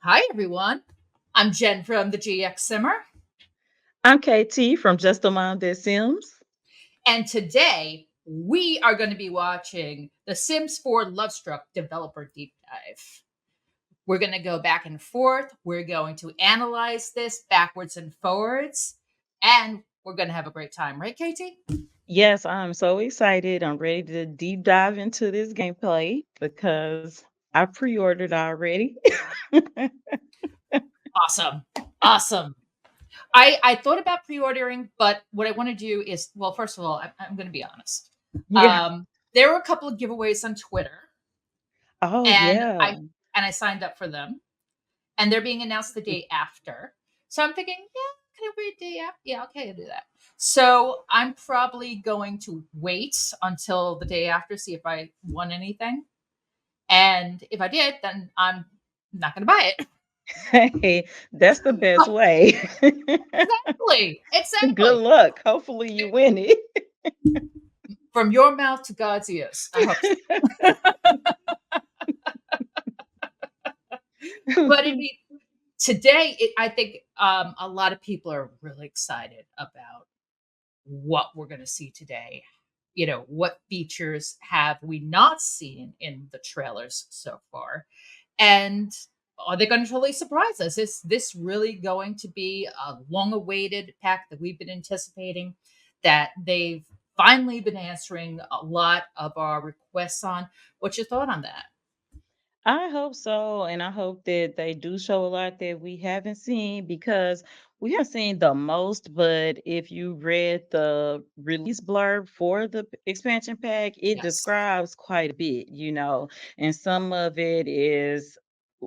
Hi, everyone. I'm Jen from the GXSimmer, I'm KT from Just a Mom That Sims. and today we are going to be watching the Sims4 Lovestruck developer deep dive. We're going to go back and forth. We're going to analyze this backwards and forwards, and we're going to have a great time, right, Katie? Yes, I'm so excited. I'm ready to deep dive into this gameplay because I pre-ordered already. Awesome. Awesome. I thought about pre-ordering, but what I want to do is, well, first of all, I'm going to be honest. Yeah. Um, there were a couple of giveaways on Twitter, Oh, and yeah. I signed up for them, and they're being announced the day after. So I'm thinking, yeah, can I wait a day after? Yeah, okay, I'll do that. So I'm probably going to wait until the day after, see if I won anything. And if I did, then I'm not going to buy it. Hey, that's the best way. Exactly. Good Exactly. luck. Hopefully you win it. From your mouth to God's ears. I hope so. But I mean, today, I think a lot of people are really excited about what we're going to see today. What features have we not seen in the trailers so far? And are they going to totally surprise us? Is this really going to be a long awaited pack that we've been anticipating, that they've finally been answering a lot of our requests on? What's your thought on that? I hope so, and I hope that they do show a lot that we haven't seen because we have seen the most. But if you read the release blurb for the expansion pack, it Yes. describes quite a bit, and some of it is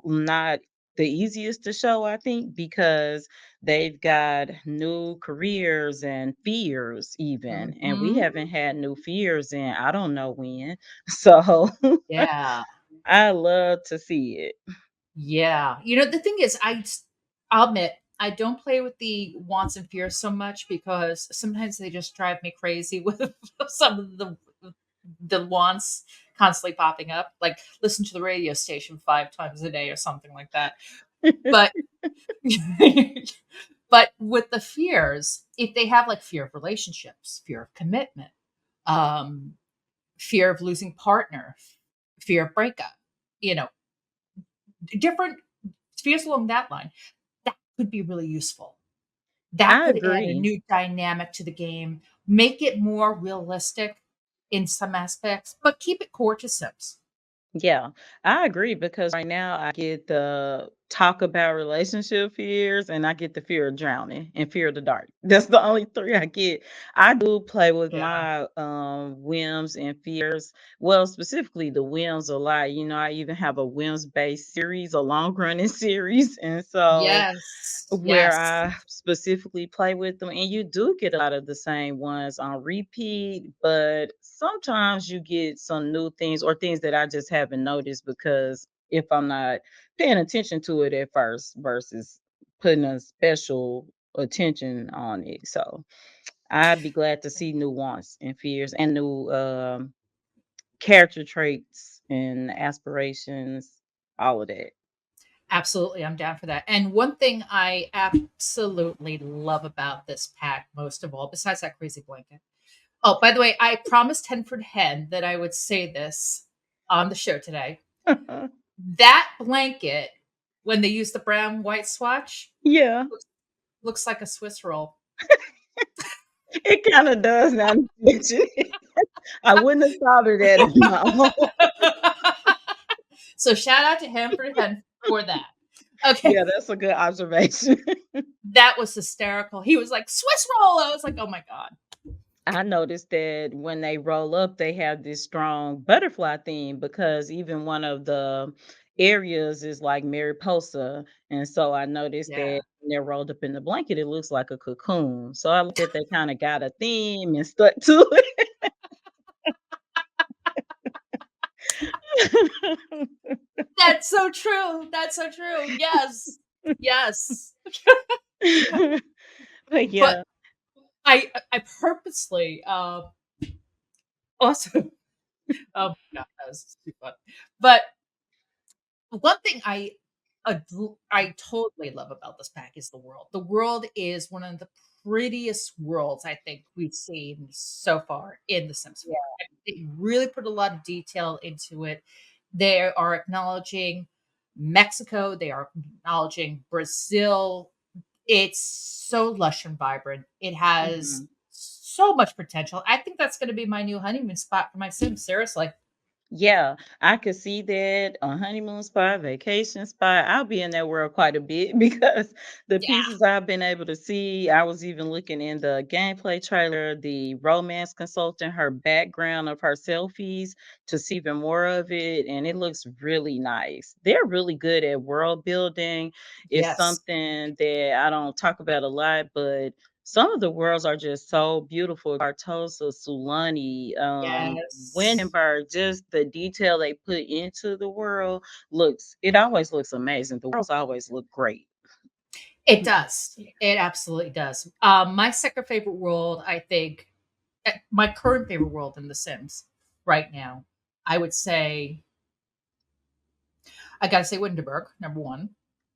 not the easiest to show, I think, because they've got new careers and fears, even, and we Hmm. haven't had new fears in I don't know when. So Yeah. I love to see it. Yeah. The thing is, I'll admit, I don't play with the wants and fears so much because sometimes they just drive me crazy with some of the wants constantly popping up. Like listen to the radio station 5 times a day or something like that. But but with the fears, if they have like fear of relationships, fear of commitment, um, fear of losing partner, fear of breakup, you know, different fears along that line, that could be really useful. That I could add a agree. new dynamic to the game, make it more realistic in some aspects, but keep it core to Sims. Yeah, I agree because right now I get the talk about relationship fears and I get the fear of drowning and fear of the dark. That's the only three I get. I do play with Yeah. my whims and fears. Well, specifically the whims a lot. I even have a whims based series, a long running series. And so Yes. where Yes. I specifically play with them, and you do get a lot of the same ones on repeat, but sometimes you get some new things or things that I just haven't noticed because if I'm not paying attention to it at first versus putting a special attention on it. So I'd be glad to see new wants and fears and new character traits and aspirations, all of that. Absolutely. I'm down for that. And one thing I absolutely love about this pack, most of all, besides that crazy blanket. Oh, by the way, I promised Henford Hen that I would say this on the show today. That blanket, when they use the brown white swatch, Yeah. looks like a Swiss roll. It kinda does now that you mention it. I wouldn't have thought of that on my own. So shout out to him for that. Okay, Yeah, that's a good observation. that was hysterical. He was like Swiss roll. I was like, oh my god. I noticed that when they roll up, they have this strong butterfly theme because even one of the areas is like Mariposa, and so I noticed Yeah. that when they're rolled up in the blanket, it looks like a cocoon. So I like that they kinda got a theme and stuck to it. That's so true. That's so true. Yes. Yes. But But yeah. I purposely also oh my god, that was too fun. But one thing I I totally love about this pack is the world. The world is one of the prettiest worlds I think we've seen so far in The Sims 4. Yeah. They really put a lot of detail into it. They are acknowledging Mexico, they are acknowledging Brazil. It's so lush and vibrant. It has Mhm. so much potential. I think that's gonna be my new honeymoon spot for my Sims, seriously. Yeah, I could see that a honeymoon spot, vacation spot. I'll be in that world quite a bit because the Yeah. pieces I've been able to see, I was even looking in the gameplay trailer, the romance consultant, her background of her selfies to see even more of it, and it looks really nice. They're really good at world building. It's Yes. something that I don't talk about a lot, but some of the worlds are just so beautiful. Cartosa, Sulani, Yes. Windenburg, just the detail they put into the world looks it always looks amazing. The worlds always look great. It does. It absolutely does. My second favorite world, I think, my current favorite world in The Sims right now, I would say, I gotta say Winterberg, number one.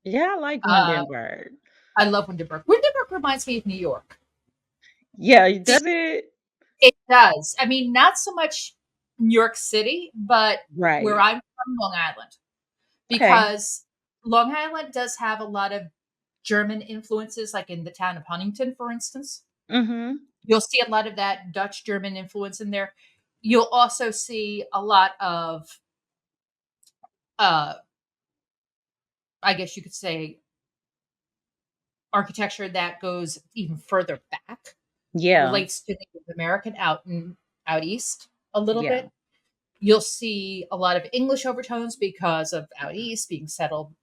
Yeah, I like Uh, Windenburg. I love Winterberg. Winterberg reminds me of New York. Yeah, It, does it? it does. I mean, not so much New York City, but where Right. I'm from, Long Island, Okay. because Long Island does have a lot of German influences, like in the town of Huntington, for instance. Mhm. You'll see a lot of that Dutch German influence in there. You'll also see a lot of, uh, I guess you could say, architecture that goes even further back, Yeah. relates to Native American out east a little Yeah. bit. You'll see a lot of English overtones because of out east being settled,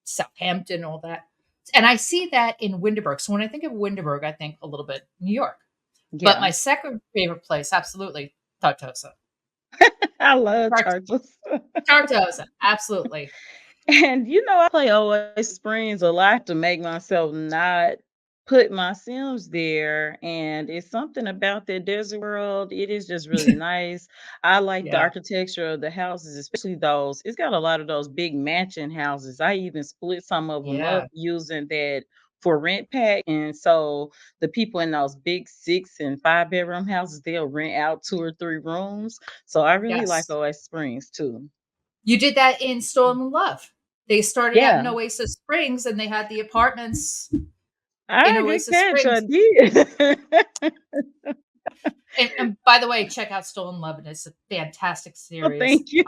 Southampton, all that. And I see that in Winterberg. So when I think of Winterberg, I think a little bit New York. But Yeah. my second favorite place, absolutely, Tartosa. I love Tart- turtles. Tartosa, absolutely. And I play Oasis Springs a lot to make myself not put my Sims there. And it's something about that desert world. It is just really nice. I like the Yeah. architecture of the houses, especially those. It's got a lot of those big mansion houses. I even split some of them up Yeah. using that for rent pack. And so the people in those big 6 and 5 bedroom houses, they'll rent out 2 or 3 rooms. So I really like Yes. Oasis Springs too. You did that in Stolen Love. They started out in Yeah. Oasis Springs and they had the apartments in Ah, good Oasis catch, I Springs. did. And by the way, check out Stolen Love. And it's a fantastic Well, series thank you.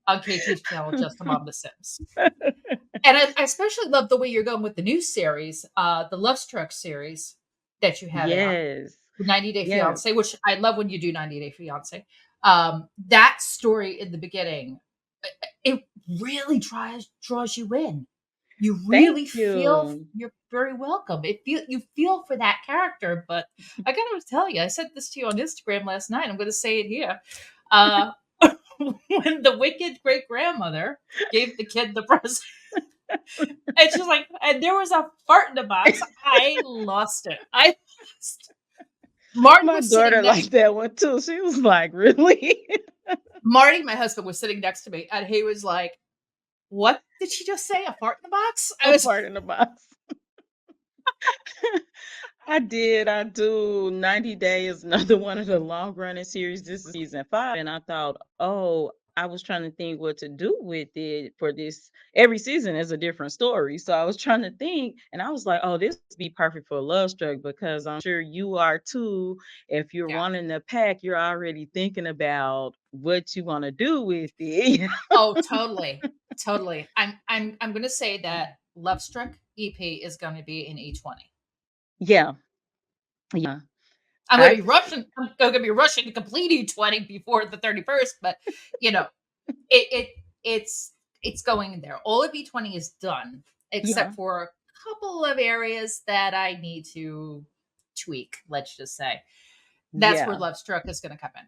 on KT's channel, Just Among the Sims. And I especially love the way you're going with the new series, the Lovestruck series that you have out, Yes. 90 Day Yes. Fiance, which I love when you do 90 Day Fiance. That story in the beginning, it really draws you in. You Thank really feel you. you're very welcome. You feel for that character, but I gotta tell you, I said this to you on Instagram last night. I'm going to say it here. Uh, when the wicked great grandmother gave the kid the present, and she's like, and there was a fart in the box. I lost it. Marty My was sitting daughter next. liked that one too. She was like, "Really?" Marty, my husband, was sitting next to me, and he was like, "What did she just say? A fart in the box?" I A was, part in the box. I did. I do 90 Days, another one of the long running series. This is season 5. And I thought, oh, I was trying to think what to do with it for this. Every season is a different story. So I was trying to think, and I was like, oh, this would be perfect for Lovestruck because I'm sure you are too. If you're yeah. wanting to pack, you're already thinking about what you want to do with it. Oh, totally, totally. I'm going to say that Lovestruck EP is going to be in E20. Yeah. Yeah. I'm going I to be rushing. I'm going to be rushing to complete E20 before the 31st, but you know, it it it's it's going in there. All of E20 is done yeah. except for a couple of areas that I need to tweak, let's just say. That's where Yeah. Lovestruck is going to come in.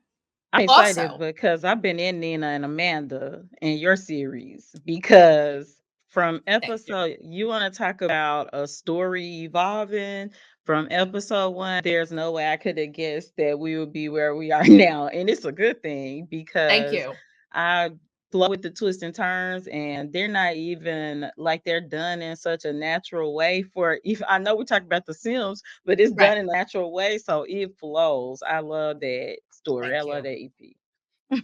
I'm excited Also, because I've been in Nina and Amanda in your series because from thank you. episode you want to talk about a story evolving from episode 1. There's no way I could have guessed that we would be where we are now, and it's a good thing Thank because you. I flow with the twists and turns, and they're not even like they're done in such a natural way for if I know we talked about The Sims, but it's Right. done in a natural way, so it flows. I love that story. I Thank love you. that EP.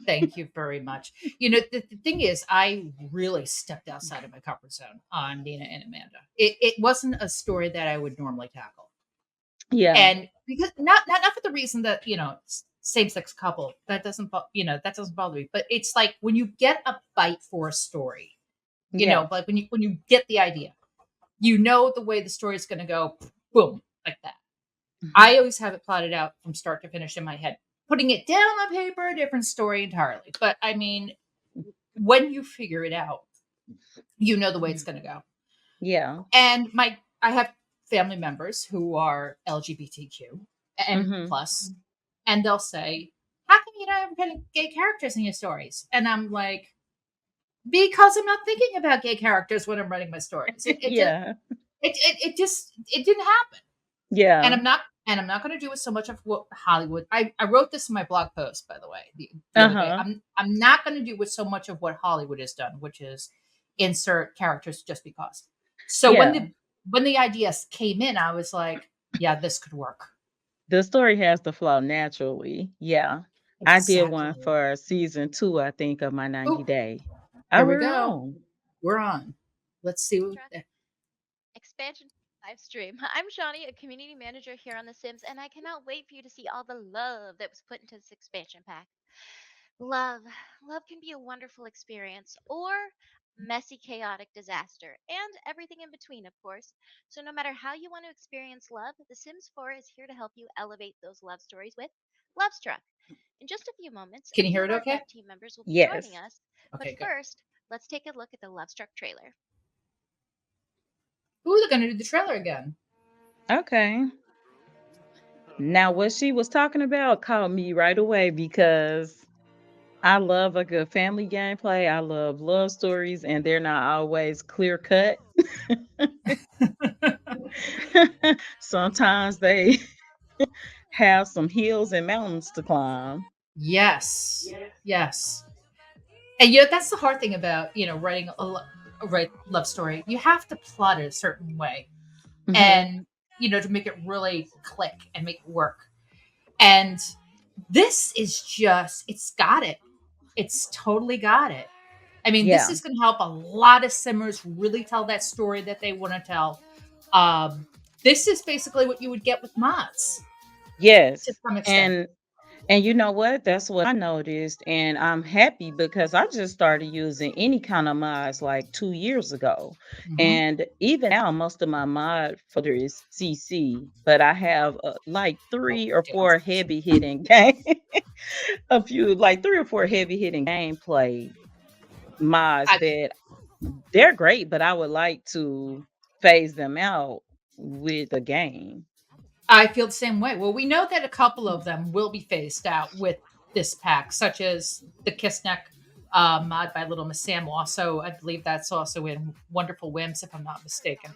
Thank you very much. The thing is, I really stepped outside of my comfort zone on Nina and Amanda. It wasn't a story that I would normally tackle. Yeah. And because not for the reason that, same sex couple, that doesn't that doesn't bother me. But it's like when you get a bite for a story, Yes. like when you get the idea, you know the way the story is gonna go, boom, like that. Mhm. I always have it plotted out from start to finish in my head. Putting it down on paper, a different story entirely. But I mean, when you figure it out, you know the way it's going to go. Yeah. And I have family members who are LGBTQ and Mhm. plus, and they'll say, "How come you don't have any gay characters in your stories?" And I'm like, "Because I'm not thinking about gay characters when I'm writing my stories. Yeah. It didn't happen." And Yeah. I'm not gonna do it so much of what Hollywood I wrote this in my blog post, by the way, the other day. Uh-huh. I'm not gonna do with so much of what Hollywood has done, which is insert characters just because. So Yeah. when the ideas came in, I was like, "Yeah, this could work." The story has to flow naturally. Yeah. I did one Exactly. for season 2, I think, of my 90 Ooh, day. Oh, here we we're go. on. We're on. Let's see what Track expansion live stream. I'm Shawnee, a community manager here on The Sims, and I cannot wait for you to see all the love that was put into this expansion pack. Love. Love can be a wonderful experience or messy, chaotic disaster, and everything in between, of course. So, no matter how you want to experience love, The Sims 4 is here to help you elevate those love stories with Lovestruck. In just a few moments, a can you few hear of it our okay? dev team members will be joining Yes. us, but Okay, good. first, let's take a look at the Lovestruck trailer. Ooh, they're gonna do the trailer again. Okay. Now, what she was talking about caught me right away because I love a good family gameplay. I love stories, and they're not always clear cut. Sometimes they have some hills and mountains to climb. Yes. Yes. And that's the hard thing about writing a love story. You have to plot it a certain way, Mhm. and to make it really click and make it work. And this is just it's got it. It's totally got it. I mean, this Yeah. is going to help a lot of simmers really tell that story that they want to tell. This is basically what you would get with mods to Yes. some extent. And you know what? That's what I noticed, and I'm happy because I just started using any kind of mods like 2 years ago. Hmm. And even now, most of my mod folder is CC, but I have, like Oh, 3 or 4 dancers. heavy hitting game a few like 3 or 4 heavy hitting gameplay mods I, that they're great, but I would like to phase them out with the game. I feel the same way. Well, we know that a couple of them will be phased out with this pack, such as the Kiss Neck mod by Little Miss Sam. Also, I believe that's also in Wonderful Whims, if I'm not mistaken.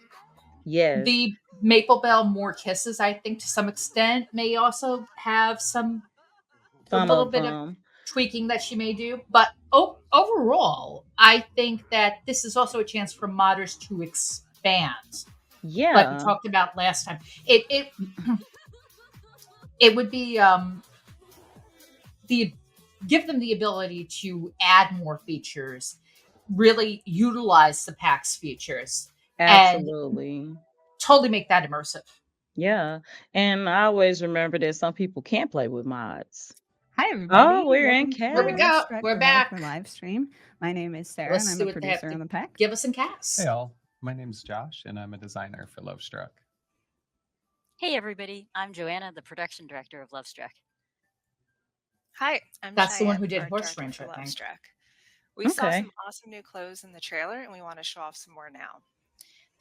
Yes. The Maple Bell More Kisses, I think, to some extent, may also have a Some little of bit of them. tweaking that she may do. But overall, I think that this is also a chance for modders to expand, like we Yeah, talked about last time. It would be the give them the ability to add more features, really utilize the PAX features, and absolutely. totally make that immersive. Yeah, and I always remember that some people can't play with mods. Hi, Oh, everybody. we're in Welcome to Here we go. cast. Lovestruck We're Developer back. Live Stream. My name is Sarah, and Let's I'm see a what they have producer to on the pack. give us in Hey cast. all, my name is Josh and I'm a designer for Lovestruck. Hey everybody, I'm Joanna, the production director of Lovestruck. Hi, I'm That's the one who Cheyenne, did art Horse director Ranch, for I think. Lovestruck. We saw Okay. some awesome new clothes in the trailer and we want to show off some more now.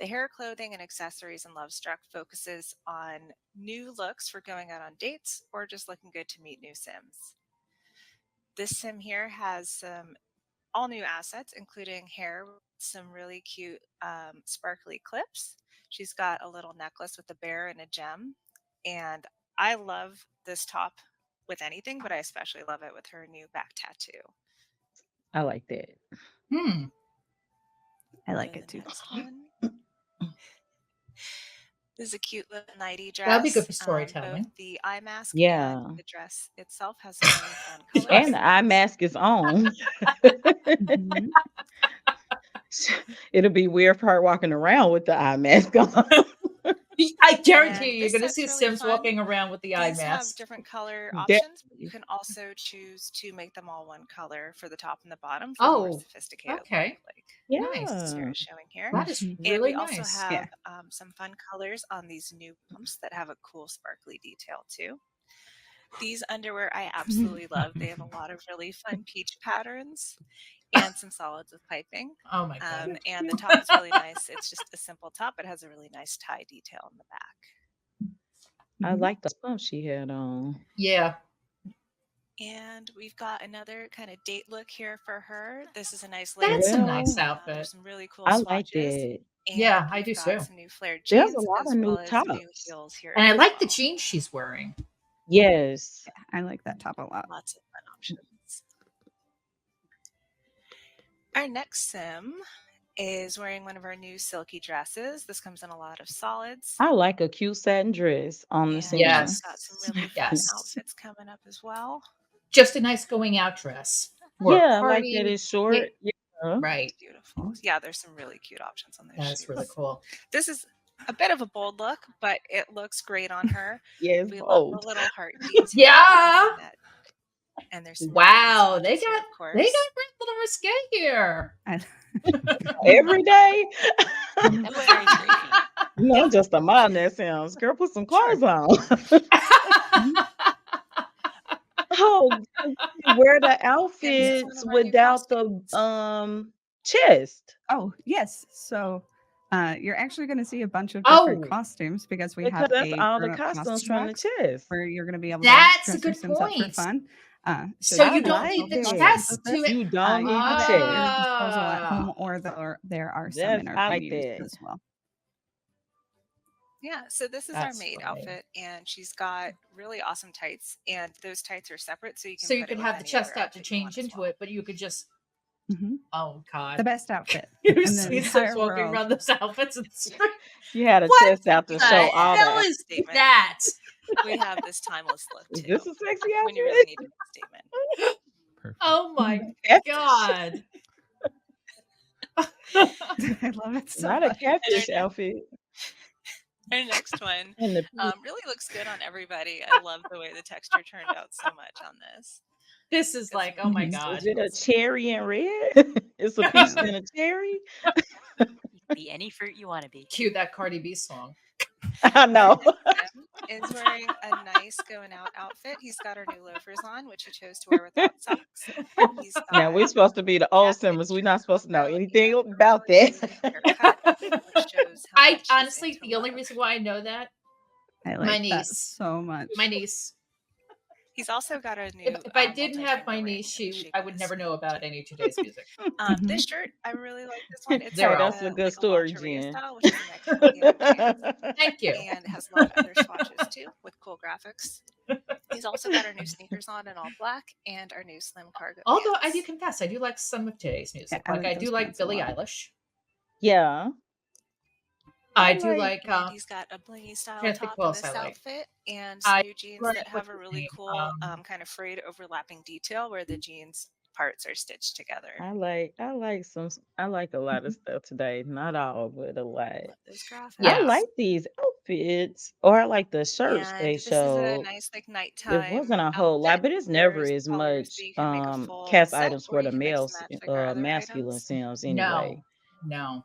The hair, clothing, and accessories in Lovestruck focuses on new looks for going out on dates or just looking good to meet new Sims. This Sim here has some all new assets, including hair, with some really cute sparkly clips. She's got a little necklace with a bear and a gem. And I love this top with anything, but I especially love it with her new back tattoo. I like that. Hmm. I like And it the too. next one. This is a cute little nighty That'd be good dress. for Both storytelling. the eye mask and Yeah. the dress itself has some really fun color And the Yes. eye variants. mask is on. Mhm. It'll be weird for her walking around with the eye mask on. I guarantee And you, you're this going to set's see really Sims fun. walking around with the eye These have mask. different color That, options, but you can also choose to make them all one color for the top and the bottom for a more Oh, sophisticated okay. look, like Nice. yeah. Sarah's showing here. That is Mhm. And really we also nice. Yeah. have some fun colors on these new pumps that have a cool sparkly detail too. These underwear I absolutely love. They have a lot of really fun peach patterns and some solids with piping. Oh my God. That's And the cute. top is really nice. It's just a simple top. It has a really nice tie detail in the back. I Mhm. like the pump she had on. Yeah. And we've got another kind of date look here for her. This is a nice layered That's a look. nice Well, outfit. There's some really cool I like swatches. that. Yeah, And I do we've got too. some new flared There's a jeans lot as of new well as new tops. heels here And I as like the well. jeans she's wearing. Yes. Yeah, I like that top a lot. Lots of fun options. Our next sim is wearing one of our new silky dresses. This comes in a lot of solids. I like a cute satin dress on the And Sim. she's got some Yes. really fun Yes. outfits coming up as well. Just a nice going out dress. For a Yeah, I like that party. it's short. Yeah. Right. Beautiful. Yeah, there's some really cute options on those That's shoes. really cool. This is a bit of a bold look, but it looks great on her. Yes, We love bold. the little heart detail. Yeah. And there's some Wow. really fun swatches here, of They got course. a little risque here. Every day. That was very briefy. Not just a mom that sounds. Girl, put some clothes on. Oh, you wear the outfits one of our new without the chest. Oh, yes. So you're actually going to see a bunch of different Oh, costumes because we Because have that's a all the grown-up costumes costume from the box chest. where you're going to be able to that's a dress your good Sims up for point. fun. So I you don't like need the that. chest to You don't You need have the it at your chest. disposal at home, or there are some in our I like communities that. as well. Yeah, so this is our That's maid funny. outfit, and she's got really awesome tights, and those tights are separate, so you can So you put could it have with the any other chest out to outfit you want change as into well. it, but you could just, Mhm. oh The God. best outfit You in the see Sims entire walking world. around those outfits in the street. You had a What chest out to the show all hell that. is Statement. that? We have this timeless look Is too. this a sexy When you outfit? really need to make a statement. Perfect. Oh my Catfish. God. I love it so Not a much. catfish outfit. Our next one And the really looks good on everybody. I love the way the texture turned out so much on this. This is Got like, some oh really my nice God. is it a swatches. cherry and red? It's a peach Yeah. and a cherry. You can be any fruit you want to be. Cue that Cardi B song. I Our know. next sim is wearing a nice going out outfit. He's got our new loafers on, which he chose to wear without socks. He's Now we're got supposed to be the old jacket, Simmers. We're not supposed to know Velcro, anything and a about really that. smooth haircut, which shows how I much he's honestly, into the only love. reason why I know that, I my like that niece. so much. My niece. He's also got a new If I didn't have my multi-finger ring niece, in the she shape I of would a never know snake about too. any of today's music. This shirt, I really like this one. It's Hey, like that's a a good story, lingerie Jen. style, which is a nice pant, Thank you. and it has a lot of other swatches too with cool graphics. He's also got our new sneakers on in all black and our new slim cargo Although I do pants. confess, I do like some of today's music. I Like like I do those like pants a Billie lot. Eilish. Yeah. I I do like like And he's got a blingy style trying to think top what in else this I like. outfit and some I new jeans like that have what's a his really name? cool kind of frayed overlapping detail where the jeans parts are stitched together. I like a lot of stuff today. Not all, but a lot. Love those graphics. I Yeah. like these outfits, or I like the shirts And they this is a showed. nice like It nighttime wasn't a whole lot, outfit. but it's never There's as colors, much so you can make a full cast set, items or for you the can mix male and match like our other masculine items. Sims No. anyway. No.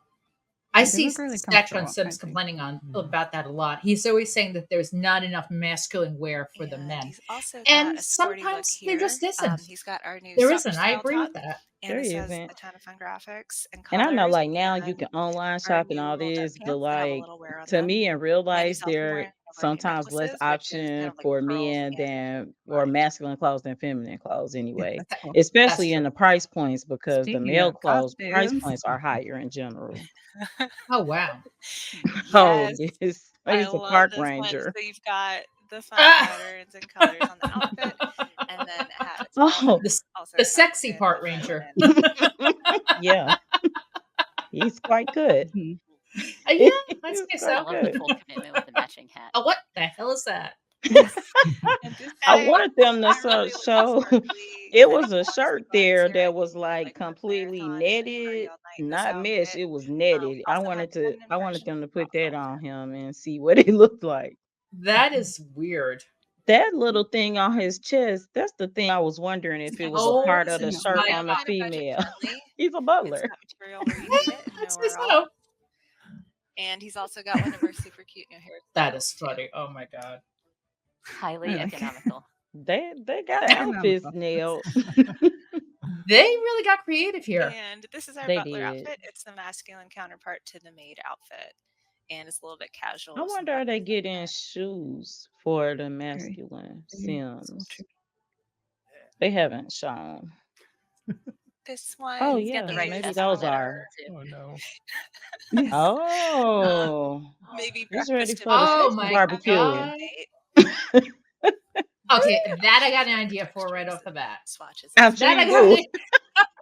I They see look really Satch on comfortable, I Sims think. complaining about that a lot. He's always saying that there's not enough masculine wear for the And men. he's also got And a sporty look sometimes there here. just isn't. He's got our new There soccer isn't. I style agree top, with that. and There this has isn't. a ton of fun graphics and And I know, colors. like, now you And can online our shop and new all little duck this, but pants that have a like little wear on to them. me in real And life, he's also there wearing one of our new sometimes less necklaces, which is kind option of like for pearls men and than or body. masculine clothes than feminine clothes anyway. That's cool. That's Especially in true. the price points because the Speaking male of clothes price costumes, points are higher in general. Oh wow. Oh Yes, yes. Maybe I it's a love park this one. ranger. So you've got the fun Ah! patterns and colors on the outfit. And then Oh, The, also the comes sexy in part with a ranger. linen. yeah, he's quite good. Mhm. Yeah, I'd He's say I quite so. love the good. full commitment with the matching hat. What the hell is that? And just I say, wanted them to I really like show. sparkly It was a uniforms and shirt vibes there here. I that think was you like like the completely marathon and party netted, all night in this not mesh. outfit. It was We netted. also have feminine I wanted versions them to as well. put that on him and see what it looked like. That is weird. That little thing on his chest, that's the thing I was wondering if it was a Oh part of the Yeah. shirt my on the God. Kind of budget female. friendly. He's a It's butler. got material where you need it and I'd say nowhere else. so. And he's also got one of our super cute new That hairstyles is too. funny. Oh my God. Highly I like it. economical. They got outfits Economical. nailed. They really got creative here. And this is our They butler did. outfit. It's the masculine counterpart to the maid outfit. And it's a little bit casual I with some wonder are they buttons in getting it. shoes for the Very, masculine very so Sims. true. They haven't shown. This Oh one He's got the yeah, right is maybe chest on those that are. our outfit too. Oh no. Yes. Oh, maybe he's ready breakfast and for the Oh brunch sexy my barbecue. afternoon God. date. Okay, that I Options got an and idea for right textures off the and bat. swatches and I'm sure That I you got do. styles. an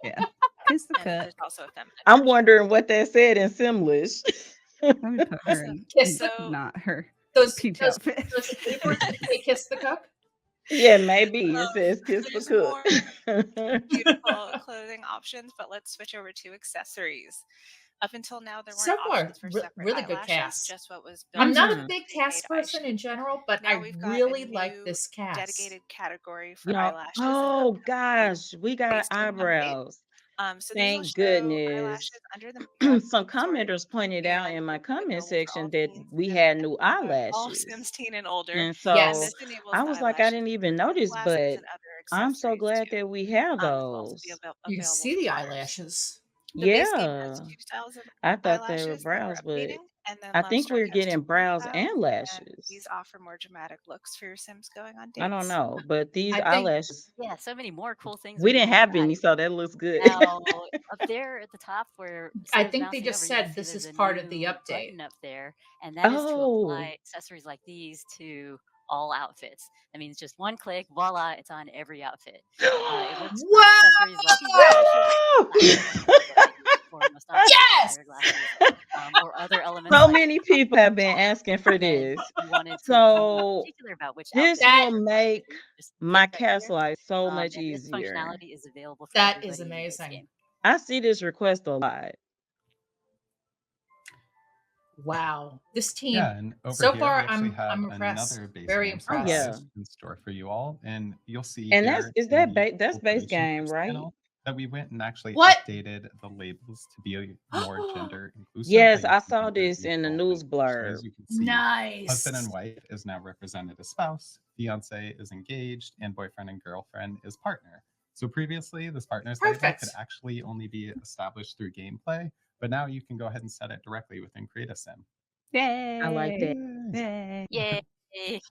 Yeah. Kiss the And then cook. there's also a feminine I'm version. wondering what that said in Simlish. Let me put her So, kiss in the so not her those peach those outfit. those keyboards that say kiss the cook. Yeah, maybe it says kiss the there's cook. more beautiful clothing options, but let's switch over to accessories. Up until now, there weren't So far, options for separate really good eyelashes, cast. just what was built I'm not a Mhm. into the big pre-made cast eye person in shape. general, but Now I we've got a really like new this cast. dedicated category You for know, eyelashes in oh upcoming gosh, we got base game updates. eyebrows. So these will Thank show goodness. eyelashes under the makeup, Some sorted, commenters pointed out and in my will be comment available for all section that teens we and had new all eyelashes. Sims teen and older. And And so Yes, this enables I the was like, I eyelashes didn't to even include notice, glasses but and other I'm so accessories glad too. that we have This will also be those. you can available see for the runners. eyelashes. The base game has Yeah. two styles of I thought they were eyelashes that we're brows, but updating, and then I think Lovestruck we're has getting two more brows styles, and and these lashes. offer more dramatic looks for your Sims going on I don't dates. know, but these I think eyelashes, Yeah, so many more cool things we we didn't didn't have try. any, so that looks good. Now, up there at the top where I instead of think they bouncing just over, you can said see this is there's a part of the new update. button up there, and that is to Oh, apply accessories like these to all outfits. That means just one click, voila, it's on every outfit. It works for accessories like these eyelashes, no! glasses, what I use for most often, Yes. pair of glasses, or other elements So like many um, people have been asking for and this. you wanted to be So particular about which this outfit you That will wanted to make do, just click my right cast here. life so much And this easier. functionality is available for that is everybody in the base amazing. game. I see this request a lot. Wow, this Yeah, team. and over So here far, we actually I'm have impressed. another base Very game Oh yeah. impressed. surprise in store for you all. And you'll see And that's here is in that the that's full base creation game, tips right? panel that we went and actually What? updated the labels to be more gender inclusive Yes, that you I can saw enter this in the neutral and news color. So blurb. as you can see, husband and Nice. wife is now represented as spouse, fiance is engaged, and boyfriend and girlfriend is partner. So previously, this partners label could Perfect. actually only be established through gameplay, but now you can go ahead and set it directly within Create a Sim. I like Yay. that. Yay. Yay!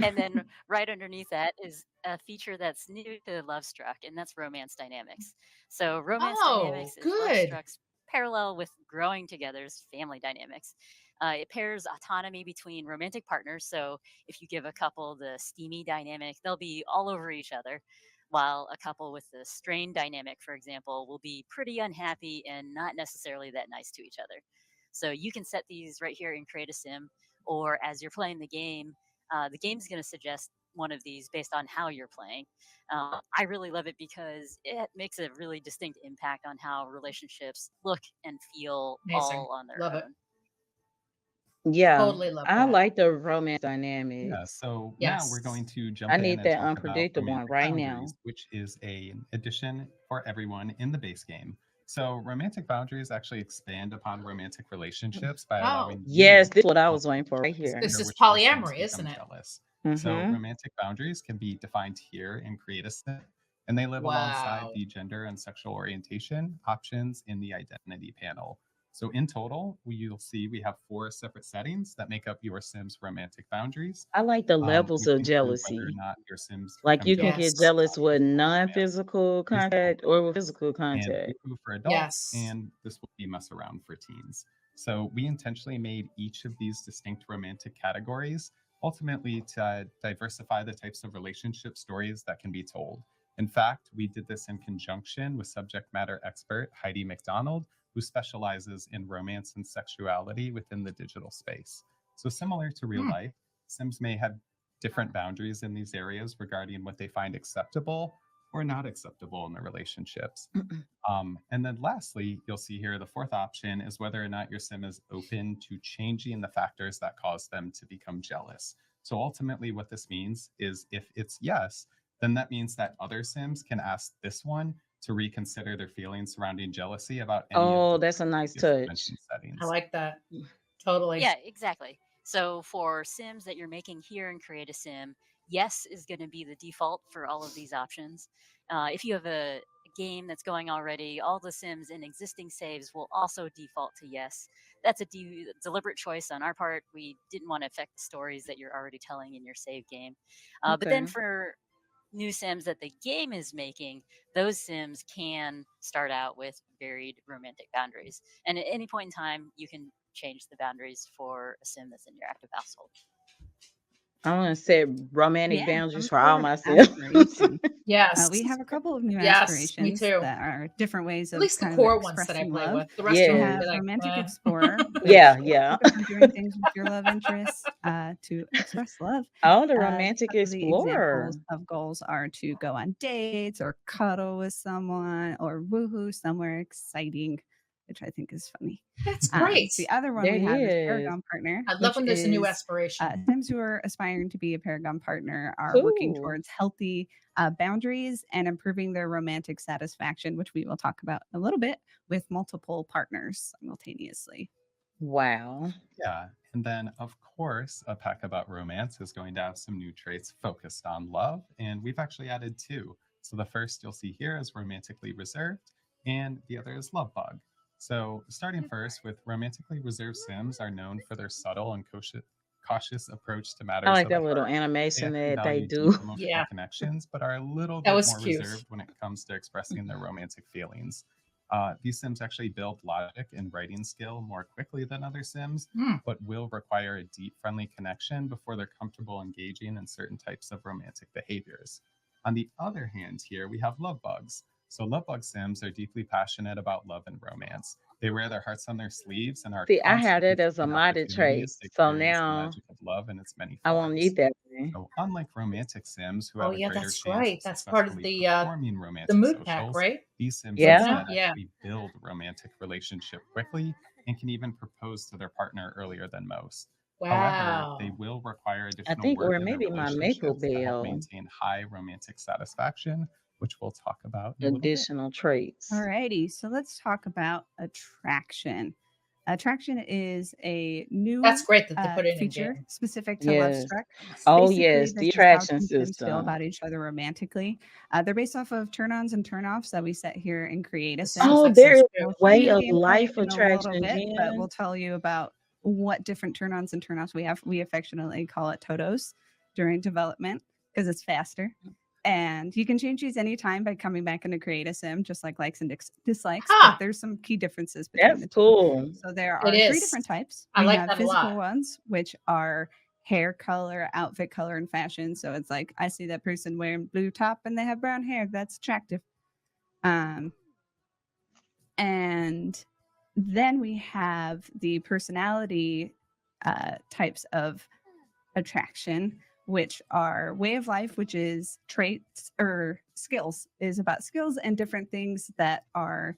And then right underneath that is a feature that's new to Lovestruck, and that's romance dynamics. So romance Oh, dynamics is good. Lovestruck's parallel with growing together's family dynamics. It pairs autonomy between romantic partners. So if you give a couple the steamy dynamic, they'll be all over each other. While a couple with the strained dynamic, for example, will be pretty unhappy and not necessarily that nice to each other. So you can set these right here in Create a Sim, or as you're playing the game's going to suggest one of these based on how you're playing. I really love it because it makes a really distinct impact on how relationships look and feel Amazing. all on their Love it. own. Yeah, Totally love I that. like the romance Yeah, dynamics. so now we're Yes. going to I jump in need and that talk about unpredictable one romantic right now. boundaries, which is an addition for everyone in the base game. So romantic boundaries actually expand upon romantic relationships by Oh, allowing you Yes, this is what I to was waiting for right here. this consider is which persons polyamory, isn't become it? jealous. So Mm-hmm. romantic boundaries can be defined here in Create a Sim, and they live alongside Wow. the gender and sexual orientation options in the identity panel. So in total, you'll see we have 4 separate settings that make up your Sims romantic boundaries, I like the levels which of include whether or jealousy. not your Sims Like become you can jealous get for Yes. jealous with adopted or romantic. non-physical Is contact or with physical and contact. Uku for adults, Yes. and this will be mess around for teens. So we intentionally made each of these distinct romantic categories ultimately to diversify the types of relationship stories that can be told. In fact, we did this in conjunction with subject matter expert Heidi McDonald, who specializes in romance and sexuality within the digital space. So, similar to real Hmm. life, Sims may have different boundaries in these areas regarding what they find acceptable or not acceptable in their relationships. And then lastly, you'll see here the fourth option is whether or not your sim is open to changing the factors that cause them to become jealous. So ultimately, what this means is if it's yes, then that means that other sims can ask this one to reconsider their feelings surrounding jealousy about any of Oh, the that's a nice previously touch. mentioned I settings. like that. Totally. Yeah, exactly. So for Sims that you're making here in Create a Sim, yes is going to be the default for all of these options. If you have a game that's going already, all the Sims in existing saves will also default to yes. That's a deliberate choice on our part. We didn't want to affect the stories that you're already telling in your save game. But then Okay. for new Sims that the game is making, those Sims can start out with varied romantic boundaries. And at any point in time, you can change the boundaries for a Sim that's in your active household. I want to set romantic Yeah, boundaries some for all sort of my Sims. aspiration. Yes. We have a couple of new Yes, me aspirations too. that are different ways At of least the kind of core ones that I expressing play love. with. The rest of We them will Yes. be have like, Romantic eh. Explorer, Yeah, which yeah. focus on doing things with your love interests to express love. Oh, the Some romantic of the examples explorer. of goals are to go on dates or cuddle with someone or woohoo somewhere exciting, which I think is funny. That's great. The other one That we have is is Paragon Partner, I love which when there's a new is aspiration. Sims who are aspiring to be a Paragon Partner are working cool. towards healthy boundaries and improving their romantic satisfaction, which we will talk about in a little bit with multiple partners simultaneously. Wow. Yeah. And then, of course, a pack about romance is going to have some new traits focused on love. And we've actually added two. So the first you'll see here is romantically reserved, and the other is love bug. So, starting first with romantically reserved Sims are known for their subtle and cautious approach to I matters like of the that little heart. They animation actually that they value deep do. emotional Yeah, connections, but are a little that bit was more cute. reserved when it comes to expressing their romantic feelings. These Sims actually build logic and writing skill more quickly than other Sims, Hmm. but will require a deep, friendly connection before they're comfortable engaging in certain types of romantic behaviors. On the other hand, here we have love bugs. So, love bug Sims are deeply passionate about love and romance. They wear their hearts on their sleeves and are See, I had constantly it as a seeking modded trait. opportunities to So experience the now magic of love in its many I won't forms. need that one. So, unlike romantic Sims who Oh have a yeah, greater that's chance right. of That's part of successfully performing the romantic mood pack, socials, right? these Sims Isn't Yeah. it? instead Yeah. actually build romantic relationship quickly and can even propose to their partner earlier than most. However, they Wow. will require I additional think, work or in their maybe my Maple relationships to help Bell maintain high romantic satisfaction, which we'll talk about in a little bit. additional traits. Alrighty, so let's talk about attraction. Attraction is a That's new great that they put it in feature game. specific to Yes. Lovestruck. Oh, Basically, yes. The this is how attraction two Sims feel system. about each other romantically. They're based off of turn ons and turn offs that we set here in Create a This Sim. sounds Oh, like there Sims is 2. a We'll show way you of gameplay life in a little attraction, bit, but we'll Jen. tell you about what different turn ons and turn offs we have. We affectionately call it Totos during development because it's faster. And you can change these anytime by coming back into Create a Sim, just like likes and dislikes. But Ha! there's some key differences between That's the two. cool. So there It are three is. different types. I We like have that a lot. physical ones, which are hair color, outfit color, and fashion. So it's like I see that person wearing blue top and they have brown hair. That's attractive. Um, and then we have the personality types of attraction, which are way of life, which is traits or skills, is about skills and different things that are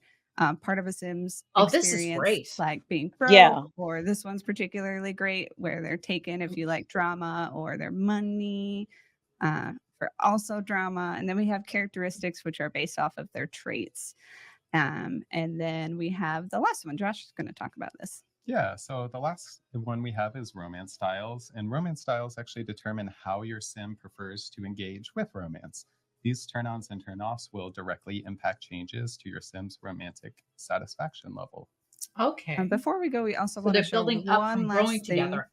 part of a Sims Oh, this is experience, great. like being broke, Yeah. or this one's particularly great where they're taken if you like drama, or their money for also drama. And then we have characteristics, which are based off of their traits. And then we have the last one. Josh is going to talk about this. Yeah, so the last one we have is romance styles, and romance styles actually determine how your sim prefers to engage with romance. These turn ons and turn offs will directly impact changes to your sim's romantic satisfaction level. Okay. Before we go, we also So want to they're show building up from one growing last thing. together.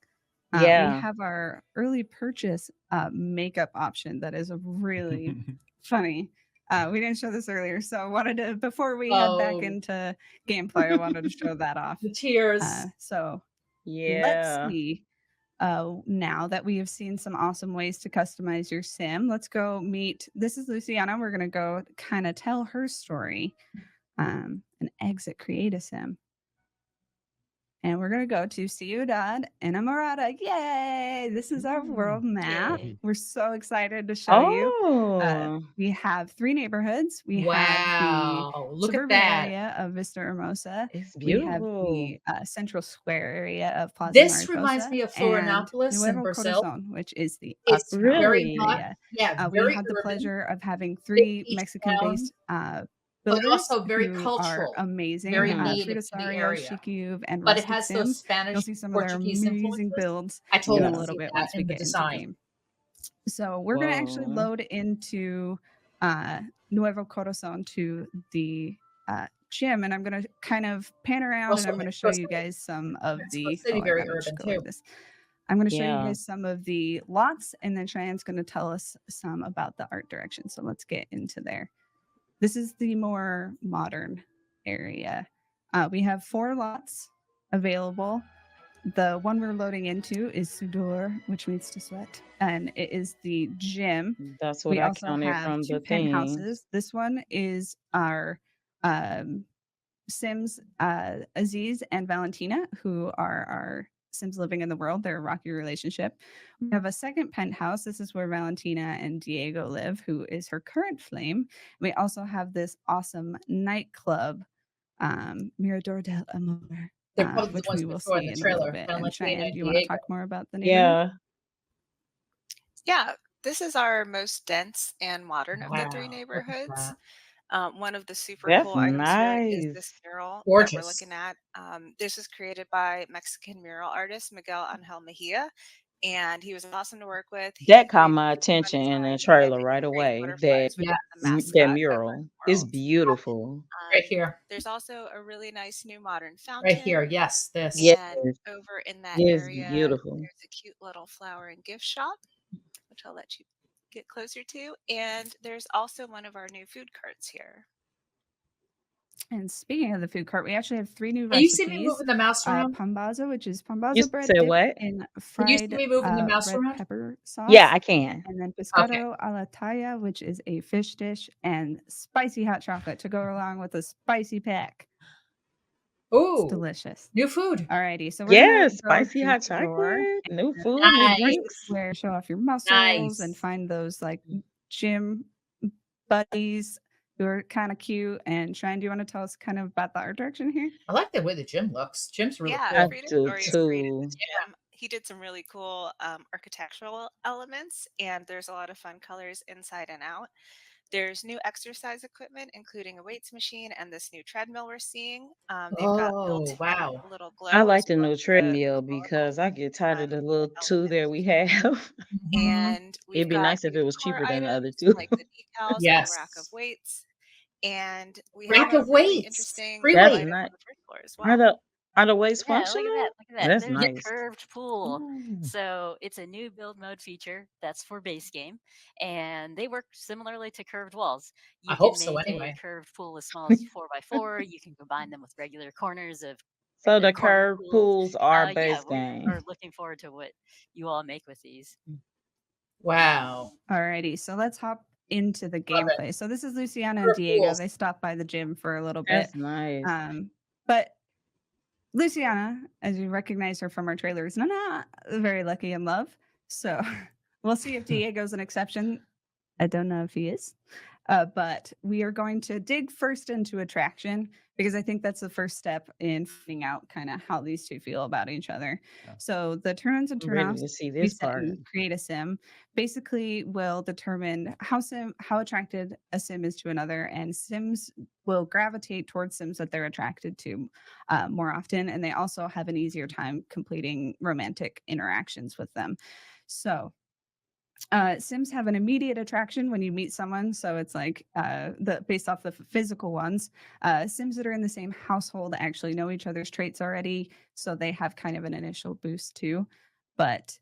We Yeah. have our early purchase makeup option that is really funny. We didn't show this earlier, so I wanted to, before we head back Oh, into gameplay, I wanted to show that off. the tears. So let's Yeah. see. now that we have seen some awesome ways to customize your sim, let's go meet. This is Luciana. We're going to go kind of tell her story and exit create a sim. And we're going to go to Ciudad Enamorada. Yay! This is our world map. Yay. We're so excited to show you. Oh, We have 3 neighborhoods. We have the Wow. Look at suburban that. area of Vista Hermosa. it's We have beautiful. the central square area of Plaza This reminds Mariposa me of and Florianopolis in Nuevo Brazil. Corazon, which is the It's uptown very hot. Really? area. Yeah, We very had the urban, pleasure of having big 3 beach Mexican-based town, but builders also very who are cultural, amazing. very Mhm. native Frida to the Sario, area. Shikube, and But it Rustic has those Sims. You'll Spanish, see some of their Portuguese amazing influences. builds I in totally a Yeah. little see bit that once we in the get into design. game. So we're going to actually Whoa. load into Nuevo Corazon to the gym, and I'm going to kind of pan around and Also, I'm going to show Mexico you City. guys some of Mexico the. City, Oh, I very got to just urban go like too. this. I'm going to show you Yeah. guys some of the lots, and then Cheyenne's going to tell us some about the art direction. So let's get into there. This is the more modern area. We have 4 lots available. The one we're loading into is Sudor, which means to sweat, and it is the gym. That's what We I also counted have from 2 the thing. penthouses. This one is our Sims, Aziz and Valentina, who are our Sims living in the world. They're a rocky relationship. We have a second penthouse. This is where Valentina and Diego live, who is her current flame. We also have this awesome nightclub, Mirador del Amor, They're probably the which ones we we will saw in see the in a little trailer, bit. And Valentina Cheyenne, and do you want to Diego. talk more about the neighborhood? Yeah. Yeah, this is our most dense and modern of the 3 Wow, look at neighborhoods. that. One of the super That's cool items here is this nice. mural that we're Gorgeous. looking at. This was created by Mexican mural artist Miguel Angel Mejia, and he was awesome to work with. That He caught created my this fun attention in the design trailer and right created away. butterflies, which Yeah, is the That mascot of our mural is world. beautiful. right here. There's also a really nice new modern Right here. fountain, Yes, this. Yes, and over in that it's area, beautiful. there's a cute little flower and gift shop, which I'll let you get closer to. And there's also one of our new food carts here. And speaking of the food cart, we actually have 3 new Can you see me recipes. moving the mouse around? Pambazo, which is You pambazo bread said dipped what? in Can you see fried me moving the mouse red around? pepper Yeah, sauce. I can. And then Okay. pescado a la talla, which is a fish dish, and spicy hot chocolate to go along with a spicy pack. It's Ooh, delicious. new food. Alrighty, so we're Yeah, gonna go spicy to hot the door, chocolate, new and food, new Nice. drinks. where show off your muscles and Nice. find those like gym buddies who are kind of cute. And Shine, do you want to tell us kind of about the art direction here? I like the way the gym looks. Gym's really Yeah, I cool. Frida do Stories created too. this gym. He did some really cool architectural elements, and there's a lot of fun colors inside and out. There's new exercise equipment, including a weights machine and this new treadmill we're seeing. They've got Oh, built-in wow. little I glow like as the well new as treadmill the because I get tired of the little colorful 2 that elements we too. have. Mhm. And we've It'd be got nice if new it was decor cheaper than the other items 2. like the decals and the rack of Yes. weights. And we Rack have a of really weights. interesting Free new That's weight. item on nice. the first floor as Are well. the weights Yeah, look at functional? that. Look at that. That's There's Yeah. a nice. curved pool. Ooh. So it's a new build mode feature that's for base game, and they work similarly to curved walls. I You hope can so make a anyway. curved pool as small as 4x4. You can combine them with regular corners of So regular the corner curved pools. pools are Yeah, base we game. are looking forward to what you all make with these. Wow. Alrighty, so let's hop into the Love it. gameplay. So this is Luciana and Curve Diego. pools. They stopped by the gym for a little bit. That's nice. But Luciana, as you recognize her from our trailer, is not very lucky in love. So we'll see if Diego's an exception. I don't know if he is. But we are going to dig first into attraction because I think that's the first step in finding out kind of how these 2 feel about each other. Yeah. So the turn-ons and I'm ready turn-offs to see we this set part. in Create a Sim basically will determine how attracted a sim is to another, and sims will gravitate towards sims that they're attracted to more often, and they also have an easier time completing romantic interactions with them. So Sims have an immediate attraction when you meet someone, so it's like based off the physical ones. Sims that are in the same household actually know each other's traits already, so they have kind of an initial boost too. But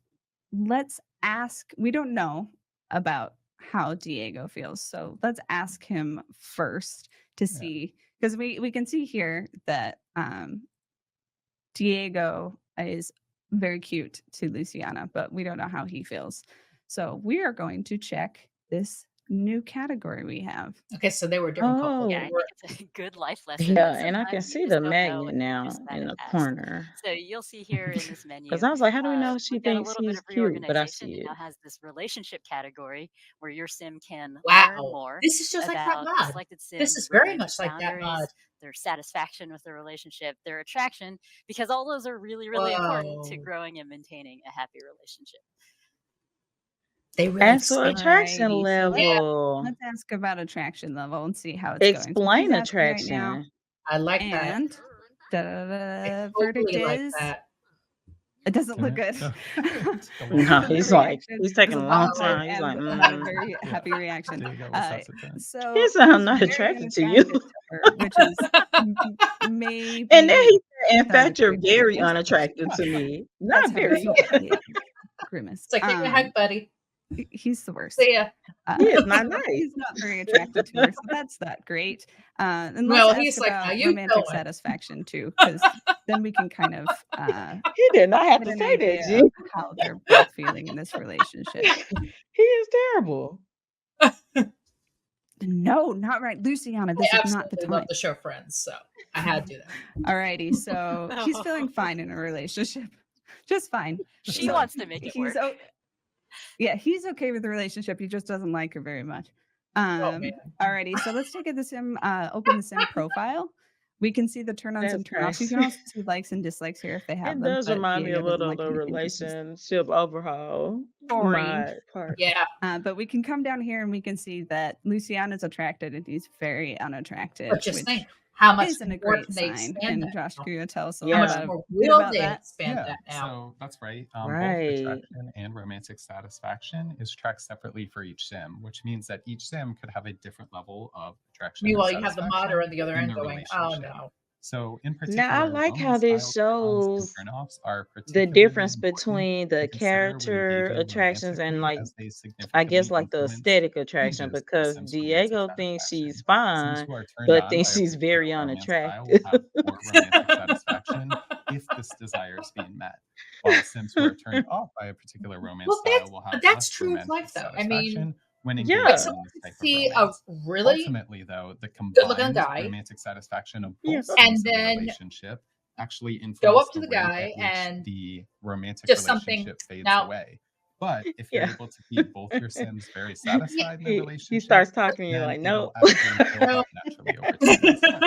let's ask. We don't know about how Diego feels, so let's ask him first to see, because we can see here that Diego is very cute to Luciana, but we don't know how he feels. So we are going to check this new category we have. Okay, so they were a different couple. Yeah, Oh, I They think were it's a good life lesson yeah, that and I can sometimes you see just the don't know magnet if you now just in gotta the ask. corner. So you'll see here in this Because menu, I was like, how do we know she we've got a thinks little bit he's of cute? But I reorganization. see It it. now has this relationship category where your sim can learn wow. more This is just like that about the mod. selected This sim's is very romantic much like that mod. boundaries, their satisfaction with the relationship, their attraction, because all those are really, really important to Whoa. growing and maintaining a happy relationship. They really And so expand. attraction Alrighty, so Yeah, level. let's ask about attraction level and see how it's going. So he's Explain asking right now, attraction. I like that. and I the verdict totally like is that. it doesn't Can look it good. take a long No, The time? he's like, reaction he's is taking a a long long Uh-oh. time time. He's and like, not a very Yeah. happy reaction. Diego was hesitant. So He's I'm he's not very attracted to you. unattracted to her, which is And then maybe he said, in not a fact, you're great very choice. unattractive to me. That's Not how he very. said it. Yeah, grimace. It's like, give me a hug, buddy. He's the worst. See ya. He is not So nice. he's not very attracted to her, so that's not great. And let's Well, ask he's like, how about you romantic doing? satisfaction too, because then we can kind of He did not have get to an say that, idea G. of how they're both feeling in this relationship. He is terrible. No, not right, Luciana. This I is not the absolutely love time. the show Friends, so I had to do that. Alrighty, so he's feeling fine in a relationship, just fine. She So wants to make it he's work. yeah, he's okay with the relationship. He just doesn't like her very much. Oh man. Alrighty, so let's take the sim, open the sim profile. We can see the turn-ons and That's turn-offs. You crazy. can also see likes and dislikes here if they have It them, does but remind me a Diego doesn't little of like the anything consistent. relationship overhaul Boring. mod part. Yeah. But we can come down here and we can see that Luciana's attracted and he's very unattractive, But just which think, how much isn't a more great can they sign. expand And that Josh, now? can you tell us a How little much Yeah. more bit will about they that? expand Yeah, that now? so that's right. Both Right. attraction and romantic satisfaction is tracked separately for each sim, which means that each sim could have a different level of attraction or Meanwhile, you have the modder satisfaction on the other in end the going, oh relationship. no. So, in Now I particular, like how romance this style turn-ons and shows turn-offs are the particularly difference important between the to consider when character engaging attractions and romantically, like as they I guess significantly like the influence aesthetic attraction changes to the because sim's romantic Diego thinks she's satisfaction. Sims fine, who are turned but on thinks by a she's particular very romance style will unattractive. have more romantic satisfaction if this desire is being met, while Sims who are turned off by a particular romance Well, style will have that's less true of romantic life, though. I mean, satisfaction when like Yeah. engaging in someone this could type of see a romance. really Ultimately, though, the good-looking combined guy romantic satisfaction of Yeah. both and Sims in the then relationship actually go influence up to the the rate guy at which and the romantic just something. relationship fades Now, away. But if you're Yeah. able to keep both your Sims very yeah, satisfied in the He relationship, starts talking and you're then like, it'll nope. actually build no. up naturally over time instead.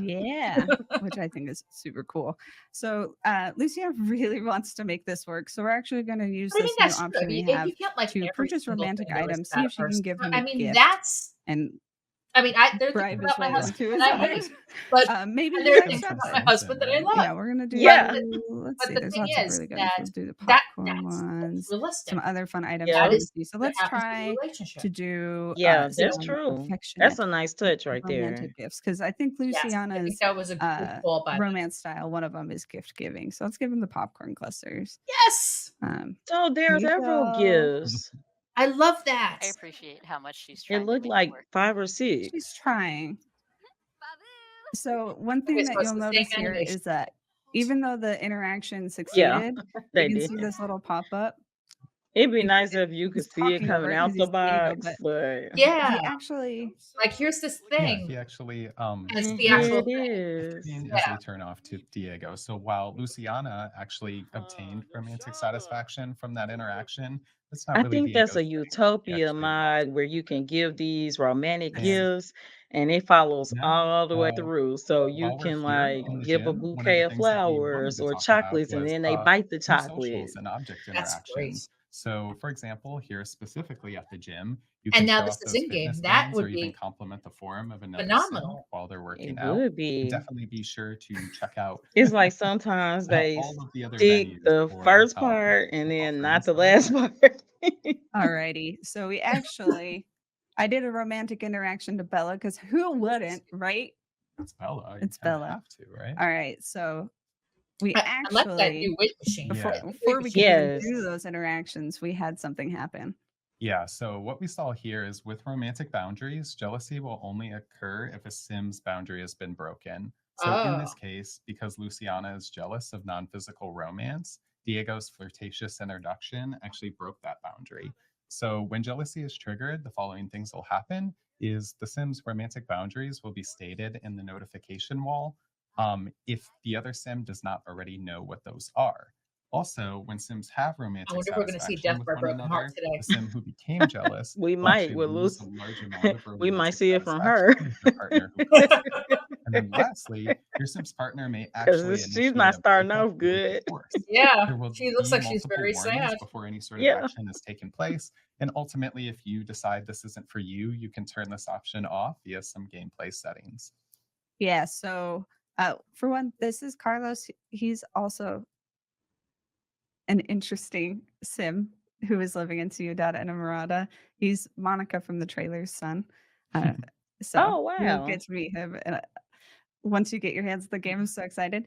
Yeah, which I think is super cool. So Lucia really wants to make this work. So we're actually going to use But I mean, this new that's true. option we You have can't like to every purchase single romantic thing there is items, see about if she a can person. give him I a mean, gift that's. and I mean, there are things bribe his about my way husband to that his I heart. hate, but Maybe and he there are Still things about accepts my it. consents in, husband that I right? love. Yeah, we're gonna do. Yeah. Let's But see. the There's thing lots of is really good ones. that We'll do the that's popcorn ones, realistic. some other fun items Yeah. we That can is see. So what let's happens in a try relationship. to do Yeah, that's some true. That's affectionate a nice touch right there. romantic gifts because I think Yes, I think Luciana's that was a good call by them. romance style. One of them is gift giving. So let's give him the popcorn clusters. Yes, So there Here are you several go. gifts. I love that. I appreciate how much she's It trying to looked make it like work. 5 or She's 6. trying. So one Okay, thing so that it's you'll the same notice here animation. is that even though the interaction Yeah, succeeded, you they can did. see this little pop up. It'd be nice if you could He's see it talking over coming it because out the he's Diego, box, but but Yeah, he actually like here's this Yeah, thing. he actually It's and the here actual it thing. is. screen is Yeah. a turn off to Diego. So while Luciana actually obtained romantic satisfaction from that interaction, that's not I really think that's a Diego's thing. He utopia actually loves mod where you can give these romantic it. And gifts and it follows now, all the way through. So you while we're can here like in the give a gym, one of bouquet the of things that we wanted flowers to or talk about chocolates and was then they bite the group chocolate. socials and object That's great. interactions. So, for example, here specifically at the gym, you And can now show this off is those in game. fitness That bands would or even be compliment the form of another sim phenomenal. while they're It working out. would And be. definitely be sure to check out It's like sometimes they all of the other stick venues the for first part and then not offerings the that are last there. part. alrighty. So we actually, I did a romantic interaction to Bella because who wouldn't, right? It's Bella. You It's kind of Bella. have to, right? All right. So we I like that actually, new weight machine. before Yeah. before we could even Yes. do those interactions, we had something happen. Yeah, so what we saw here is with romantic boundaries, jealousy will only occur if a Sim's boundary has been broken. So in this Oh. case, because Luciana is jealous of non-physical romance, Diego's flirtatious introduction actually broke that boundary. So when jealousy is triggered, the following things will happen is the Sim's romantic boundaries will be stated in the notification wall if the other Sim does not already know what those are. Also, when Sims have I romantic wonder if we're gonna see satisfaction Death with by one Broken Heart another, today. the Sim who became jealous We will might actually with lose a Lucy. large amount of We might romantic see it from satisfaction her with their partner who caused it. And then lastly, your Sim's partner may actually because she's initiate not a starting breakup off or good. divorce. Yeah, There will she looks be like she's multiple very warnings sad. before any sort of Yeah. action is taken place. And ultimately, if you decide this isn't for you, you can turn this option off via some gameplay settings. Yeah, so for one, this is Carlos. He's also an interesting Sim who is living in Ciudad Enamorada. He's Monica from the trailer's son. So Oh you'll wow. get to meet him once you get your hands on the game. I'm so excited.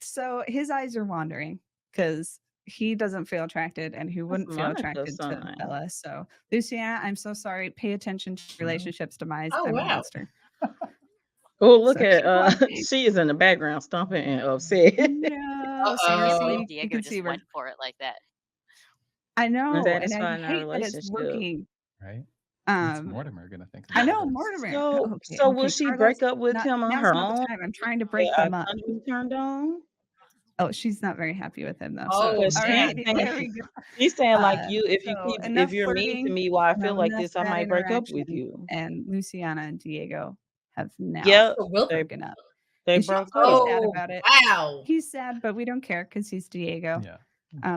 So his eyes are wandering because he doesn't feel attracted and he That's wouldn't feel Monica's attracted to son. Bella. So Luciana, I'm so sorry. Pay attention to Really? relationships demise. Oh, I'm a wow. monster. Oh, look So at keep watching. she is in the background stomping and upset. No, so I you can't Uh-oh. believe see, you Diego can just see where went for it like that. I And know, and I satisfying our hate that it's relationship. working. Right? What's Um, Mortimer going to think I about know this? Mortimer. So Okay, so will okay, she Carlos. break up with Not, him on now's her not the own? time. I'm trying to break them up. Autonomy turned on? Oh, she's not very happy with him though. So, Oh, Because all man. right, there we go. she's saying like you So if enough you're mean to flirting, me while I feel like enough this, I bad might break up with interaction, you. and Luciana and Diego have now Yep, So Wilbur. they broken up, they and she's broke really up. sad Oh, about it. wow. He's sad, but we don't care because he's Diego. Yeah.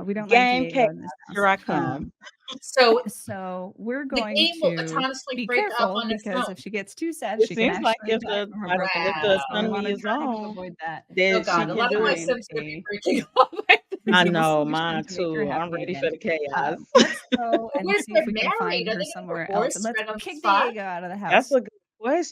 We don't like Game Diego chaos, in this here I house. come. So So we're the going game will to autonomously be break up careful on its because own. if she gets too sad, It she can seems like actually die from her broken if heart. the So we Wow. want autonomy to is try to on, avoid that. Oh, that she God. A So can lot we'll of do my it. find Sims are going to be a breaking up. I easy know, solution mine to make her too. I'm happy ready for again. the chaos. Let's go But and what if see if they're we can married? find Are her they going to somewhere else. And divorce let's right on the kick spot? Diego out of the That's house. a good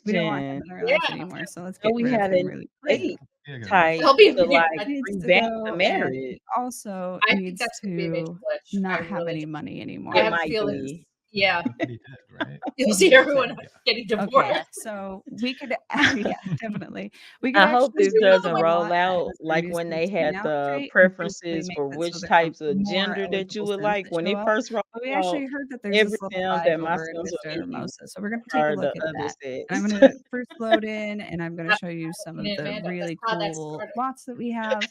We don't want him question. in our Yeah. life anymore. So let's So get we rid of had him an really quick. date Diego needs type He'll be to yeah, like He needs to revamp the go, and marriage. he also I think needs that's going to be a major to glitch. I not have really any do. money I anymore. It have a might feeling, be. yeah, That's what he did, right? you'll He see did. So everyone Yeah. getting okay, divorced. so we could, yeah, definitely. We could I hope actually this Because you know doesn't the use a way roll lot that out has their like new when they Sims coming had out the trait and basically preferences makes for it so which there are types of more gender that you eligible would Sims like. that When show it up. first rolled But we out, actually heard that there's every this little sim bug that my over in Sims were Vista meeting Hermosa. So we're going to take a are look the at other that. And I'm sex. going to first load in and I'm going to that show you some of happened, the Amanda. That's really how that cool started. lots that we have.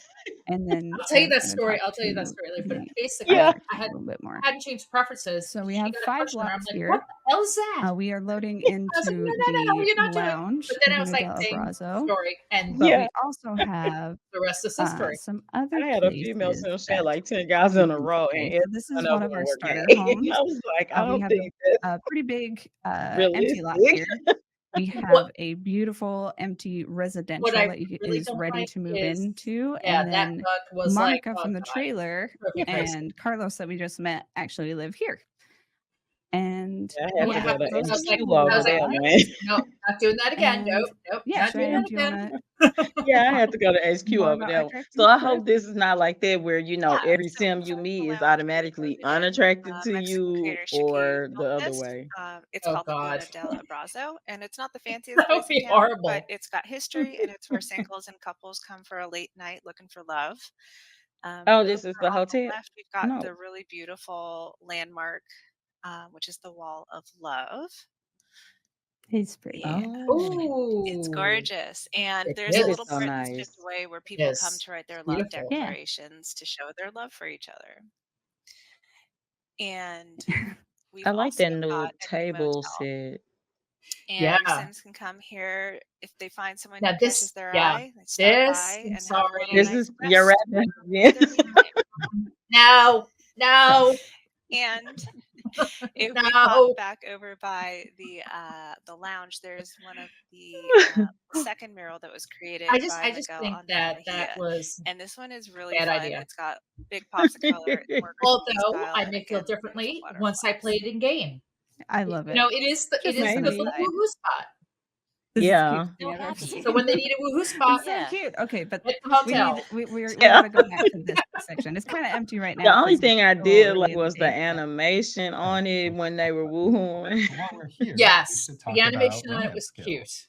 And then I'll tell you I'm that going to story. talk I'll tell you that to story later. But the basically, Yeah. attraction I a little bit more. hadn't changed preferences. So we She have got a 5 question, and I'm lots like, here. "What the hell is that?" We are loading I was like, into "No, no, no, the you're not doing." lounge, But then I was Villa like, del "Same Abrazo, story," and but Yeah. we also have the rest is history. some other I had a female places sim share that like 10 guys we in a can row, and stay. every So this one is of one them of our were starter gay. homes. I was like, I We don't have think that's a pretty big empty lot realistic. here. We What have a beautiful empty what residential I that really is don't ready like to move is, into. yeah, And that then bug was like, Monica "Oh from the god, trailer drove me crazy." and Carlos that we just met actually live here. And I And had what to yeah, go to happened so is it's I HQ was over like, there, cool. man. "Nope, not doing that again. And Nope, nope, yeah, not doing Shan, that do you again." want to Yeah, I talk had to go to HQ more over about our there. So attractions I first? hope this is not like that where, Yeah, every so sim you inside the meet is lounge we automatically loaded in unattracted to Mexican you creator Shiki or the built other this. way. It's Oh called the god. Villa del Abrazo, and it's not the fanciest That would place in be town, but horrible. it's got history, and it's where singles and couples come for a late night looking for love. Oh, this is Over the on the hotel? left, we've got No. the really beautiful landmark, which is the Wall of Love. It's pretty. Yeah. Oh, It's Ooh, gorgeous, and it there's a it is little so is. part that's chipped nice. away where It people come is. to write It's their love beautiful. Yeah. declarations to show their love for each other. And we've I like also that new got a new table motel, set. Yeah. and Sims can come here if they find someone who Now catches this, their yeah, eye. They stop this, by I'm and have a little This sorry. night's is your rest rabbit before again. their leave time. No, no, And if we pop no. back over by the lounge, there's one of the second mural that was created by I just Miguel think Angel that that Mejia, was and this one is a really bad fun. idea. It's got big pops of color. It's more graffiti Although style, I and may feel again, the beautiful differently once I play butterflies. it in game. I love You it. know, Just it a is fun the Maybe. inside. woohoo spot. This is cute. Yeah. So Yeah, that's happy. So when they need a woohoo spot, it's so Yeah. cute. Okay, but hit the we hotel. need we Yeah. got to go back to this section. It's kind of empty right The now only because it's thing I so did early like in the was the day. But animation Oh, on it well, when they were woohooing. so while we're here, we Yes, should the talk about animation on it romance was cute. skills.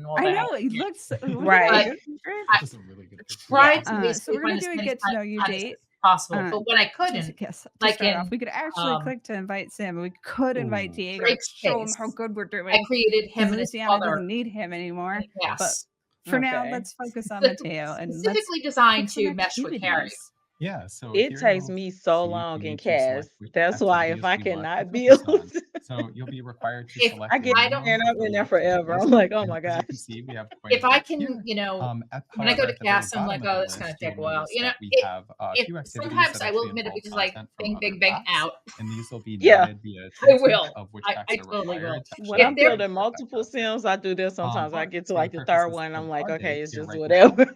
and all I that. know it looks Right. I This is a really good picture. tried to Yeah. So basically we're find gonna as do a many get to know you times date. as possible, Uh, but when I just couldn't, to guess to like start off, in we could actually um, click to invite Sam, and we could invite Ooh. Diego to Drake's show him how case, good we're I doing created him because and his Luciana mother. doesn't need him anymore. But Yes, for now, Okay. let's focus on Mateo and let's specifically designed pick some to mesh with Harry. activities. Yeah, so It here takes you'll me so see long for in you to select cast. which That's why if activities I you want to cannot focus build, on. So you'll be required to If select I a get I minimum and of I'm in 3 there forever. activities. I'm like, oh And my as you gosh. can see, we have quite if a I bit can, here. when I go However, to at the very cast, I'm bottom like, of the "Oh, this is gonna list, take you'll a while." notice that we It have a if few activities sometimes that I will actually admit it involve because like content from bing, other bing, bing packs, out. and these will be Yeah. noted via I tooltip will. of which I packs are totally will. required to When actually If I'm there include building that multiple content. Sims, I do that sometimes. I But get to for the like the third purposes one, of I'm like, our okay, date it's here just right now, whatever.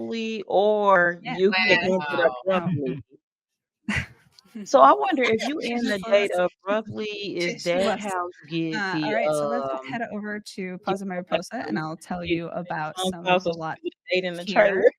peacefully or Yeah. you can end it Wow. abruptly. So I wonder if you end the So date let's abruptly, is that let's how you get all the right, so let's head over to you Pause know, like Mariposa, how and I'll tell you you about hung some of house the of lots a date in the trailer? here.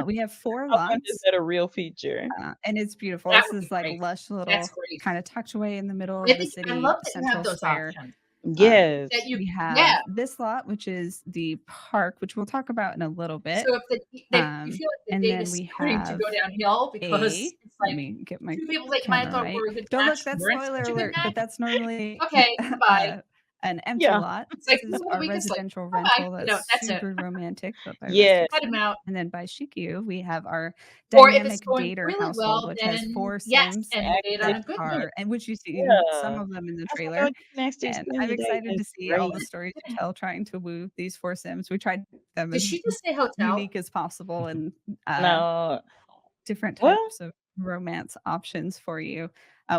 We have 4 I wonder is lots, that a real feature? and it's beautiful. That This would be is like great. lush That's little great. kind of tucked away in the middle I of the think I city, love that you have central those square. options Yes. that you We yeah. have this lot, which is the park, which we'll talk about in a little bit. So if you feel like the And date then is we starting to have go downhill because it's let like me get my 2 people that you might have camera thought right. were a good Don't look, match that's weren't spoiler such a good alert, match. but that's normally Okay, bye-bye. an empty Yeah. lot. It's This like is for the our week. It's like residential bye. rental That's that's it. super romantic, but by Yeah. Rustic Cut him Sims. out. And then by Shikyu, we have our Or if it's dynamic going dater really household, well, which has then 4 yes, Sims and end it on that Exactly. a good note. are, and which you see some Yeah. of them in the I was like, trailer. oh, you can actually And spend I'm the day. excited to That's see all the great. stories you tell trying to woo these 4 Sims. We tried them Did as she just say hotel? unique as possible and No. different Well, types of romance options for you.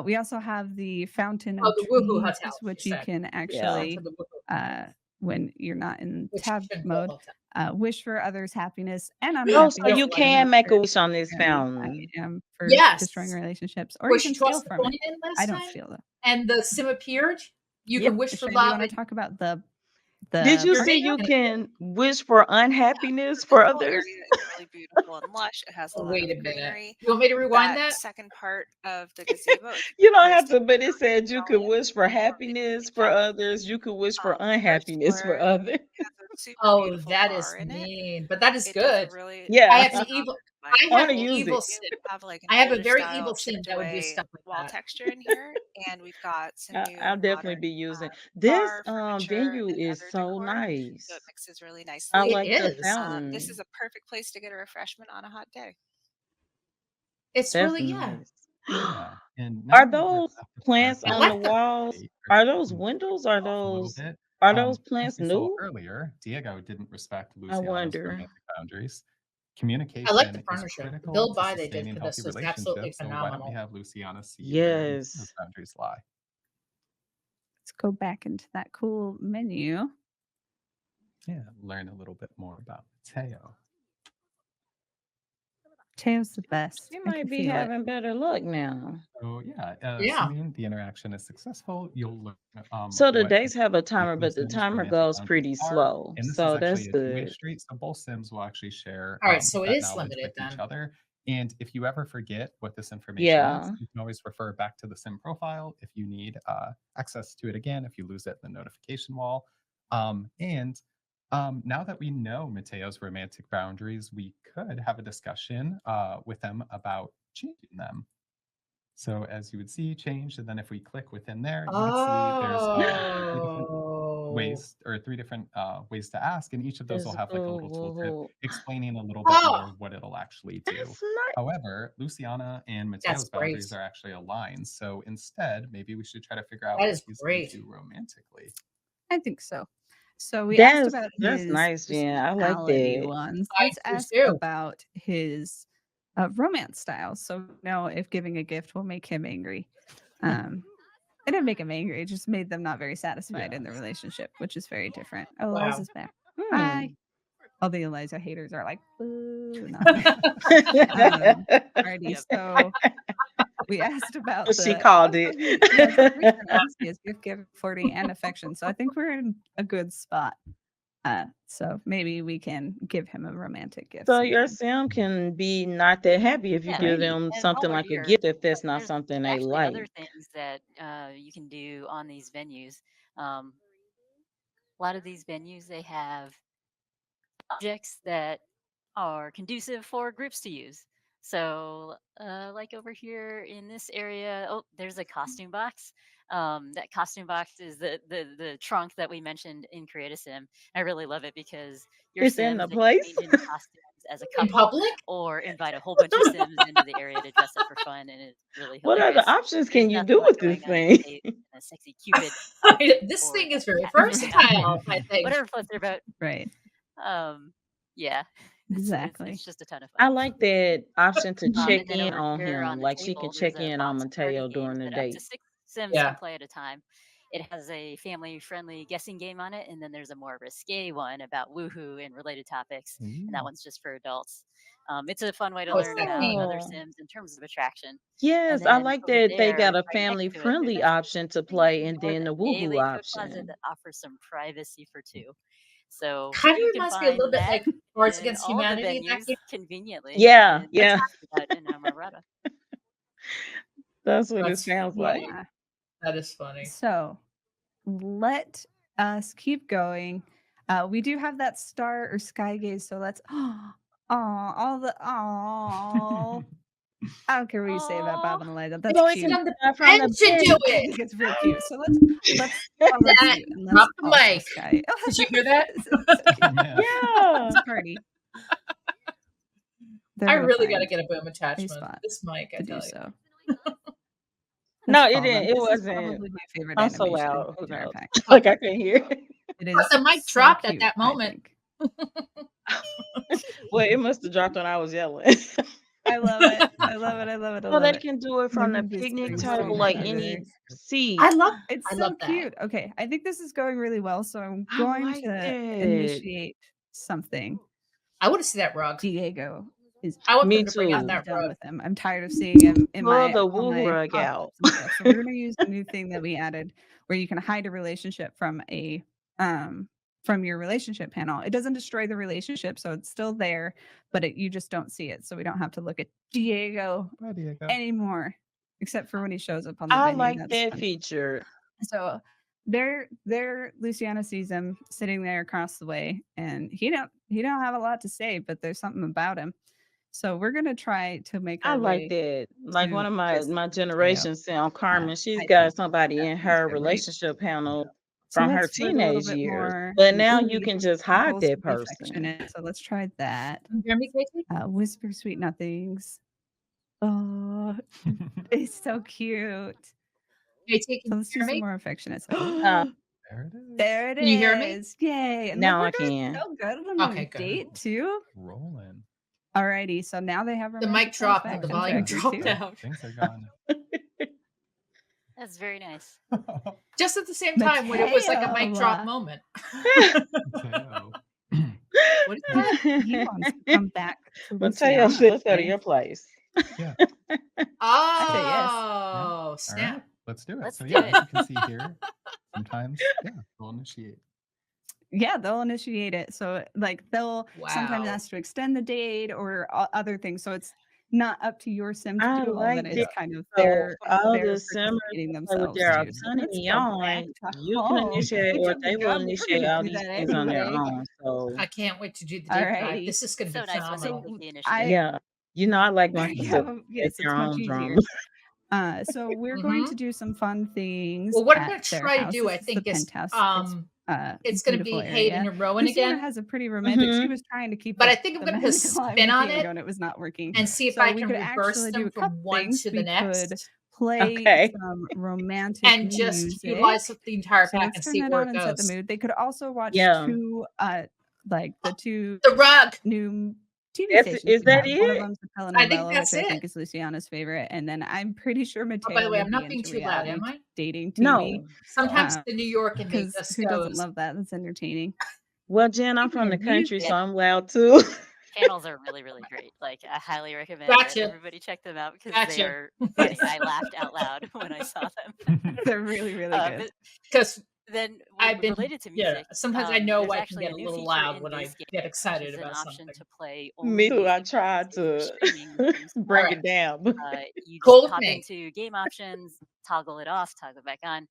We also have the Fountain Oh, of the Woohoo Hotel, Trees, she which you said. can yeah. Went to actually, the Woohoo, when you're not in which tab shouldn't be a mode, hotel. wish for others happiness and Oh, so I unhappiness. don't you like I'm it. can not make sure a if wish on this I fountain. am for destroying Yes. relationships, or Where you she can steal tossed the from coin it. in I last don't time steal though. and the sim appeared, you Yep. can wish for Shay, do you love want and to talk about the Did you you're see in you and can wish for Yeah, unhappiness this for whole others? area is really beautiful and lush. It has a oh, lot wait of a minute. greenery. You want me to rewind That that? second part of the gazebo is a You great don't place have to to, hang but it out with said your you could family wish for or maybe happiness reach for out. others. You could wish for First unhappiness for floor others. has a super Oh, beautiful that is bar in it. mean, but that is It does a good. really I Yeah, have nice an job evil at combining I I want have to an both. use evil it. sim. We have like an I have a older very style evil sim chipped that would do away stuff like wall that. texture in here, and we've got some new I'll definitely modern be using this. bar furniture Venue and is other so decor, so it nice. mixes really I nicely. It like the is. This is fountain. a perfect place to get a refreshment on a hot day. It's That's really yeah. nice. Yeah. And Are now that we're those at the part plants I where on we the like them. walls? update or Are those move windows? off a little bit, Are those as plants we saw new? earlier, Diego didn't respect I Luciana's wonder. romantic boundaries. I like the Communication is furniture. The critical build to buy they did sustaining for healthy this was absolutely relationships. So why don't we phenomenal. have Luciana see where Luciana's Yes. boundaries lie? Let's go back into that cool menu. Yeah, learn a little bit more about Mateo. Teo's the best. You I can might be feel it. having better luck now. So yeah, Yeah. assuming the interaction is successful, you'll learn So the what days have a timer, but the Sims' timer romantic goes boundaries pretty are. slow. And this is So that's actually a two-way good. street. So both Sims will actually share All right, so it that is knowledge limited with each then. other. And if you ever forget what this information is, Yeah. you can always refer back to the Sim profile if you need access to it again, if you lose it in the notification wall. And now that we know Mateo's romantic boundaries, we could have a discussion with them about changing them. So as you would see, changed, and then if we click within there, you would see there's three different Oh. ways or three different ways to ask, and each of those will It's have like a little tooltip ooh, explaining a little bit Oh, more what it'll actually do. that's not However, Luciana and that's Mateo's great. boundaries are actually aligned. So instead, maybe we should try to figure out That what is he's great. into romantically. I think so. So we asked that's about that's his nice, Jen. I like personality that. ones. I Let's do ask too. about his romance style. So know if giving a gift will make him angry. Um, it didn't make him angry. It just made them not very satisfied Yeah. in the relationship, which is very different. Oh, Wow. Eliza's back. Hi. Hmm. All the Eliza haters are like, boo. No. Alrighty. Yep. So we asked about She the called also it. he has a three he has gift giving, flirting, and affection. So I think we're in a good spot. So maybe we can give him a romantic gift So your sometime. sim can be not that happy if you Yeah, give Right. them and while something we're like a here, gift if that's not there's something they actually other like. things that you can do on these venues. Um, a lot of these venues they have objects that are conducive for groups to use. So, like over here in this area, oh, there's a costume box. That costume box is the trunk that we mentioned in Create a Sim. I really love it because your It's in the Sims they can place. change into costumes as a In couple public? or invite a whole bunch of Sims into the area to dress up for fun, and it's really What other hilarious. options There's can you nothing do like with this going on thing? a date in a sexy Cupid outfit This or thing is a very cat versatile, I think. whatever floats their boat. Right. Yeah, Exactly. it's just a ton of I fun. like that option to check And then in over on here him. on the Like she can table, there's check a in on box of party Mateo games during the that up to date. 6 Sims Yeah. can play at a time. It has a family-friendly guessing game on it, and then there's a more risque one about woohoo and related topics, and that Ooh. one's just for adults. It's a fun way to Oh, learn about sexy. other Oh. Sims in terms of attraction. And Yes, I then like over that they got there, a right next family to it, there's friendly actually option to a play and or then the the woohoo daily coat closet option. that offers some privacy for two. So Kind of you can reminds me a little find bit that like Cards in Against all of the Humanity, that venues game. conveniently Yeah, in yeah. in Amarada. That's what it That's sounds like. funny. That is funny. So let us keep going. We do have that star or sky gaze, so let's all the I don't care what you say about Bob Aw. and Eliza. You That's always cute. And the come from pen the should bed. do I it. think it's real cute. So let's That see. And let's drop the also mic. sky. Did you hear that? So cute. Yeah. Yeah. It's a party. They're I gonna really got to find get a boom a attachment. spot This mic, I to do tell you. so. No, Let's it follow them. didn't. It This is wasn't. probably my favorite I'm so animation loud. Who in our knows? pack. Like I can hear. It But is the mic so dropped at cute, that I moment. think. Well, it must have dropped when I was yelling. I love it. I love it. I love it. I So love they it. can do it They're from the gonna do picnic something table, so like cute. any seat. I love It's I so love that. cute. Okay, I think this is going really well. So I'm I going like to it. initiate something. I want to see that rug. Diego is I want Me them to bring out too. that done rug. with him. I'm tired of seeing him in Pull the all woo my rug out. pop-ups and stuff. So we're gonna use a new thing that we added where you can hide a relationship from your relationship panel. It doesn't destroy the relationship, so it's still there, but you just don't see it. So we don't have to look at Diego Bye, Diego. anymore, except for when he shows up on the I venue. like That's that fun. feature. So Luciana sees him sitting there across the way, and he don't have a lot to say, but there's something about him. So we're gonna try to make I our like way that. Like one to of my kiss my Mateo. generation sound Carmen. She's I got think somebody in that sounds her good, right? relationship panel So from her let's write a little teenage bit years. more. But now you Ooh, can just hide Rules that to be person. affectionate. So let's try that. Can you hear me, Casey? Whisper sweet nothings. Oh, it's so cute. Casey, can So you let's do hear some me? more affectionate Uh, stuff. There it is. There it Can you hear me? is. Yay. And look, now we're I doing can. so good on Okay, our good. date too. Rolling. Alrighty, so now they have The mic romantic dropped and the satisfaction volume factor dropped too. out. Things are gone. That's very nice. Just at the same time when it was like a mic drop Mateo. moment. Mateo. What is that? He wants to come back to Mateo Luciana. said, let's go to Okay. your place. Yeah. I say yes. Oh, All snap. right. Let's do it. Let's So do yeah, it. as you can see here, sometimes we'll initiate. Yeah, they'll initiate it. So like they'll sometimes Wow. ask to extend the date or other things. So it's not up to your sim to I do all like that. that. It's kind of So they're for all the participating simmers that play with themselves their too. So let's autonomy go back on, to you can home. initiate Which, or oh my they will God, we were initiate gonna all do these that things on their anyway. own. So I can't wait to do the deep dive. Alrighty. This is going to So be nice when they phenomenal. take the initiative. yeah, you know I like my Yeah, sister make yes, their it's much own easier. drama. So we're going to do some fun things Well, what I'm at going to their try to house. do, This I is the think, is penthouse. it's going to Beautiful be Hayden area. and Rowan Luciana again. has a pretty romantic. She Mhm. was trying to keep But I up think I'm the going to put a mental spin on Diego, it and it was not working. and see if So I we can could reverse actually do them a from couple one things. to the We next could play Okay. some romantic and just music. utilize the entire So pack let's and turn see that where on it and set the goes. mood. They could also watch Yeah. two the The rug. new TV That's stations is we that have. One of it? them's a I think telenovela, that's which I it. think is Luciana's favorite, and then I'm pretty sure Oh, by the Mateo way, would I'm be not being into too loud, reality am I? dating TV. No. Sometimes Um, the New York in me because just who doesn't goes. love that? That's entertaining. Well, Jen, I'm Speaking from the of country, music, so I'm loud too. Channels are really, really great. Like I highly recommend that Gotcha. everybody check them out because they Gotcha. are funny. I laughed out loud when I saw them. they're really, really good. But Because then I've been, related to yeah, music, sometimes I know there's I can actually get a a new little feature loud in when I this game, get which excited is an about option something. to play Me only too. I music. tried If you're to streaming from bring Alright. it down. you just Cool with hop me. into game options, toggle it off, toggle it back on.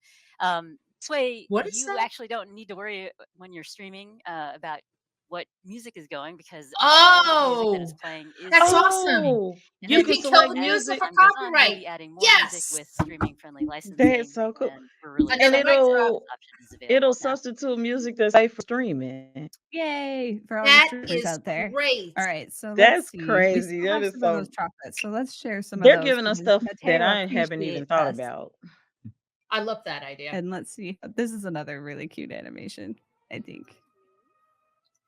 This way, What is you that? actually don't need to worry when you're streaming about what music is going because all the music that is Oh, playing is that's streaming. awesome. Oh, And you You then can can as, kill select the as music music. for time goes on, we'll copyright. be adding more music with Yes. streaming friendly That's licensing, so cool. and we're really And Another excited mic to drop. have those options available it'll now. substitute music that's safe for streaming. Yay for all the That streamers is out there. great. All right, so let's That's see. We crazy. still That have is some of those so. chocolates, so let's share some of They're those giving us because stuff that Mateo I haven't even appreciates thought us. about. I love that idea. And let's see. This is another really cute animation, I think.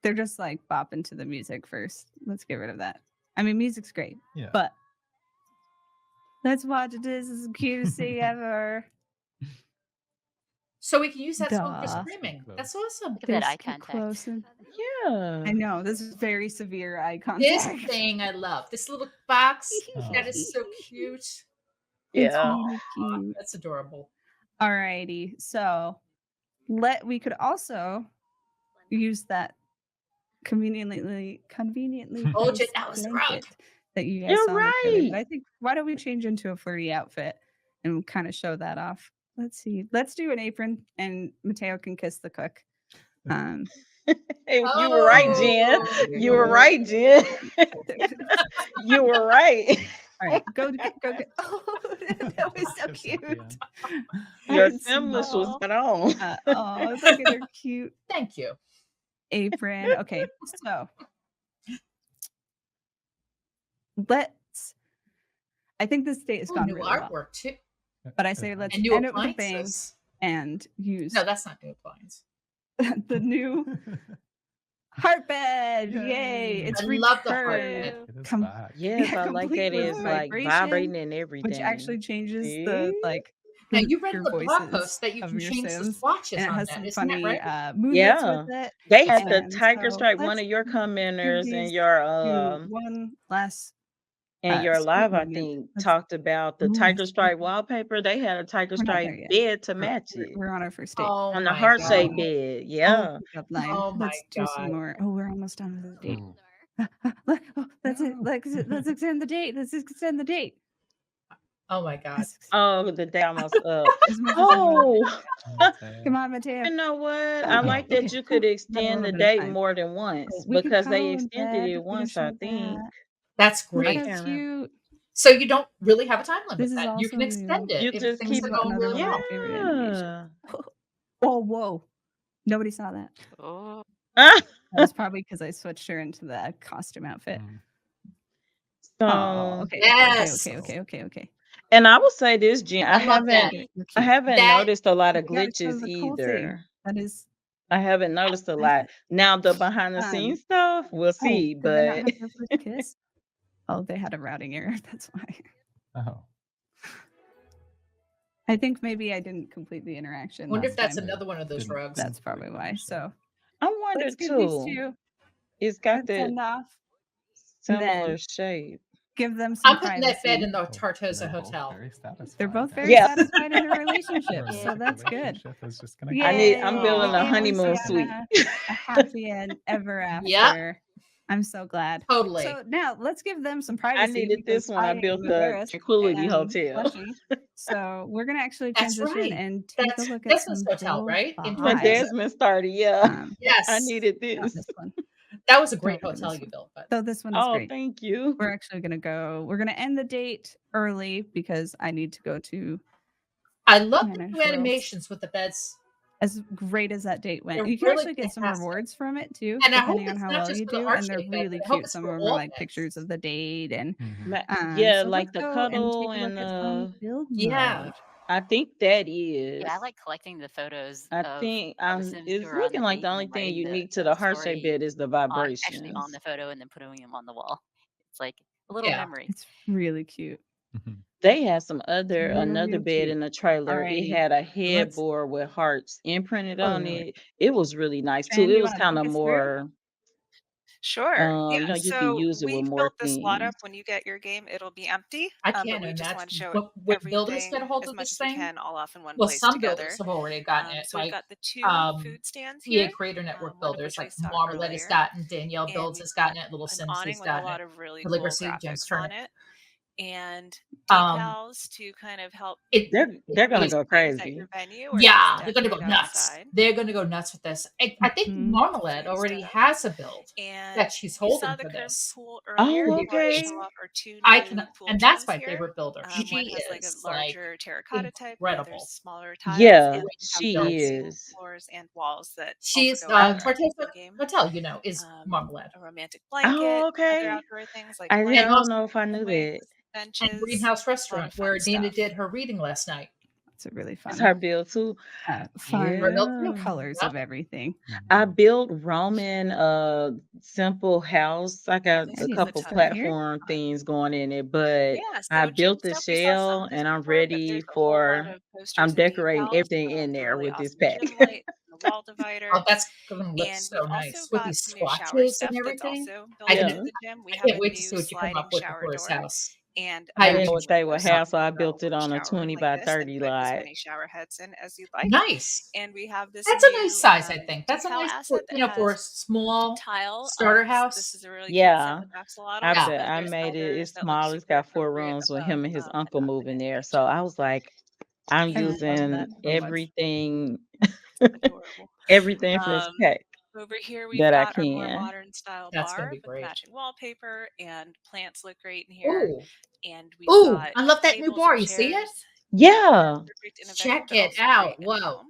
They're just like bopping to the music first. Let's get rid of that. I mean, music's great, Yeah. but let's watch it. This is the cutest thing ever. So we can use that song for Duh. streaming. That's awesome. Look at that There's eye get contact. close and Yeah. I know this is very severe eye This contact. thing I love. This little box. Oh. That is so cute. It's Yeah. really Aw, cute. that's adorable. Alrighty, so we could also use that conveniently Oh, placed that was the rug. blanket that you guys You're saw in the trailer. But right. I think why don't we change into a flirty outfit and kind of show that off? Let's see. Let's do an apron, and Mateo can kiss the cook. Hey, you were right, Jen. Oh. You were right, Jen. You were right. All right, go get. Oh, that was so Kiss cute. at the end. I Your haven't seen Simlish was Aw. spot on. oh, look at her cute Thank you. apron. Okay, so let's. I think this date has Oh, gone new really well, artwork too. but I It say has. let's And new end it with a bang appliances. and use No, that's not new appliance. the new heart bed. Yay! It's I love the heart returned. bed. It is Com- back. Yes, yeah, I like complete that with it's like vibration, vibrating and which everything. actually changes the See? like Now you read in your the blog voices post that you of can your change the Sims, swatches and it on has that. some Isn't that funny right? movements with Yeah. it. They had the And tiger so stripe. One let's of your give commenters these in to one last your sweet live, I moment. think, Let's talked about the ooh, tiger let's give stripe wallpaper. They had a tiger we're not stripe there yet. bed to We're, match we're, it we're on our first date. Oh on the my heart god. shaped Oh, bed. oh, Yeah. pickup line. Oh my Let's do some god. more. Oh, we're almost done with the date. Ooh. Oh, that's it. Let's extend the date. Let's extend the date. Oh my god. Let's extend Oh, the day almost up. as much as I want. Oh, Come on, Mateo. you know what? I Okay, like that okay. you could Got a extend little the bit of date time. more than So once we could because they cuddle in extended bed. it We can once, I show think. that. That's Look I great. how can't remember. cute. So you don't really have a time limit This is then. You also can extend new. it You if just things keep are it. going Another really one of my well. favorite animations. Yeah. Whoa, whoa. Nobody saw that. Oh, Ah, That was probably because I switched her into the costume outfit. Mm. Oh, so, okay. Yes. Okay. and I will say this, Jen, I love that. You're I cute. haven't That noticed a lot of You gotta show glitches the cool thing. either. That is I haven't noticed a lot. Now the behind the scenes stuff, we'll oh, see. did they not But have their first kiss? Oh, they had a routing error. That's why. Oh. I think maybe I didn't complete the interaction wonder if last that's time. another one of those Didn't rugs. That's probably why. So I wonder let's give these too. two It's got a that send off and similar then shape. give them some I'm putting that bed in privacy. the Tartosa They're both Hotel. very satisfied. They're both I very guess. Yeah. satisfied in their relationship, The so romantic that's good. relationship is just gonna Yay! I'm building Aw. a Yay, honeymoon suite. Luciana. A happy end ever Yep, after. I'm so glad. totally. So now let's give them some I privacy needed because this one. I I am built the embarrassed Tranquility and Hotel. blushy. So we're gonna actually That's transition right. and take a That's look at Business some Hotel, build right? In When vibes. Tartosa. Desmond started, yeah. I Yes. needed Not this. this one. That was a great Don't do hotel this you one. built, but So this one is Oh, great. thank you. We're actually we're gonna end the date early because I need to go to I love the Manage new World. animations with the beds. As great as that date went. They're You can really actually get some fantastic. rewards from it too, And I hope depending on it's how not well just you for the do, heart and they're shaped bed, really but I hope cute. it's Some for of them are all like pictures beds. of the date and Yeah, so like let's the go and cuddle take a look and at some build Yeah. mode. I think that yeah, I is. like collecting the photos I of think the Sims who it's are on the looking like date the and only then thing writing unique to the heart shaped story bed is the actually on the vibrations. photo and then putting them on the wall. It's like a little Yeah. memory. It's really cute. Mhm. They had some It's another real bed cute. in the trailer. It Alrighty. had a Let's headboard with hearts imprinted oh on Lord. it. It was really nice too. Jen, It you was wanna kind take of us through? more, Sure. Yeah. you can So use it with we've more built this lot up. things. When you get your game, it'll be empty. I But can't we just want to imagine show when builders get a everything hold as of much this as we thing. can all off in one Well, place some together. builders have already gotten it. So we've Like got the two food stands here, EA Creator Network one of builders which we like saw Marmalade has earlier. gotten, Danielle And Builds we've has got gotten it, Little an Sims awning has with a gotten lot it, of really cool Calligraphy, Gems graphics Turn on it. it, and Um, decals to kind of help it They're gonna is go illuminate things at crazy. your venue or yeah, just they're gonna go decorate nuts. outside. They're gonna go nuts with this. I think Mhm. Marmalade Food already stuff. has a build that And she's you saw holding the for curved this. pool Oh, earlier. We wanted to okay. show off our two I new can, pool and that's trims my here. favorite builder. One She has like a is like larger terracotta type, the other's incredible. smaller tiles, Yeah, and we have she Builds. new is. floors and walls that also She's go with our Tartosa game. Hotel, you know, is Marmalade. A romantic Oh, blanket, other okay. outdoor things like I And don't blankets, also know if I knew chicken that. wings, and benches, Greenhouse a lot Restaurant of where fun Nina stuff. did her reading last night. It's a really That's fun her build too. fun Her build too. Yeah. colors Yep. of everything. I Mhm. built Roman simple house. I got This a is Ready a to couple ton of start here? platform things going in it, but Yeah, I so Jen built the stuff, we saw some shell of this and I'm before, but ready there's a whole lot for of I'm posters and decorating decals, everything in the there really with this awesome pack. gym light, the wall divider, Oh, that's gonna look and so we've also nice with got these some new shower swatches and stuff that's everything. also built I can, into Yeah. the gym. We I have can't a wait to new see what you come sliding up with shower for his door house. and I I didn't am know matching what they would chairs, excited. have, so I for built a it on a shower room 20 like by this that 30 fit as lot. many shower heads in as you'd like. Nice. And we have this That's a new nice size, I think. That's a decal nice, asset that for a has small tile starter arcs. This house. is a really cute set Yeah. with axolotls. Yeah. I There's made it. elders It's that look small. It's super got 4 appropriate rooms with above him and his an uncle moving there. So animation. I was like, I'm I And love using that so much. everything adorable. everything from this Um, pack. Over here, we've that I got our more can. modern style That's gonna bar be with great. matching wallpaper, and plants look great in here. Ooh, And we've ooh, got I love that new tables bar. and You see it? chairs. Yep, they're Yeah, perfect in a venue, Check but it also out. great in the Whoa. home.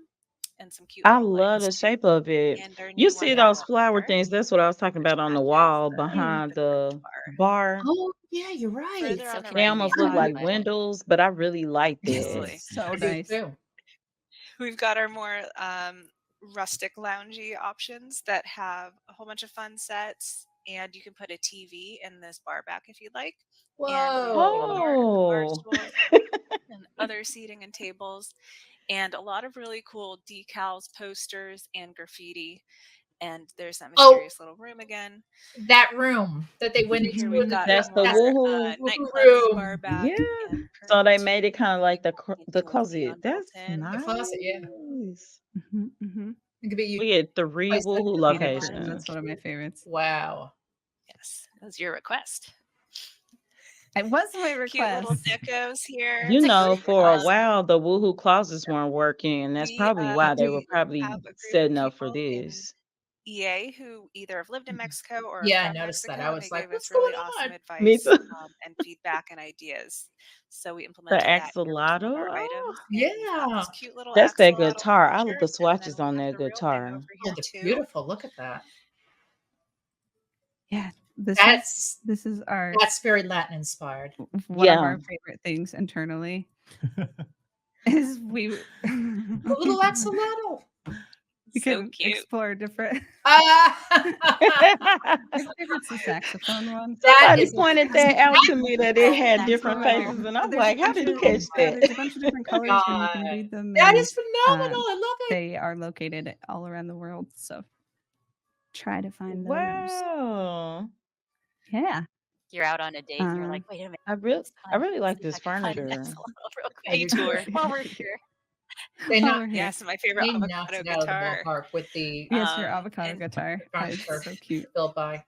And some cute I little love lights the too. shape of it. And our You new see wonderful those up flower here, things? That's what I was talking which about on the matches wall Yeah. behind the curved the bar. bar. Oh, yeah, you're right. Further So on the They right convenient almost hand look on side, like the way. windows, but I really like that. totally. So I do nice. too. We've got our more rustic loungy options that have a whole bunch of fun sets, and you can put a TV in this bar back if you'd like. And we have a little bar and the bar Oh, stools and other seating and tables, and a lot of really cool decals, posters, and graffiti. And there's that Oh, mysterious little room again. that room that they went Over here, into we've in the got that's our the that's more woohoo. the nightclubby bar room. back Yeah. and So they curtains made it kind of like the the painting with closet. neon built That's in. The closet, yeah. nice. Mm-hmm. It could be you We get 3 place that woohoo could be Peter fun. curtains. That's locations. one of my favorites. Wow. Yes, that was your request. It was my Cute little request. decos here. You It's a know, great for a request. while the woohoo closets weren't working, and that's We probably why they were we probably have a group of setting up for people in this. EA who either have lived in Mexico or are Yeah, I from noticed that. Mexico, I and they was like, gave us "What's really going awesome on?" Me advice too. and feedback and ideas. So we The implemented that here with some of axolotl. our Oh, items, and we've got Yeah. this cute little that's that axolotl guitar. I love t-shirt, the and then swatches we on have that the real thing guitar. over Oh, here they're too. beautiful. Look at that. Yeah, this That's is our that's very Latin inspired. one of Yeah. our favorite things internally is we A little axolotl. we So can cute. explore different. Ah, My favorite's the saxophone one. that Somebody is a pointed that out to me that it Love had different saxophone. faces, and I'm There's a like, how bunch did you of catch Oh that? there's a bunch of different my colors and you can god. read them, That and is phenomenal. I love it. they are located all around the world. So try to find those. Wow. Yeah. You're out on a date and you're like, wait a minute, I really let's like see if this I can find an furniture. axolotl real I quick do too. Detour. while we're here. They While knocked we're here. Yes, my favorite they knocked avocado it out of the guitar. ballpark with the Yes, your Um, avocado and guitar. It's furniture so cute. built by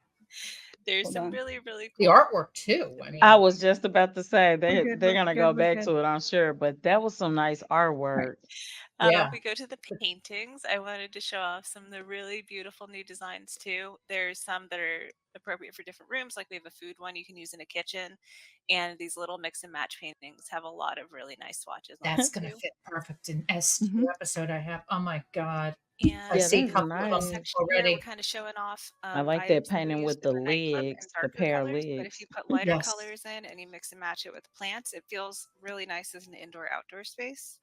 there's Hold some on. really, really the cool artwork too. I I mean, was just about to say We're good. they're We're gonna good. go We're back good. to it, I'm sure, but that was some nice Right. artwork. yeah. If we go to the paintings, I wanted to show off some of the really beautiful new designs too. There's some that are appropriate for different rooms, like we have a food one you can use in a kitchen, and these little mix and match paintings have a lot of really nice swatches on That's them gonna too. fit perfect in S2 Mhm. episode I have. Oh my god. I And Yeah, see a that's couple of this them nice. section here, we're already. kind of showing off I like that items that we painting used with in the the nightclub in legs, the darker pair of colors, but if legs. you put lighter Yes. colors in and you mix and match it with plants, it feels really nice as an indoor-outdoor space.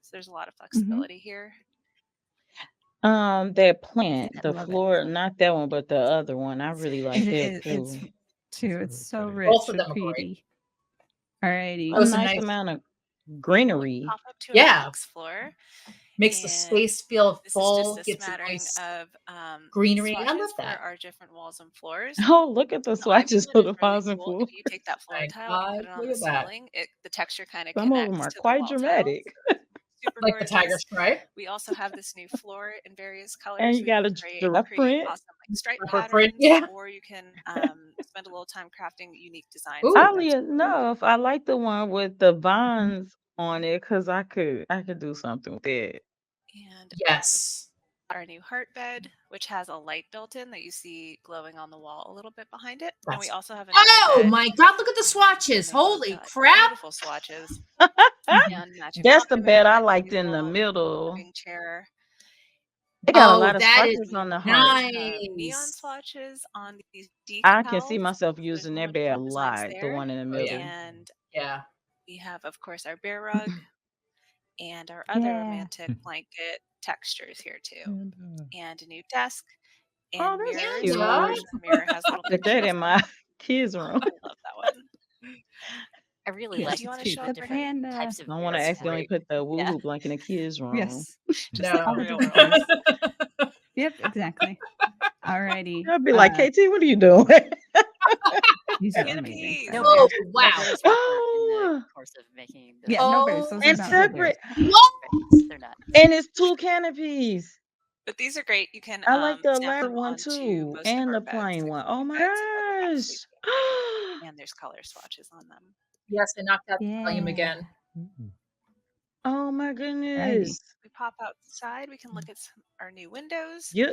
So there's a lot of flexibility here. That plant, That the Love it. floor, not that one, but the other one. I really like that It's too. too. That's It's really so pretty. rich Both of and them are great. pretty. Alrighty. A That was a nice nice amount of We can greenery. pop up to our yeah. next floor, Makes the and space feel this is just full, a gets a smattering nice of greenery. I love swatches for that. our different walls and floors. Oh, look at the I swatches feel it for is the really walls and cool if floor. you take that floor My tile and you god, put it on look the at that. ceiling, the texture kind of Some of them connects are to the quite wall tiles. dramatic. Super Like the tiger gorgeous. stripe. We also have this new floor in various And colors. you We got can a create giraffe print. awesome like stripe Rubber print. patterns, Yeah. or you can spend a little time crafting unique designs. Ooh. And Oddly that's enough, I like the one with the vines on it because I could do something with it. and Yes. our new heart bed, which has a light built in that you see glowing on the wall a little bit behind it. And we That's also have another oh bed. my god, look at the And swatches. they've both Holy got crap. beautiful swatches Mhm. and matching That's the bed I ottomans, liked in the table, middle. living chair. They got a Oh, lot of that is swatches on the heart. Have neon nice. swatches on these I can see decals. myself So there's a using whole that bunch of bed a fun designs lot, the there. one in the Oh yeah. middle. And Yeah. we have, of course, our bear rug and our other Yeah. romantic blanket textures here too. And, And a new desk Oh, and that's mirrors. cute. Yeah. Each mirror has little Put that pictures. in my kids' I room. love that one. I really Yes, like Do you it's want to the cute. show The up our different panda. types of I want to mirrors. That's accidentally great. put the Yeah. woohoo blanket in the kids' room. Yes. just No. the All the real different world? things. Yep, exactly. Alrighty. I'd be like, KT, what are you doing? These are amazing. Canopies. No By the way. Oh bears, no wow. bears were hurt in the Oh, course of making Yeah, those. no bears. Oh Those are and not real separate. bears. what? They're not. And it's 2 canopies. But these are great. You can I like the snap elaborate them one onto too, most of and our the beds, plain the one. Oh queen my beds and other beds we gosh. do. And there's color swatches on them. Yes, I knocked out the volume Yeah. again. mm, Oh my Alrighty. goodness. We pop outside, we can look at our new windows. Yeah,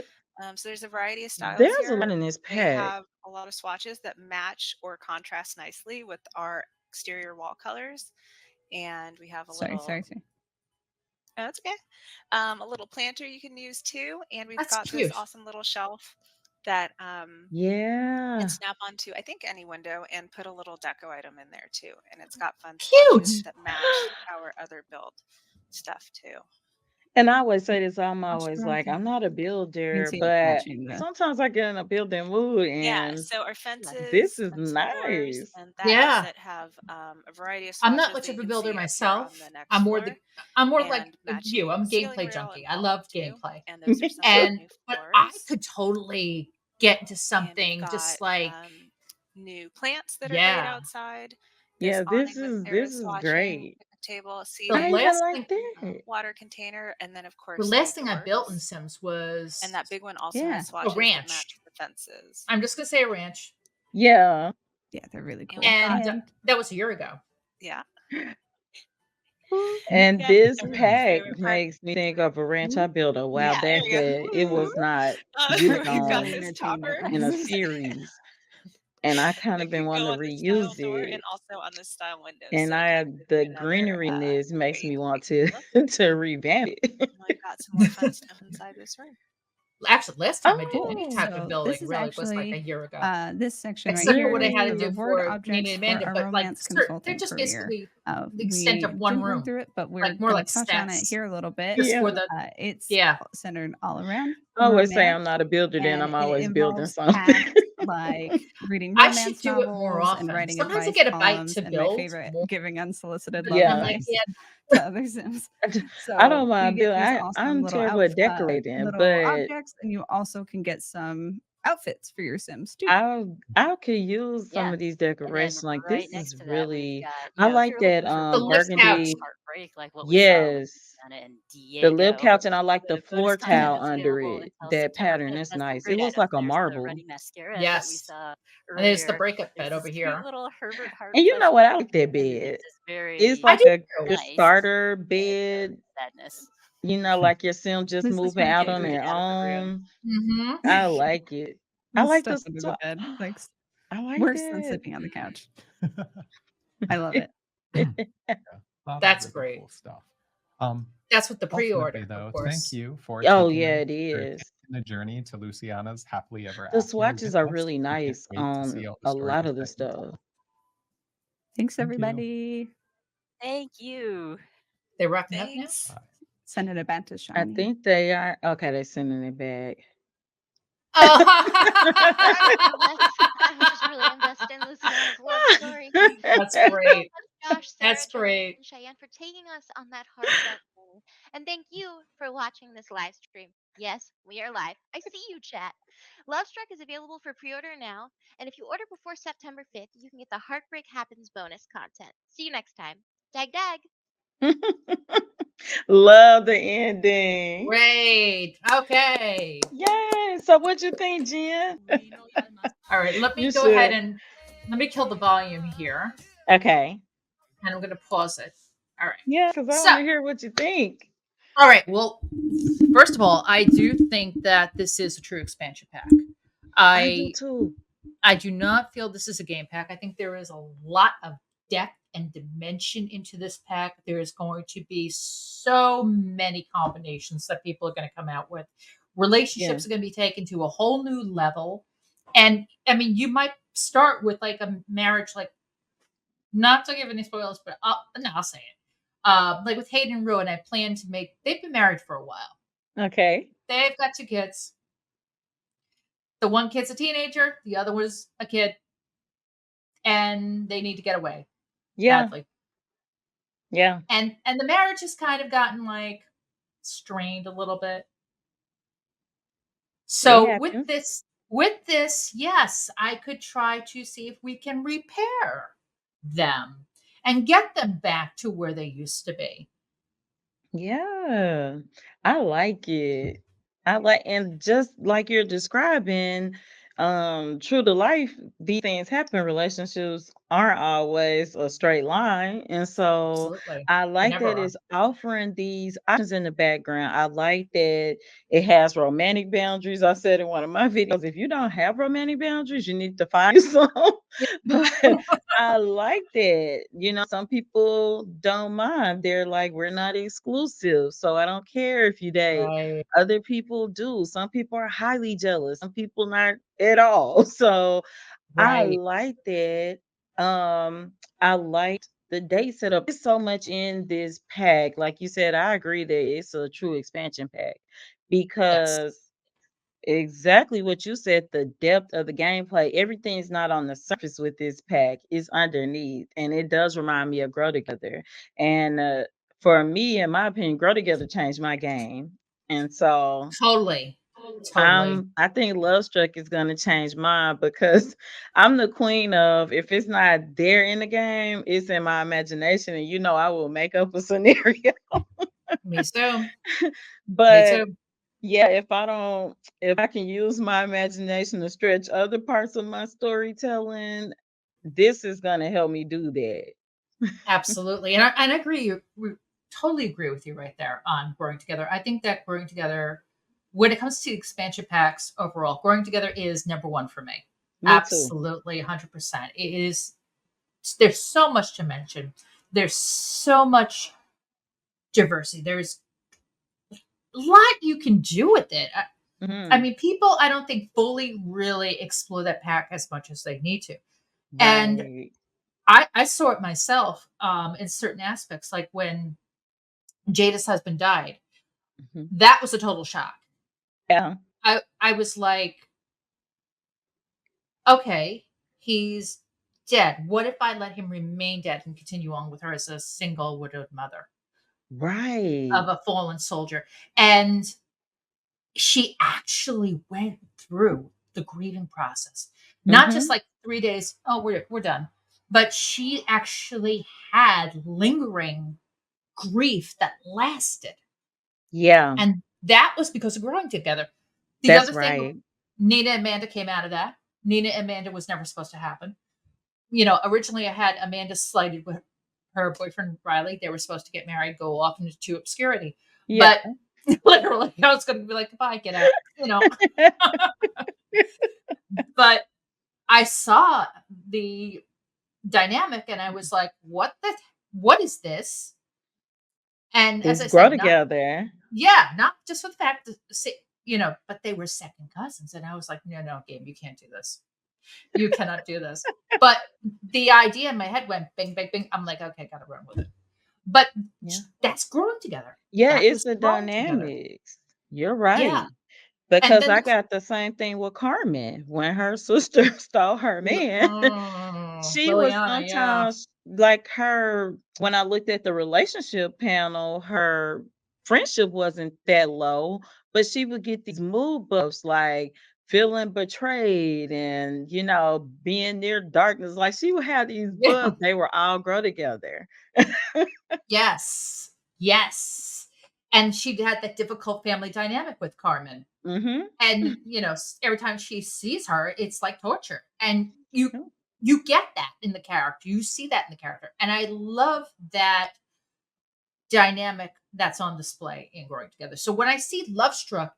So there's a variety of styles there's a lot here. in this They pack. have a lot of swatches that match or contrast nicely with our exterior wall colors. And we have a Sorry, little, sorry, sorry. oh, that's okay. A little planter you can use too. And we've That's got this cute. awesome little shelf that can Yeah. snap onto, I think, any window and put a little deco item in there too. And it's got fun swatches Cute. that match our other build stuff too. And I always say this, I'm Watch always your like, I'm not a can builder, see it but matching the sometimes I get in a building mood Yeah, and so our this fences, is fence floors, nice. and that Yeah. outset have a variety of I'm not swatches much that of you a can builder see up here on the myself. next floor, I'm more like and you. matching I'm ceiling gameplay rail and junkie. I wall love too. gameplay. And those are some of our And new but I floors. could totally get into And we've something got just like new plants that are great yeah. outside. This Yeah, awning this that is Sarah's this is swatching, great. picnic table, a The I seating, even last like thing that. water container, and then of the course new last thing I built in doors. Sims And was that big one also Yeah. has a swatches that ranch. match the fences. I'm just gonna say a ranch. Yeah. Yeah, they're really And cool. we've got, And that was a year ago. yeah. And Yeah, this everyone's pack favorite part. makes me think of a ranch I built a while Yeah, there back we go. that it Woo! was not, you We've got know, Visual this entertainment. topper in a series. And I kind that of been can wanting go to on this style reuse door and it. also on this style window. And So it kind I of gives the you another greenery in this makes way me to want make it to look. to revamp it. And I've got some more fun stuff inside this room. Actually, last time I did any Oh, type of So this building is really was like a actually year ago. this section right Except for what I here had is to the do reward for objects Community for Amanda, a but like romance they're consultant just career. basically the extent We of one did run room, through it, but like we're more gonna like touch on it stats, here a little bit. just for yeah. the It's yeah. centered all around I always say I'm romance, not a builder, then and I'm it always building involves something. tasks like reading I should romance do it more novels and often. writing Sometimes I advice get a bite columns, to and my build favorite, more, giving unsolicited but love then I'm Yeah. like, advice yeah, to other Sims. I don't So you mind get building. these I'm awesome terrible at decorating, little but objects, and you also can get some outfits for your Sims too. I could use some Yeah. of these And then decorations. Like right this is next to that, we've really, got, I if like you're that looking for the really lift cool couch. burgundy. heartbreak, like what we saw with Yes. Anna and The lip Diego, couch, and I like the the bonus floor content towel is under available it. until That September pattern 5th. is Has some nice. It great looks items. like a There's the marble. Rene mascara that we Yes, saw and there's the earlier. breakup There's bed over this cute here. little Herbert heart And you know plushie, what? I like that and then there's bed. this It's very I like do a too. good nice starter bed of bed. sadness. You know, like your sim just This is moving my out on Moving favorite. their out of the room. own. Mm-hmm. I like it. I The like stuff the under the stuff. bed, like I like worse than that. sleeping on the couch. I love it. Yeah, a lot of That's really great. cool stuff. Um, That's with the ultimately, pre-order, of though, thank course. you for Oh taking yeah, the it for is. taking the journey to Luciana's happily ever The after swatches with are us. really We can't nice wait to see on all the a lot stories of the that you stuff. tell. Thanks, Thank you. everybody. Thank you. They wrapping up now? Thanks. Bye. Sending it back to I Shawnee. think they are okay. They're sending it back. Oh. I was just really invested in Luciana's love story. That's Thank you so great. much, Josh, Sarah, That's Joanne, great. and Cheyenne, for taking us on that heartfelt journey. And thank you for watching this live stream. Yes, we are live. I see you, chat. Lovestruck is available for pre-order now, and if you order before September 5th, you can get the Heartbreak Happens bonus content. See you next time. Dag dag. Love the ending. Great. Okay. Yay! So what'd you think, Jen? All right. Let me You go ahead should. and let me kill the volume here, Okay. and I'm going to pause it. All right. Yeah, because I So, want to hear what you think. all right. Well, first of all, I do think that this is a true expansion pack. I do I too. I do not feel this is a game pack. I think there is a lot of depth and dimension into this pack. There is going to be so many combinations that people are going to come out with. Relationships are going to be taken to a whole new level. And I mean, you might start with like a marriage, like not to give any spoilers, but I'll say it. Like with Hayden and Ruin, I plan to make. They've been married for a while. Okay. They've got 2 kids. The one kid's a teenager. The other was a kid, and they need to get away Yeah. badly. Yeah. And the marriage has kind of gotten like strained a little bit. It So happens. with this, yes, I could try to see if we can repair them and get them back to where they used to be. Yeah. I like it. I like, and just like you're describing, true to life, these things happen. Relationships aren't always a straight line. And so Absolutely. I They like never that are. it's offering these options in the background. I like that it has romantic boundaries. I said in one of my videos, if you don't have romantic boundaries, you need to find you some. But I like that. Some people don't mind. They're like, we're not exclusive. So I don't care if you date. Right, Other people do. Some people are highly jealous. Some people not at all. So I right. like that. I liked the date setup. It's so much in this pack. Like you said, I agree that it's a true expansion pack Yes, because exactly what you said, the depth of the gameplay, everything's not on the surface with this pack, it's underneath. And it does remind me of Grow Together. And for me, in my opinion, Grow Together changed my game. And so totally, totally. I think Love Struck is gonna change mine because I'm the queen of if it's not there in the game, it's in my imagination, and I will make up a scenario. Me too. Me But too. yeah, if I can use my imagination to stretch other parts of my storytelling, this is gonna help me do that. Absolutely. And I agree. We totally agree with you right there on growing together. I think that growing together, when it comes to expansion packs overall, growing together is number one for me. Me too. Absolutely, 100%. It is, there's so much to mention. There's so much diversity. There's a lot you can do with it. I Mhm. mean, people, I don't think fully really explore that pack as much as they need to. And Right. I saw it myself in certain aspects, like when Jada's husband died. Mhm. That was a total shock. Yeah. I was like, okay, he's dead. What if I let him remain dead and continue on with her as a single widowed mother of Right. a fallen soldier? And she actually went through the grieving process, not just Mhm. like 3 days. Oh, we're done, but she actually had lingering grief that lasted, Yeah, and that was because of growing together. The that's other thing, right. Nina and Amanda came out of that. Nina and Amanda was never supposed to happen. Originally I had Amanda slighted with her boyfriend Riley. They were supposed to get married, go off into obscurity. Yeah. But literally, I was going to be like, goodbye, get out. But I saw the dynamic and I was like, what is this? And as Let's I grow said, not, together. yeah, not just for the fact that, but they were second cousins. And I was like, no, no, game, you can't do this. You cannot do this. But the idea in my head went bing, bing, bing. I'm like, okay, gotta run with it. But Yeah. that's growing together. Yeah, That it's was the growing together. dynamics. You're Yeah. right. And Because then I got the same thing with Carmen when her sister stole her man. She was Liliana, yeah. sometimes like her when I looked at the relationship panel, her friendship wasn't that low, but she would get these mood buffs like feeling betrayed and being near darkness. Like she would have these Yeah. buffs, they were all grow together. Yes. Yes. And she had that difficult family dynamic with Carmen. Mm-hmm. And, every time she sees her, it's like torture. And you get that in the character. You see that in the character. And I love that dynamic that's on display in growing together. So when I see Lovestruck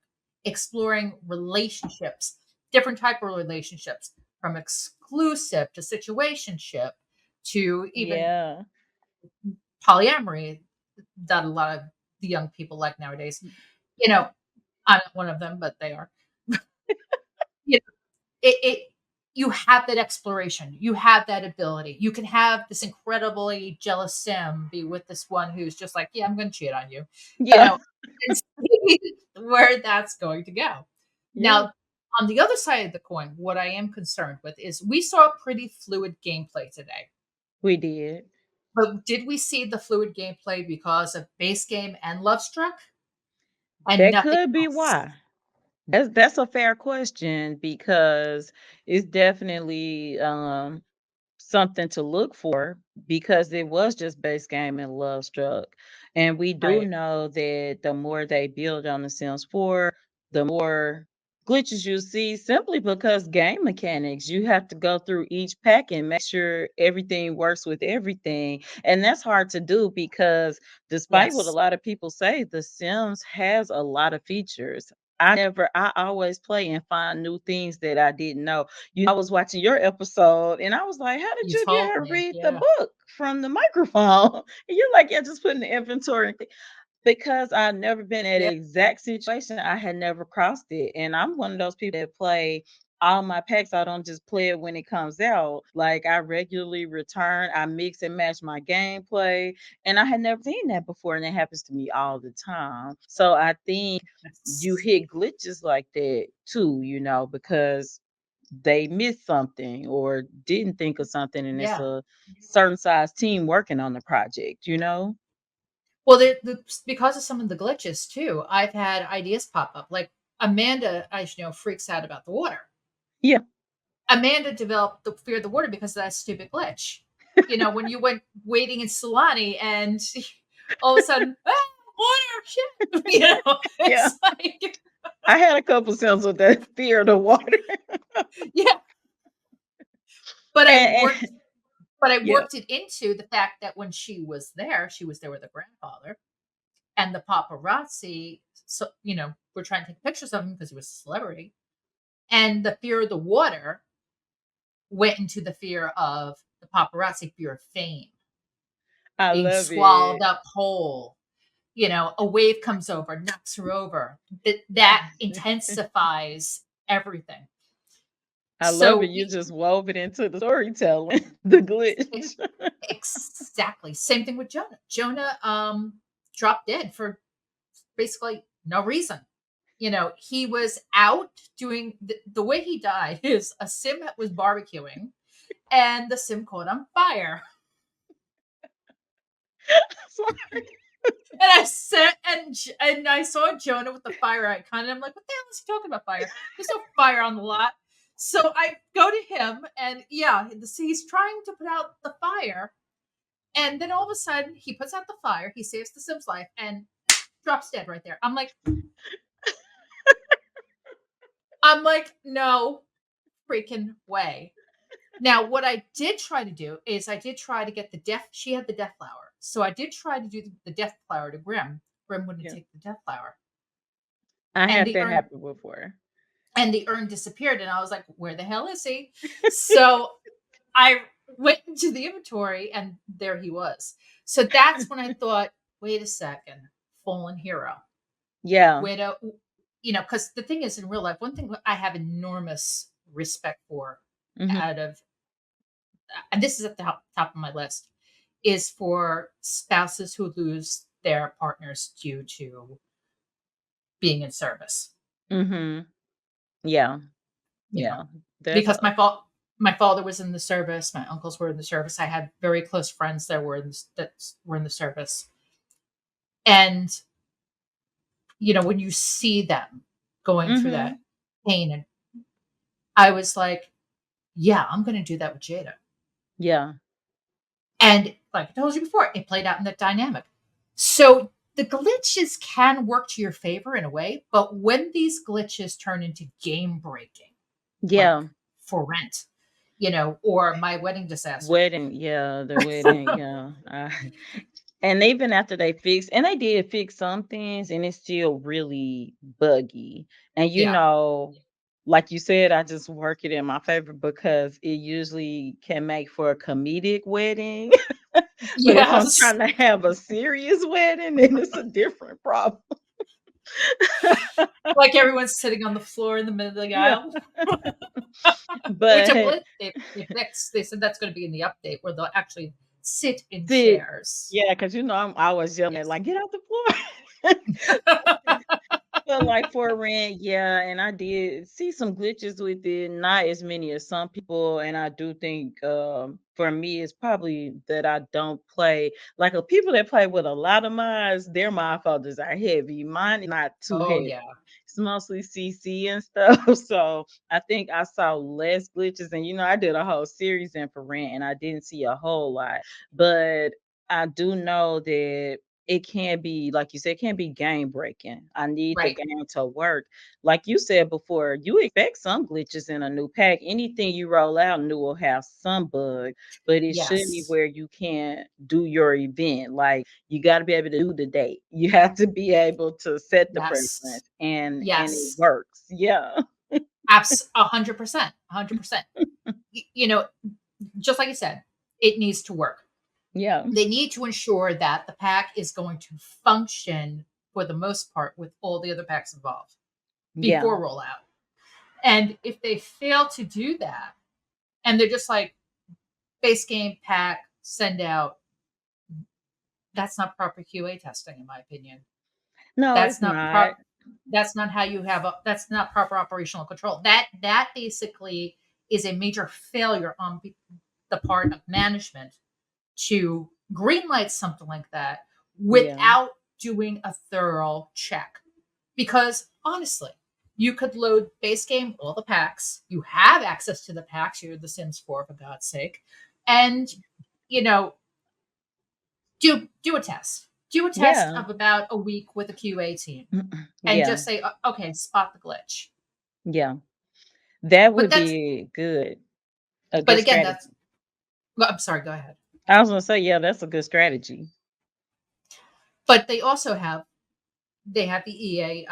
exploring relationships, different type of relationships, from exclusive to situationship to even Yeah. polyamory that a lot of the young people like nowadays. You know, I'm not one of them, but they are. You know, it you have that exploration, you have that ability. You can have this incredibly jealous sim be with this one who's just like, yeah, I'm going to cheat on you, you Yeah. know, and see where that's going to go. Yeah. Now, on the other side of the coin, what I am concerned with is we saw pretty fluid gameplay today. We did. But did we see the fluid gameplay because of base game and Love Struck and That nothing could be else? why. That's a fair question because it's definitely something to look for because it was just base game and Love Struck. And we do Right. know that the more they build on the Sims 4, the more glitches you see simply because game mechanics. You have to go through each pack and make sure everything works with everything. And that's hard to do because despite what a Yes. lot of people say, The Sims has a lot of features. I always play and find new things that I didn't know. I was watching your episode and I was like, how did You you get told her to me, read the yeah. book from the microphone? And you're like, yeah, just put in the inventory. Because I've never been at Yeah. an exact situation, I had never crossed it, and I'm one of those people that play all my packs. I don't just play it when it comes out. Like, I regularly return, I mix and match my gameplay, and I had never seen that before, and it happens to me all the time. So I think you That's hit glitches like that too, because they missed something or didn't think of something, and it's yeah. a certain size team working on the project. Well, because of some of the glitches too, I've had ideas pop up. Like Amanda, as you know, freaks out about the water. Yeah. Amanda developed the fear of the water because of that stupid glitch. When you went wading in Solani and all of a sudden, water, shit. Yeah. It's like, I had a couple Sims with that fear of the water. yeah. But I worked, And but I yeah. worked it into the fact that when she was there with her grandfather, and the paparazzi. So we're trying to take pictures of him because he was a celebrity, and the fear of the water went into the fear of the paparazzi, fear of fame, I being love swallowed it. up whole. A wave comes over, knocks her over. That intensifies everything. I love it. So You just wove it into the storytelling, the it, glitch. exactly same thing with Jonah. Jonah dropped dead for basically no reason. He was out doing the way he died is a sim that was barbecuing and the sim caught on fire. And I said, and I saw Jonah with the fire icon, and I'm like, what the hell is he talking about fire? There's no fire on the lot. So I go to him, and yeah, he's trying to put out the fire, and then all of a sudden he puts out the fire, he saves the sim's life, and drops dead right there. I'm like, no freaking way. Now, what I did try to do is I did try to get the death. She had the death flower, so I did try to do the death flower to Grim. Grim wouldn't Yeah. take the death flower, I and had the that urn happen before. disappeared. And I was like, "Where the hell is he?" So I went into the inventory, and there he was. So that's when I thought, "Wait a second, fallen hero, Yeah. widow." Because the thing is, in real life, one thing I have enormous respect for, Hmm. out of and this is at the top of my list, is for spouses who lose their partners due to being in service. Hmm. Yeah. You know, Yeah. That's because a my father was in the service, my uncles were in the service. I had very close friends that were in the service, and when you see them going through that hmm. pain, and I was like, yeah, I'm going to do that with Jada. Yeah. And like I told you before, it played out in that dynamic. So the glitches can work to your favor in a way, but when these glitches turn into game breaking, like Yeah. for rent, or my wedding disaster. Wedding, yeah, the wedding, yeah. And even after they fixed, and they did fix some things, and it's still really buggy. And Yeah. like you said, I just work it in my favor because it usually can make for a comedic wedding. But if I'm Yes. trying to have a serious wedding, then it's a different problem. Like everyone's sitting on the floor in the middle of the Yeah. aisle, which a But glitch they fixed. They said that's going to be in the update where they'll actually sit in see, chairs. yeah, because I'm always yelling at Yes. like, get off the floor. But like for rent, yeah, and I did see some glitches with it, not as many as some people. And I do think for me it's probably that I don't play like people that play with a lot of mods, their mod folders are heavy. Mine is not too Oh heavy. yeah. It's mostly CC and stuff. So I think I saw less glitches. And I did a whole series in for rent and I didn't see a whole lot. But I do know that it can be, like you said, it can be game breaking. I need the Right. game to work. Like you said before, you expect some glitches in a new pack. Anything you roll out new will have some bug, but it shouldn't be Yes. where you can't do your event. Like you got to be able to do the date. You have to be able to set the Yes. preference, and it Yes. works. Yeah. 100%. 100%. You know, just like you said, it needs to work. Yeah. They need to ensure that the pack is going to function for the most part with all the other packs involved Yeah. before rollout. And if they fail to do that, and they're just like base game pack, send out, that's not proper QA testing, in my opinion. No, That's it's not not. that's not how you have that's not proper operational control. That basically is a major failure on the part of management to greenlight something like that Yeah. without doing a thorough check. Because honestly, you could load base game, all the packs. You have access to the packs. You're the Sims 4, for God's sake. And, you know, do a test. Do a test Yeah. of about a week with a QA team and Yeah. just say, Okay, spot the glitch." Yeah. That But would that's, be good. A but good again, strategy. that's, well, I'm sorry, go ahead. I was gonna say, yeah, that's a good strategy. But they have the EA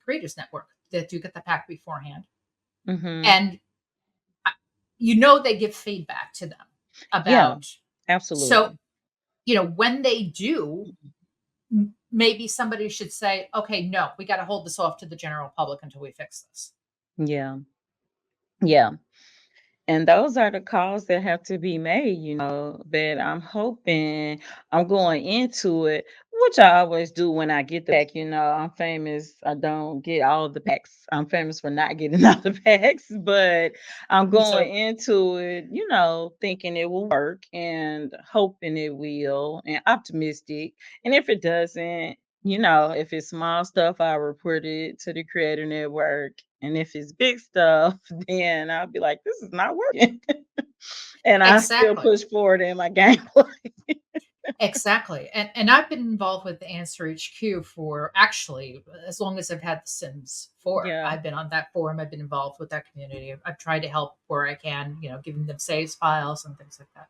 Creators Network that you get the pack beforehand. Mhm. And you know they give feedback to them Yeah, about, so, absolutely. when they do, maybe somebody should say, okay, no, we got to hold this off to the general public until we fix this. Yeah. Yeah. And those are the calls that have to be made, but I'm hoping I'm going into it, which I always do when I get the pack. I'm famous. I don't get all of the packs. I'm famous for not getting all the packs, but I'm Me going too. into it, thinking it will work and hoping it will and optimistic. And if it doesn't, if it's small stuff, I report it to the creator network. And if it's big stuff, then I'll be like, this is not working. And I still Exactly. push forward in my gameplay. Exactly. And I've been involved with the Answer HQ for actually as long as I've had the Sims 4. Yeah. I've been on that forum. I've been involved with that community. I've tried to help where I can, giving them saves files and things like that.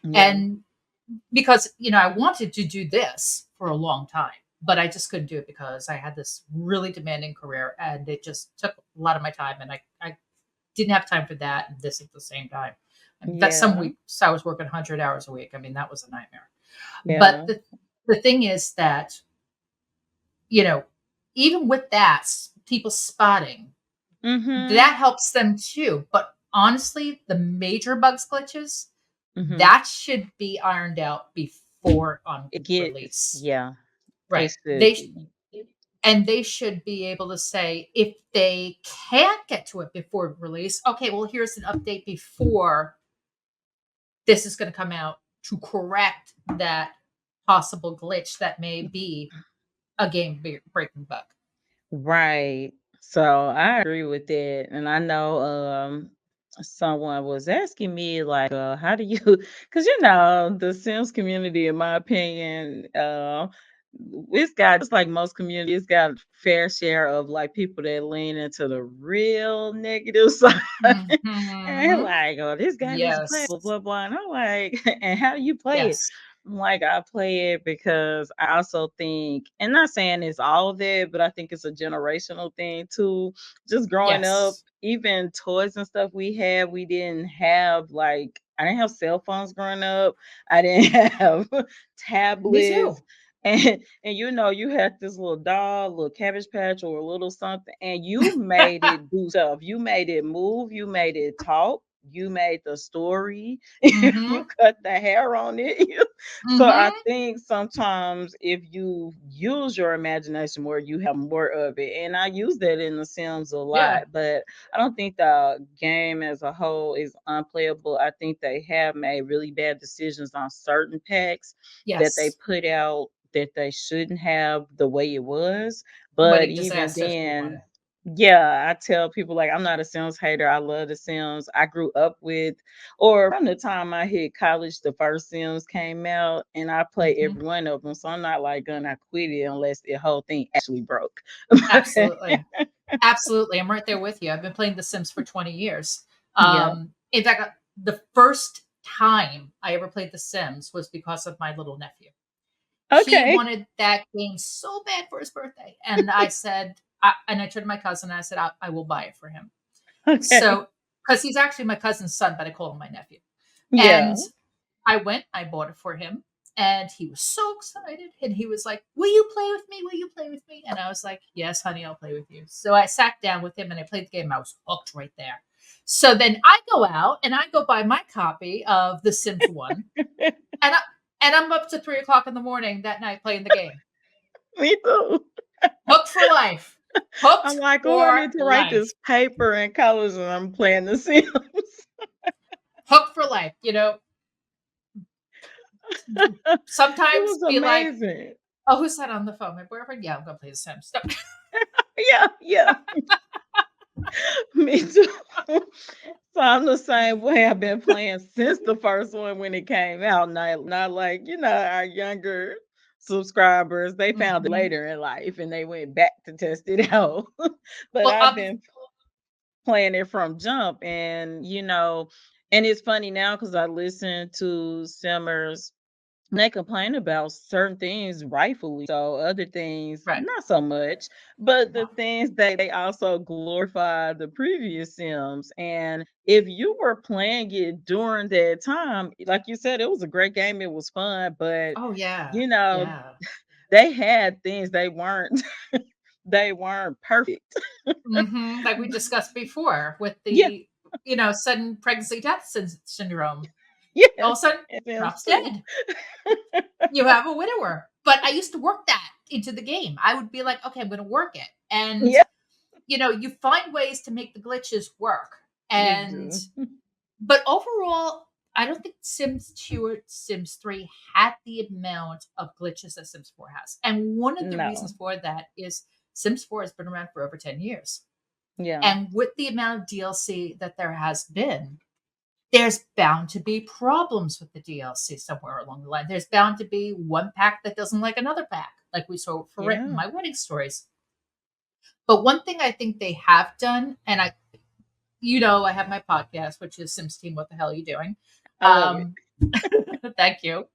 Yeah. And because, I wanted to do this for a long time, but I just couldn't do it because I had this really demanding career and it just took a lot of my time. And I didn't have time for that and this at the same time. And that some Yeah. weeks I was working 100 hours a week. I mean, that was a nightmare. But Yeah. the thing is that, you know, even with that, people spotting, Mhm. that helps them too. But honestly, the major bugs glitches, Mhm. that should be ironed out before on It gets release. yeah. Right. It's the And they should be able to say if they can't get to it before release, okay, well, here's an update before this is going to come out to correct that possible glitch that may be a breaking bug. right. So I agree with that. And I know someone was asking me like how do you because the Sims community in my opinion it's got just like most communities it's got fair share of like people that lean into the real negative side and Mhm. like oh this game is Yes. blah blah blah and I'm like and how do you play it. Yes. I'm like I play it because I also think and not saying it's all of it but I think it's a generational thing too just growing up, Yes. even toys and stuff we didn't have like I didn't have cell phones growing up. I didn't have Me tablets. too. And you had this little doll, little cabbage patch or a little something, and you made it do stuff. You made it move, you made it talk, you made the story, you Mhm. cut the hair on it. So I Mhm. think sometimes if you use your imagination more, you have more of it. And I use that in The Sims a Yeah. lot, but I don't think the game as a whole is unplayable. I think they have made really bad decisions on certain packs that they Yes. put out that they shouldn't have the way it was. But Wedding even disasters for then, one. Yeah, I tell people like I'm not a Sims hater. I love the Sims. I grew up with, or from the time I hit college, the first Sims came out, and I played Mhm. every one of them. So I'm not like gonna quit it unless the whole thing actually broke. Absolutely. Absolutely. I'm right there with you. I've been playing The Sims for 20 years. Yeah. In fact, the first time I ever played The Sims was because of my little nephew. He Okay. wanted that game so bad for his birthday. And I said, and I turned to my cousin and I said, I will buy it for him. Okay. So, because he's actually my cousin's son, but I call him my nephew. Yeah. And I went, I bought it for him, and he was so excited. And he was like, "Will you play with me? Will you play with me?" And I was like, "Yes, honey, I'll play with you." So I sat down with him and I played the game. I was hooked right there. So then I go out and I go buy my copy of The Sims 1, and, I'm up to 3 o'clock in the morning that night playing the game. Me too. Hooked for life. I'm Hooked like, oh, I for need to write this life. paper in colors, and I'm playing the Sims. Hooked for life. It Sometimes was be like, amazing. "Oh, who's that on the phone? My boyfriend? Yeah, I'm gonna play The Sims." Yeah, yeah. Me too. So I'm the same way. I've been playing since the first one when it came out. Not like, our younger subscribers, they found it Mhm. later in life and they went back to test it out. But Well, I've been playing it from jump, and and it's funny now because I listen to Simmers, and they complain about certain things rightfully so, other things right. not so much. But the No. things they also glorify the previous Sims. And if you were playing it during that time, like you said, it was a great game, it was fun, but Oh, yeah. you know, Yeah. they had things they weren't they weren't perfect. Mhm, like we discussed before with Yeah, the, sudden pregnancy death syndrome. All yes, of a sudden, and Sims drops too. dead. You have a widower. But I used to work that into the game. I would be like, "Okay, I'm gonna work it." And, Yeah, you find ways to make the glitches work. you And do. but overall, I don't think Sims 2 or Sims 3 had the amount of glitches that Sims 4 has. And one of the reasons No. for that is Sims 4 has been around for over 10 years. Yeah. And with the amount of DLC that there has been, there's bound to be problems with the DLC somewhere along the line. There's bound to be one pack that doesn't like another pack, like we saw for it in Yeah. my wedding stories. But one thing I think they have done, and I have my podcast, which is Sims Team. What the hell are you doing? I love it. Um, thank you.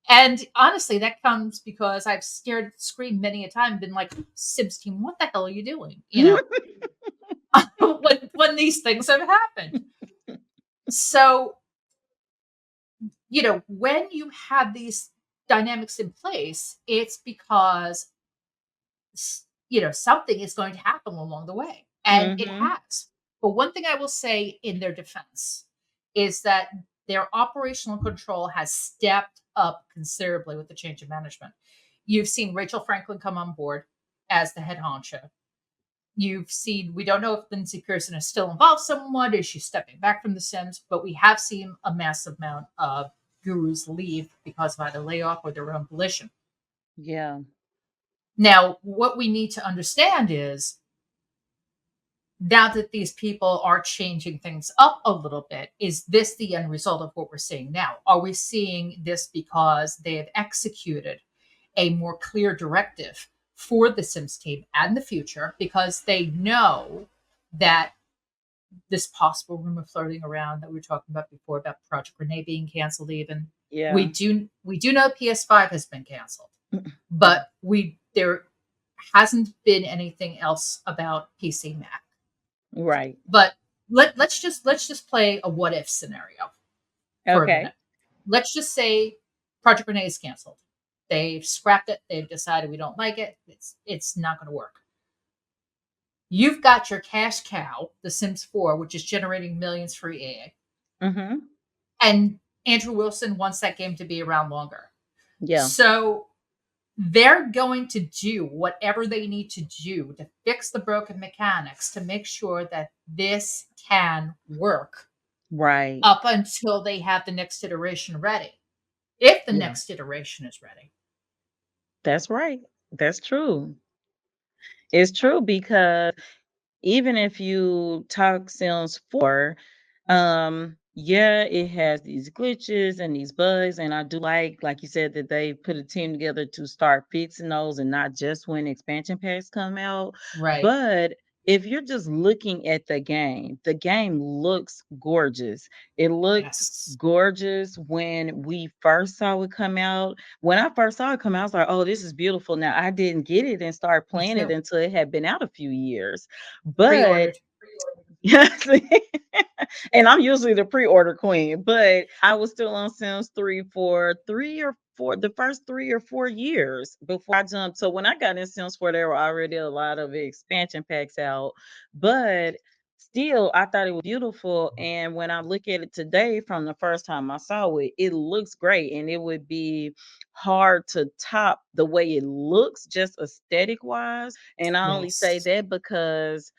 And honestly, that comes because I've stared at the screen many a time, and been like, Sims Team, what the hell are you doing? When these things have happened. So, when you have these dynamics in place, it's because something is going to happen along the way, and it Mhm. has. But one thing I will say in their defense is that their operational control has stepped up considerably with the change of management. You've seen Rachel Franklin come on board as the head honcho. You've seen, we don't know if Lindsay Pearson is still involved somewhat, is she stepping back from The Sims, but we have seen a massive amount of gurus leave because of either layoff or their own volition. Yeah. Now, what we need to understand is now that these people are changing things up a little bit, is this the end result of what we're seeing now? Are we seeing this because they have executed a more clear directive for the Sims team and the future because they know that this possible rumor floating around that we were talking about before about Project Rene being canceled even. We Yeah. do know PS5 has been canceled, but there hasn't been anything else about PC Mac. Right. But let's just play a what if scenario for a Okay. minute. Let's just say Project Rene is canceled. They've scrapped it. They've decided we don't like it. It's not going to work. You've got your cash cow, The Sims 4, which is generating millions for EA. Mhm. And Andrew Wilson wants that game to be around longer. Yeah. So they're going to do whatever they need to do to fix the broken mechanics to make sure that this can work Right. up until they have the next iteration ready. If the Yeah. next iteration is ready. That's right. That's true. It's true because even if you talk Sims 4, yeah, it has these glitches and these bugs, and I do like you said, that they put a team together to start fixing those and not just when expansion packs come out. Right. But if you're just looking at the game looks gorgeous. It looked Yes. gorgeous when we first saw it come out. When I first saw it come out, I was like, "Oh, this is beautiful." Now, I didn't get it and start Me playing it too. until it had been out a few years. But Pre-ordered. yes. And I'm usually the pre-order queen, but I was still on Sims 3 for 3 or 4, the first 3 or 4 years before I jumped. So when I got in Sims 4, there were already a lot of expansion packs out, but still, I thought it was beautiful. And when I look at it today from the first time I saw it, it looks great. And it would be hard to top the way it looks, just aesthetic wise. And I only say Yes. that because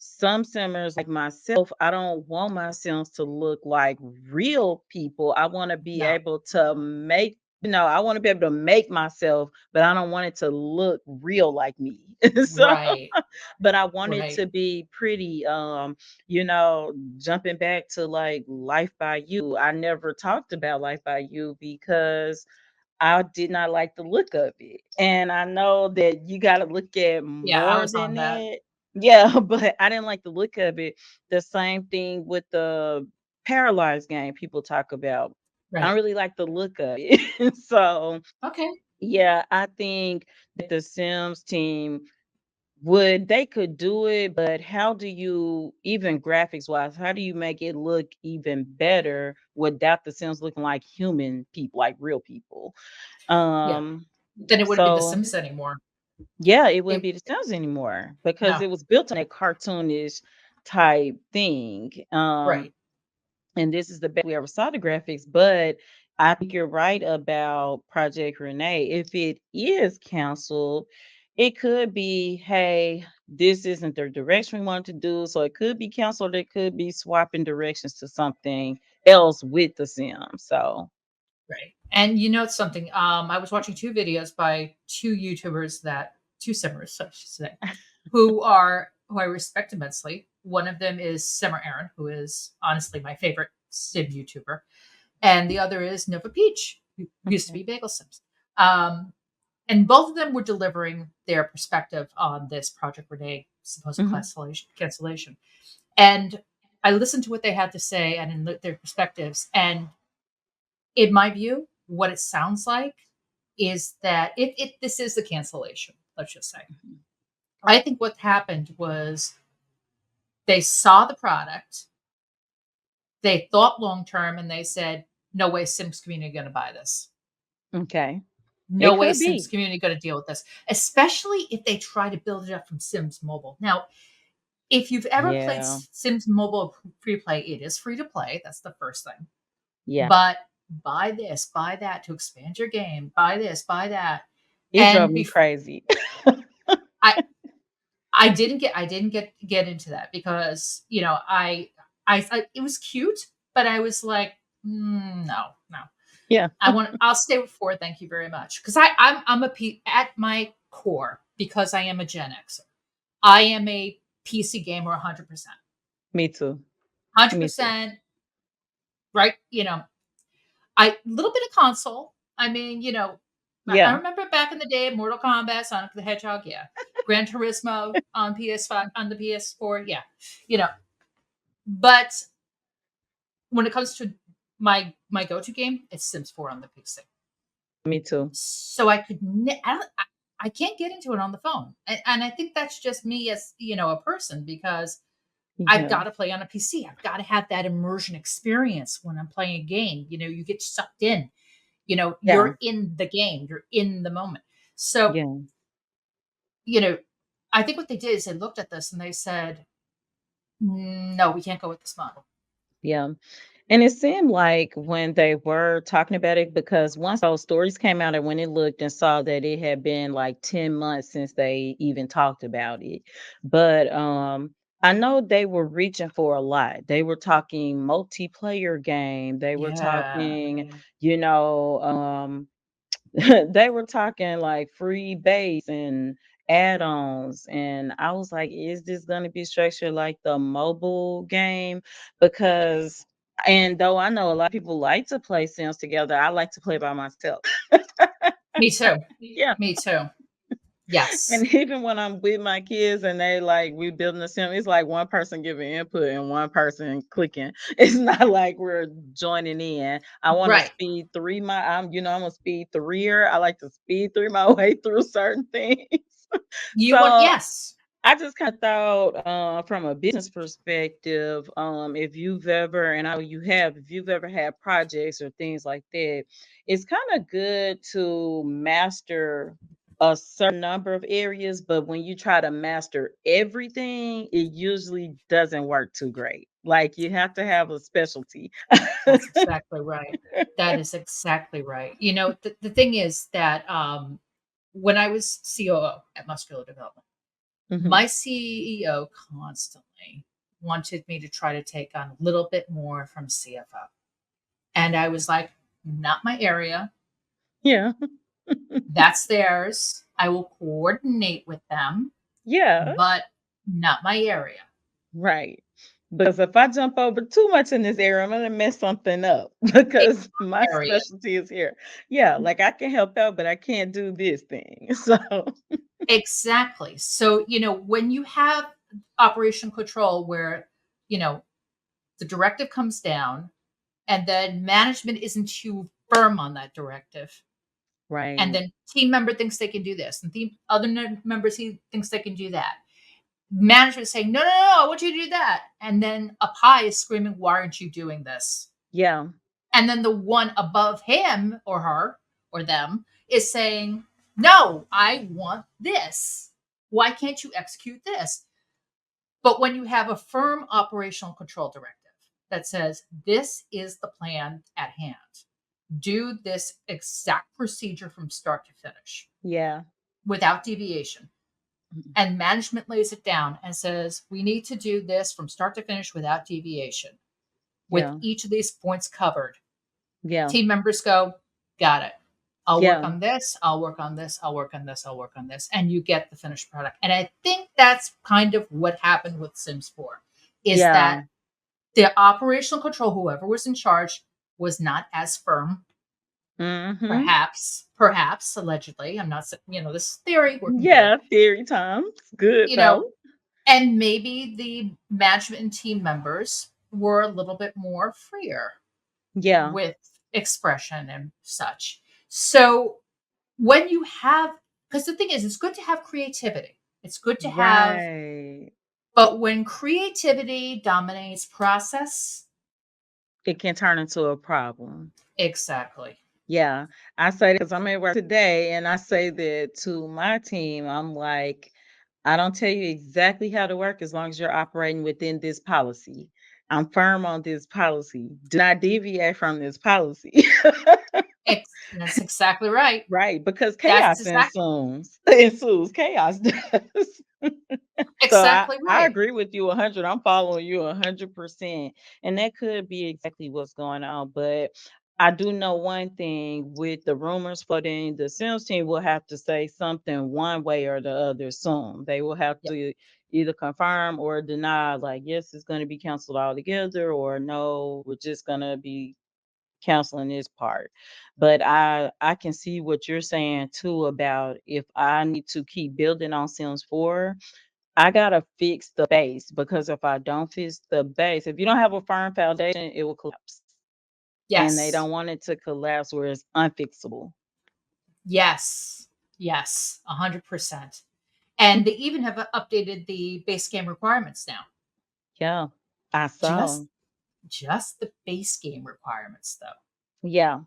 some simmers like myself, I don't want my sims to look like real people. I want to be No. able to make, I want to be able to make myself, but I don't want it to look real like me. So, Right. but I want it Right. to be pretty. Jumping back to like Life by You, I never talked about Life by You because I did not like the look of it. And I know that you got to look at Yeah, I more was than on that. that. Yeah, but I didn't like the look of it. The same thing with the Paralyzed game people talk about. I don't Right. really like the look of it. So, Okay. yeah, I think that the Sims team they could do it, but how do you, even graphics wise, how do you make it look even better without the Sims looking like human people, like real people? Yeah. Um, Then it wouldn't be The so Sims anymore. yeah, it wouldn't It be the Sims anymore because no. it was built on a cartoonish type thing. Right. And this is the best we ever saw the graphics, but I think you're right about Project Rene. If it is canceled, it could be, hey, this isn't the direction we want to do. So it could be canceled. It could be swapping directions to something else with the Sims. So Right. And you know something? I was watching two videos by two YouTubers that two simmers, I should say, who I respect immensely. One of them is Simmer Aaron, who is honestly my favorite sim YouTuber, and the other is Nova Peach, who used to okay. be Bagel Sims. Um, and both of them were delivering their perspective on this Project Rene supposed Hmm. cancellation. And I listened to what they had to say and in their perspectives. And in my view, what it sounds like is that if this is the cancellation, let's just say, I think what happened was they saw the product, they thought long term, and they said, "No way, Sims community going to buy this. Okay. No It way, could Sims be. community going to deal with this." Especially if they try to build it up from Sims Mobile. Now, if you've ever played Yeah. Sims Mobile free play, it is free to play. That's the first thing. Yeah. But buy this, buy that to expand your game. Buy this, buy that, It drove and me before crazy. I I didn't get into that because it was cute, but I was like, no, no. Yeah. I'll stay with four. Thank you very much. Because I'm at my core because I am a Gen Xer. I am a PC gamer 100%. Me too. Me too. 100%, right? I little bit of console. I mean, I Yeah. remember back in the day, Mortal Kombat, Sonic the Hedgehog, yeah. Gran Turismo on PS5, on the PS4, yeah. You know, but when it comes to my go-to game, it's Sims 4 on the PC. Me too. So I can't get into it on the phone. And I think that's just me as, a person because I've Yeah. got to play on a PC. I've got to have that immersion experience when I'm playing a game. You get sucked in. Yeah. You're in the game, you're in the moment. So, Yeah. you know, I think what they did is they looked at this and they said, no, we can't go with this model. Yeah. And it seemed like when they were talking about it, because once those stories came out and when it looked and saw that it had been like 10 months since they even talked about it. But I know they were reaching for a lot. They were talking multiplayer game. They were Yeah. talking, you know, they were talking like free base and add-ons, and I was like, is this going to be structured like the mobile game? Because and though I know a lot of people like to play Sims together, I like to play by myself. Me too. Yeah. Me too. Yes. And even when I'm with my kids and they like we building a sim, it's like one person giving input and one person clicking. It's not like we're joining in. I want to Right. speed three my I'm a speed threer. I like to speed through my way through certain things. You want So yes. I just kind of thought, from a business perspective, if you've ever, and I know you have, if you've ever had projects or things like that, it's kind of good to master a certain number of areas, but when you try to master everything, it usually doesn't work too great. Like you have to have a specialty. That's exactly right. That is exactly right. You know, the thing is that when I was COO at Muscular Development, Mhm. my CEO constantly wanted me to try to take on a little bit more from CFO. And I was like, not my area. Yeah. That's theirs. I will coordinate with them, Yeah. but not my area. Right. Because if I jump over too much in this area, I'm gonna mess something up It's because my my area. specialty is here. Yeah, like I can help out, but I can't do this thing. So Exactly. So, when you have operational control where, you know, the directive comes down and then management isn't too firm on that directive. And right. then team member thinks they can do this, and the other members he thinks they can do that. Management is saying, no, no, no, I want you to do that. And then up high is screaming, why aren't you doing this? Yeah. And then the one above him or her or them is saying, no, I want this. Why can't you execute this? But when you have a firm operational control directive that says, this is the plan at hand, do this exact procedure from start to finish Yeah. without deviation. Mhm. And management lays it down and says, we need to do this from start to finish without deviation, with Yeah. each of these points covered. Yeah. Team members go, got it. I'll work Yeah. on this. I'll work on this. I'll work on this. I'll work on this. And you get the finished product. And I think that's kind of what happened with Sims 4 is Yeah. that the operational control, whoever was in charge, was not as firm. Mhm. Perhaps, allegedly. I'm not, this is theory. We're good. Yeah, theory time. It's good You know, though. and maybe the management and team members were a little bit more freer Yeah. with expression and such. So when you have, because the thing is, it's good to have creativity. It's good to have, Right. but when creativity dominates process, It can turn into a problem. exactly. Yeah, I say because I'm at work today and I say that to my team. I'm like, I don't tell you exactly how to work as long as you're operating within this policy. I'm firm on this policy. Do not deviate from this policy. That's exactly right. Right, because That's chaos exact, ensues. Chaos does. So exactly I right. agree with you 100. I'm following you 100%. And that could be exactly what's going on. But I do know one thing with the rumors floating, the Sims team will have to say something one way or the other soon. They will have Yep. to either confirm or deny, like, yes, it's going to be canceled altogether, or no, we're just going to be canceling this part. But I can see what you're saying too about if I need to keep building on Sims 4, I gotta fix the base because if I don't fix the base, if you don't have a firm foundation, it will collapse. And they Yes. don't want it to collapse where it's unfixable. Yes. Yes. 100%. And they even have updated the base game requirements now. Yeah, I saw. Just just the base game requirements though. Yeah.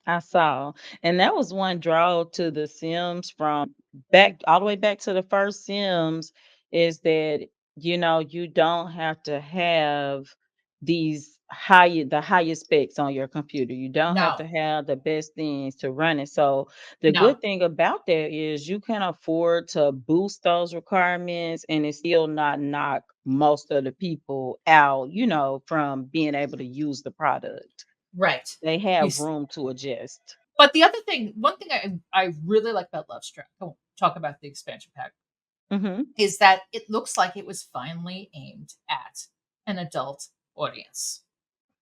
I saw, and that was one draw to The Sims from back all the way back to the first Sims is that, you don't have to have the highest specs on your computer. You don't have No. to have the best things to run it. So the No. good thing about that is you can afford to boost those requirements and it still not knock most of the people out, from being able to use the product. Right. They You have s room to adjust. But the other thing one thing I really like about Lovestruck, I won't talk about the expansion pack Mhm. is that it looks like it was finally aimed at an adult audience,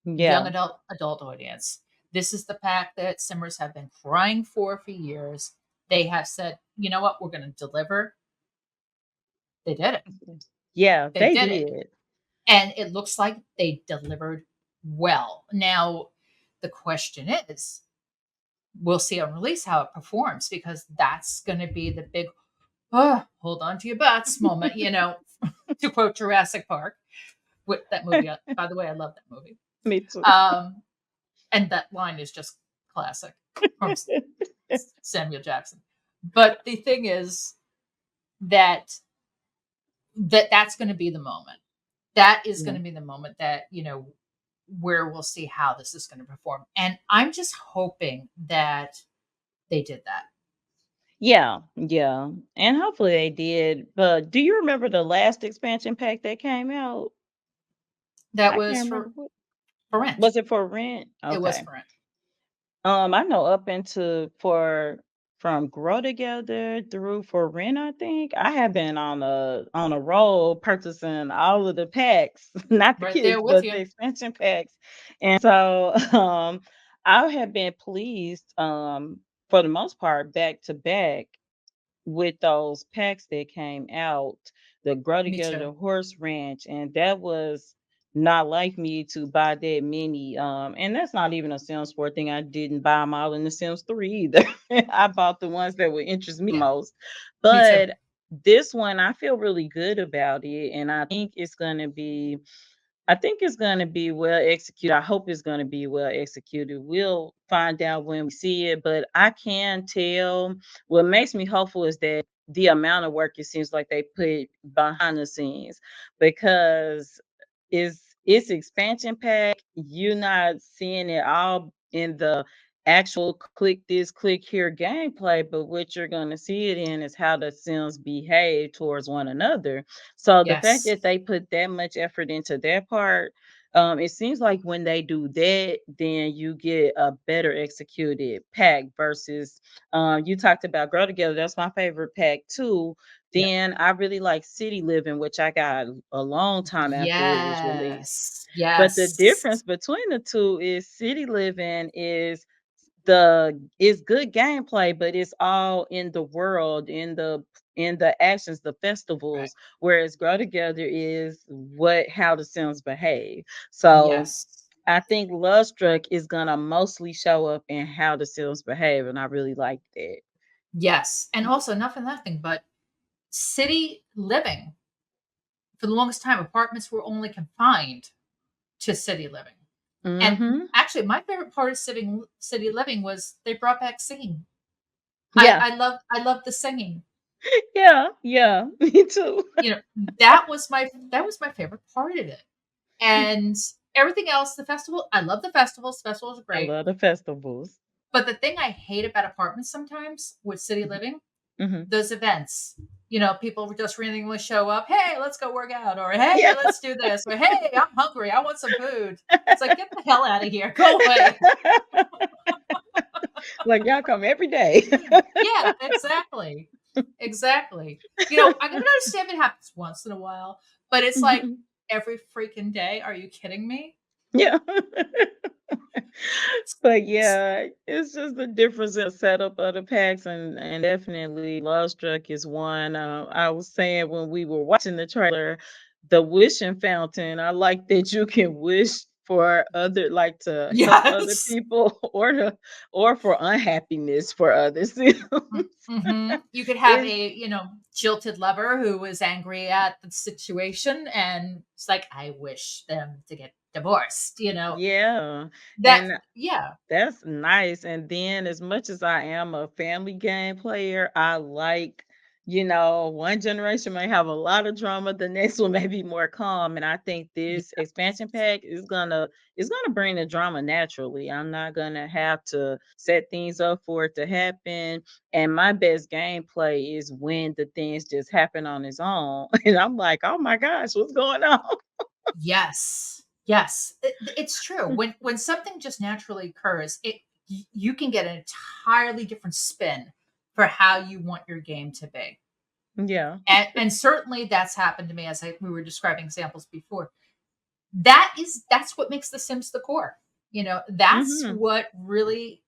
young Yeah. adult audience. This is the pack that Simmers have been crying for years. They have said, you know what, we're going to deliver. They did it. Yeah, They they did it. did. And it looks like they delivered well. Now, the question is, we'll see on release how it performs, because that's going to be the big, oh, hold on to your butts moment, to quote Jurassic Park. With that movie, by the way, I love that movie. Me too. Um, and that line is just classic from Samuel Jackson. But the thing is that that's going to be the moment. That is going Yeah. to be the moment that, where we'll see how this is going to perform. And I'm just hoping that they did that. Yeah, yeah, and hopefully they did, but do you remember the last expansion pack that came out? That I was can't remember what for rent. was it for Rent? It was Okay. for rent. I know up into for from Grow Together through for Rent, I think. I have been on a roll purchasing all of the packs, not the Right there kits, with but the you. expansion packs. And so I have been pleased for the most part back to back with those packs that came out, the Grow Me Together, too. the Horse Ranch, and that was not like me to buy that many. And that's not even a Sims 4 thing. I didn't buy them all in the Sims 3 either. I bought the ones that would interest me Yeah, most. me too. But this one, I feel really good about it, and I think it's gonna be well executed. I hope it's gonna be well executed. We'll find out when we see it, but I can tell what makes me hopeful is that the amount of work it seems like they put behind the scenes because it's expansion pack. You're not seeing it all in the actual click this, click here gameplay, but what you're gonna see it in is how the Sims behave towards one another. So the fact Yes. that they put that much effort into that part, it seems like when they do that, then you get a better executed pack versus you talked about Grow Together. That's my favorite pack too. Yep. Then I really like City Living, which I got a long time after it was released. Yes. But the Yes. difference between the two is City Living is good gameplay, but it's all in the world, in the actions, the Right. festivals, whereas Grow Together is what how the Sims behave. So Yes. I think Lovestruck is gonna mostly show up in how the Sims behave, and I really like that. Yes. And also, nothing but city living. For the longest time, apartments were only confined to city living. And Mm-hmm. actually, my favorite part of city living was they brought back singing. Yeah, I love the singing. yeah, yeah. Me too. You know, that was my favorite part of it. And everything else, the festival, I love the festivals. Festivals are I great. love the festivals. But the thing I hate about apartments sometimes with city living, Mm-hmm. those events. People just randomly show up. Hey, let's go work out, or hey, Yeah. let's do this, or hey, I'm hungry. I want some food. It's like, get the hell out of here. Go away. Like y'all come every day. Yeah, exactly. Exactly. I can understand if it happens once in a while, but it's like Mhm. every freaking day. Are you kidding me? Yeah. But yeah, it's just the difference in setup of the packs and definitely Love Struck is one. I was saying when we were watching the trailer, the wishing fountain, I like that you can wish for other like to help other Yes. people or for unhappiness for others. Mm-hmm. You could have It's a, jilted lover who was angry at the situation, and it's like, I wish them to get divorced, yeah. that, And yeah. that's nice, and then as much as I am a family game player, I like, one generation may have a lot of drama, the next one may be more calm, and I think this Yeah. expansion pack is gonna bring the drama naturally. I'm not gonna have to set things up for it to happen, and my best gameplay is when the things just happen on its own, and I'm like, "Oh my gosh, what's going on?" Yes. Yes. It's true. When something just naturally occurs, you can get an entirely different spin for how you want your game to be. Yeah. And certainly that's happened to me as we were describing examples before. That's what makes the Sims the core. That's Mhm. what really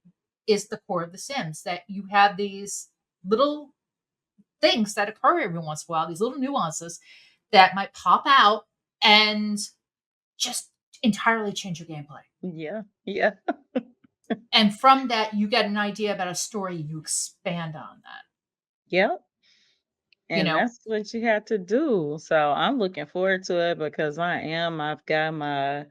is the core of the Sims, that you have these little things that occur every once in a while, these little nuances that might pop out and just entirely change your gameplay. Yeah. Yeah. And from that, you get an idea about a story, you expand on that, Yep. you And know? that's what you have to do. So I'm looking forward to it because I've got my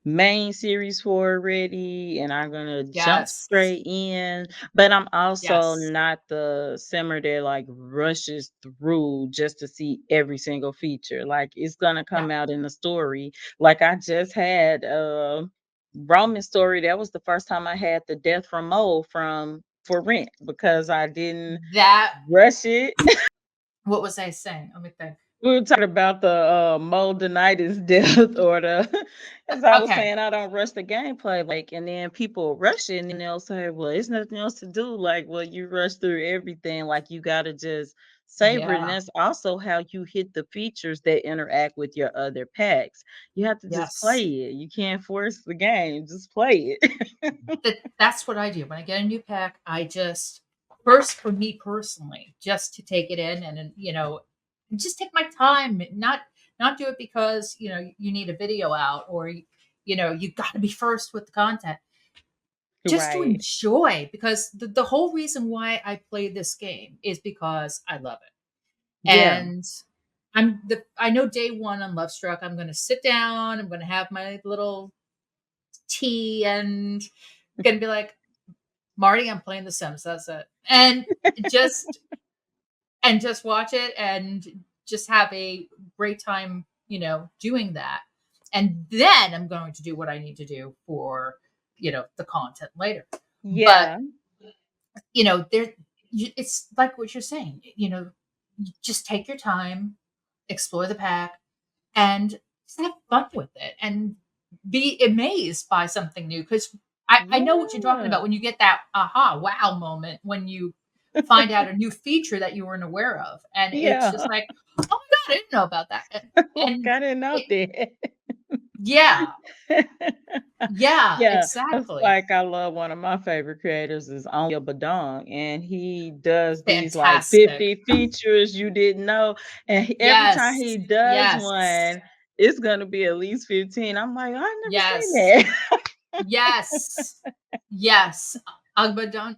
main series for it ready and I'm gonna jump Yes. straight in. But I'm also Yes. not the simmer that like rushes through just to see every single feature. Like it's gonna Yeah. come out in the story. Like I just had Roman story. That was the first time I had the death from Mo from for rent because I didn't That rush it. what was I saying? Let me think. We were talking about the moldinitis death or the as I was Okay. saying, I don't rush the gameplay, like, and then people rush it and then they'll say, well, it's nothing else to do. Like, well, you rush through everything, like you gotta just savor it. And Yeah. that's also how you hit the features that interact with your other packs. You have to just play Yes. it. You can't force the game, just play it. That's what I do. When I get a new pack, I just first for me personally, just to take it in and just take my time, not do it because, you need a video out or you got to be first with the content. Just to Right. enjoy, because the whole reason why I play this game is because I love it. Yeah. And I know day one on Lovestruck, I'm going to sit down, I'm going to have my little tea and going to be like, Marty, I'm playing The Sims. That's it. Just just watch it and just have a great time, doing that. And then I'm going to do what I need to do for, the content later. But, Yeah. there it's like what you're saying, you just take your time, explore the pack, and just have fun with it and be amazed by something new. Because I know what you're talking Yeah. about when you get that aha, wow moment when you find out a new feature that you weren't aware of. And it's just Yeah. like, oh my God, I didn't know about that. Like And I didn't know it, that. yeah, yeah, Yeah, that's exactly. like I love one of my favorite creators is Only a Badong, and he does these like Fantastic. 50 features you didn't know. And every time Yes, he does yes, one, it's gonna be at least 15. I'm like, I've never seen yes, that. yes, yes. Agbadon,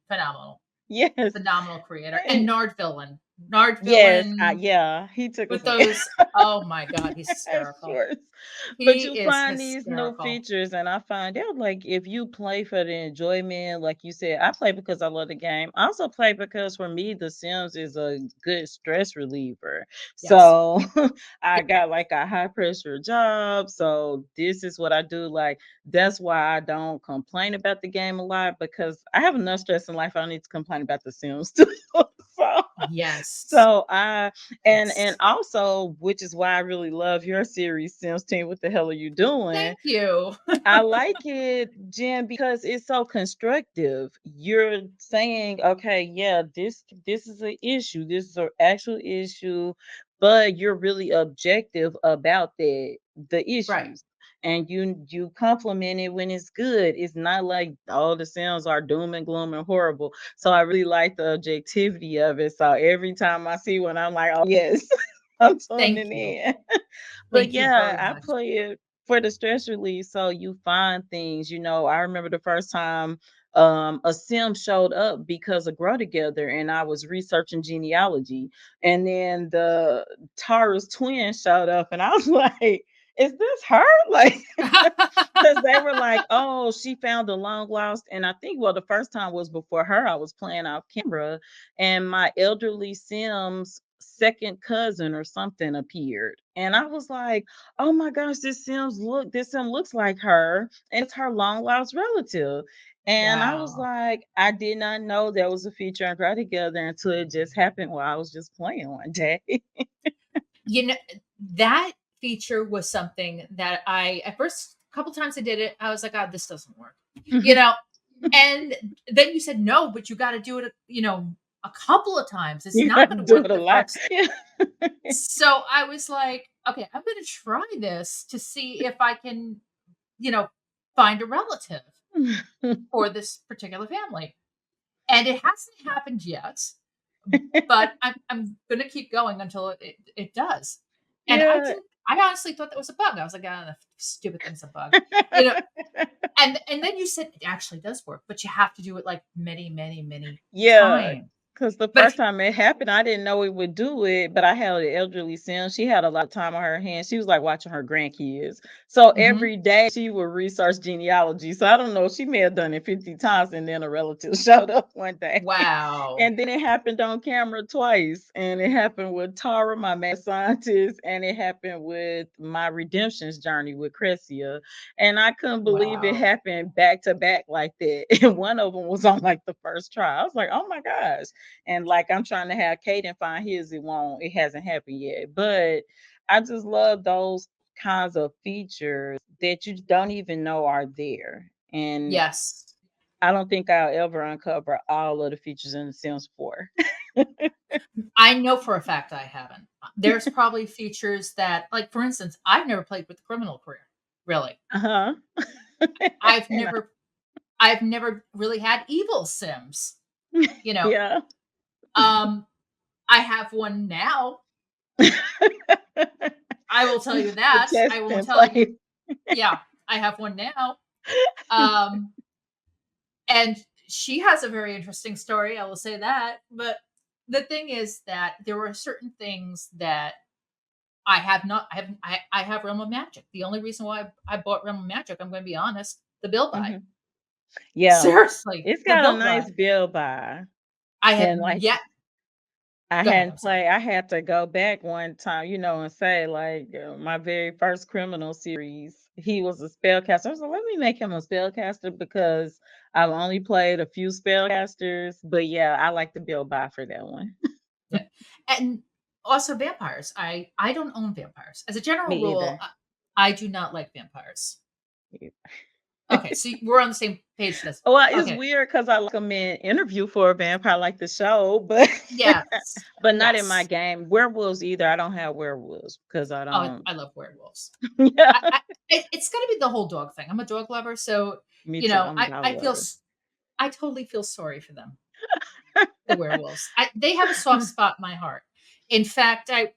phenomenal. Yes. Phenomenal creator. And And Nard Villain. Nard yes, Villain yeah, he took us with in. those, oh my God, he's hysterical. Shorts. But He you is find these new hysterical. features, and I find out like if you play for the enjoyment, like you said, I play because I love the game. I also play because for me, The Sims is a good stress reliever. Yes. So Yeah. I got like a high pressure job. So this is what I do. Like that's why I don't complain about the game a lot because I have enough stress in life. I don't need to complain about The Sims too. so Yes. so I and Yes. also, which is why I really love your series, Sims Team. What the hell are you doing? Thank you. I like it, Jen, because it's so constructive. You're saying, okay, yeah, this is an issue. This is an actual issue, but you're really objective about the Right. issues. And you compliment it when it's good. It's not like all the sounds are doom and gloom and horrible. So I really like the objectivity of it. So every time I see one, I'm like, oh yes, I'm Thank tuning you. in. But Thank you yeah, very I much. play it for the stress relief. So you find things, I remember the first time a sim showed up because of Grow Together and I was researching genealogy. And then the Tara's twin showed up and I was like, is this her? Like because they were like, oh, she found a long lost. And I think, well, the first time was before her. I was playing off camera, and my elderly Sims second cousin or something appeared. And I was like, oh my gosh, this Sim looks like her. And it's her long lost relative. And I was Wow. like, I did not know there was a feature on Grow Together until it just happened while I was just playing one day. You know, that feature was something that at first, a couple times I did it, I was like, "God, this doesn't work." You know, and then you said, "No, but you got to do it, a couple of times. It's You not gotta going to do work it a the lot. first. Yeah. So I was like, okay, I'm going to try this to see if I can, you know, find a relative for this particular family. And it hasn't happened yet, but I'm gonna keep going until it does. And Yeah. I honestly thought that was a bug. I was like, "Ah, the stupid thing's a bug," you know. And then you said it actually does work, but you have to do it like many, many, many Yeah, times. because the But if first time it happened, I didn't know it would do it, but I had an elderly sim. She had a lot of time on her hands. She was like watching her grandkids. So Mhm. every day she would research genealogy. So I don't know, she may have done it 50 times and then a relative showed up one day. Wow, And then it happened on camera twice. And it happened with Tara, my mad scientist, and it happened with my redemptions journey with Cressia. And I couldn't believe it wow, happened back to back like that. And one of them was on like the first try. I was like, oh my gosh. And like I'm trying to have Kaden find his, it hasn't happened yet. But I just love those kinds of features that you don't even know are there. And yes. I don't think I'll ever uncover all of the features in The Sims 4. I know for a fact I haven't. There's probably features that, like for instance, I've never played with the criminal career. Really, Uh-huh. I've And never I've never really had evil Sims. You know, yeah. um, I have one now. I will tell you The that. test I will and tell you, play. yeah, I have one now. Um, and she has a very interesting story. I will say that. But the thing is that there were certain things that I have not. I have Realm of Magic. The only reason why I bought Realm of Magic, I'm going to be honest, the bill buy. Mhm. Yeah. Seriously, It's the got a bill buy. nice build by. I have And like yet. I Go ahead. I'm hadn't sorry. played. I had to go back one time, and say like my very first criminal series, he was a spellcaster. I was like, let me make him a spellcaster because I've only played a few spellcasters. But yeah, I like the build buy for that one. Yeah. And also vampires. I don't own vampires. As a Me general rule, either. I do not like vampires. Me Okay, so we're on the same page. This. Well, it's Okay. weird because I like them in Interview for a Vampire, like the show, but Yes. but not in my Yes. game. Werewolves either. I don't have werewolves because I Oh, don't. I love werewolves. Yeah, It's going to be the whole dog thing. I'm a dog lover, so me too. I'm a dog I lover. I totally feel sorry for them. The werewolves. They have a soft spot in my heart. In fact, I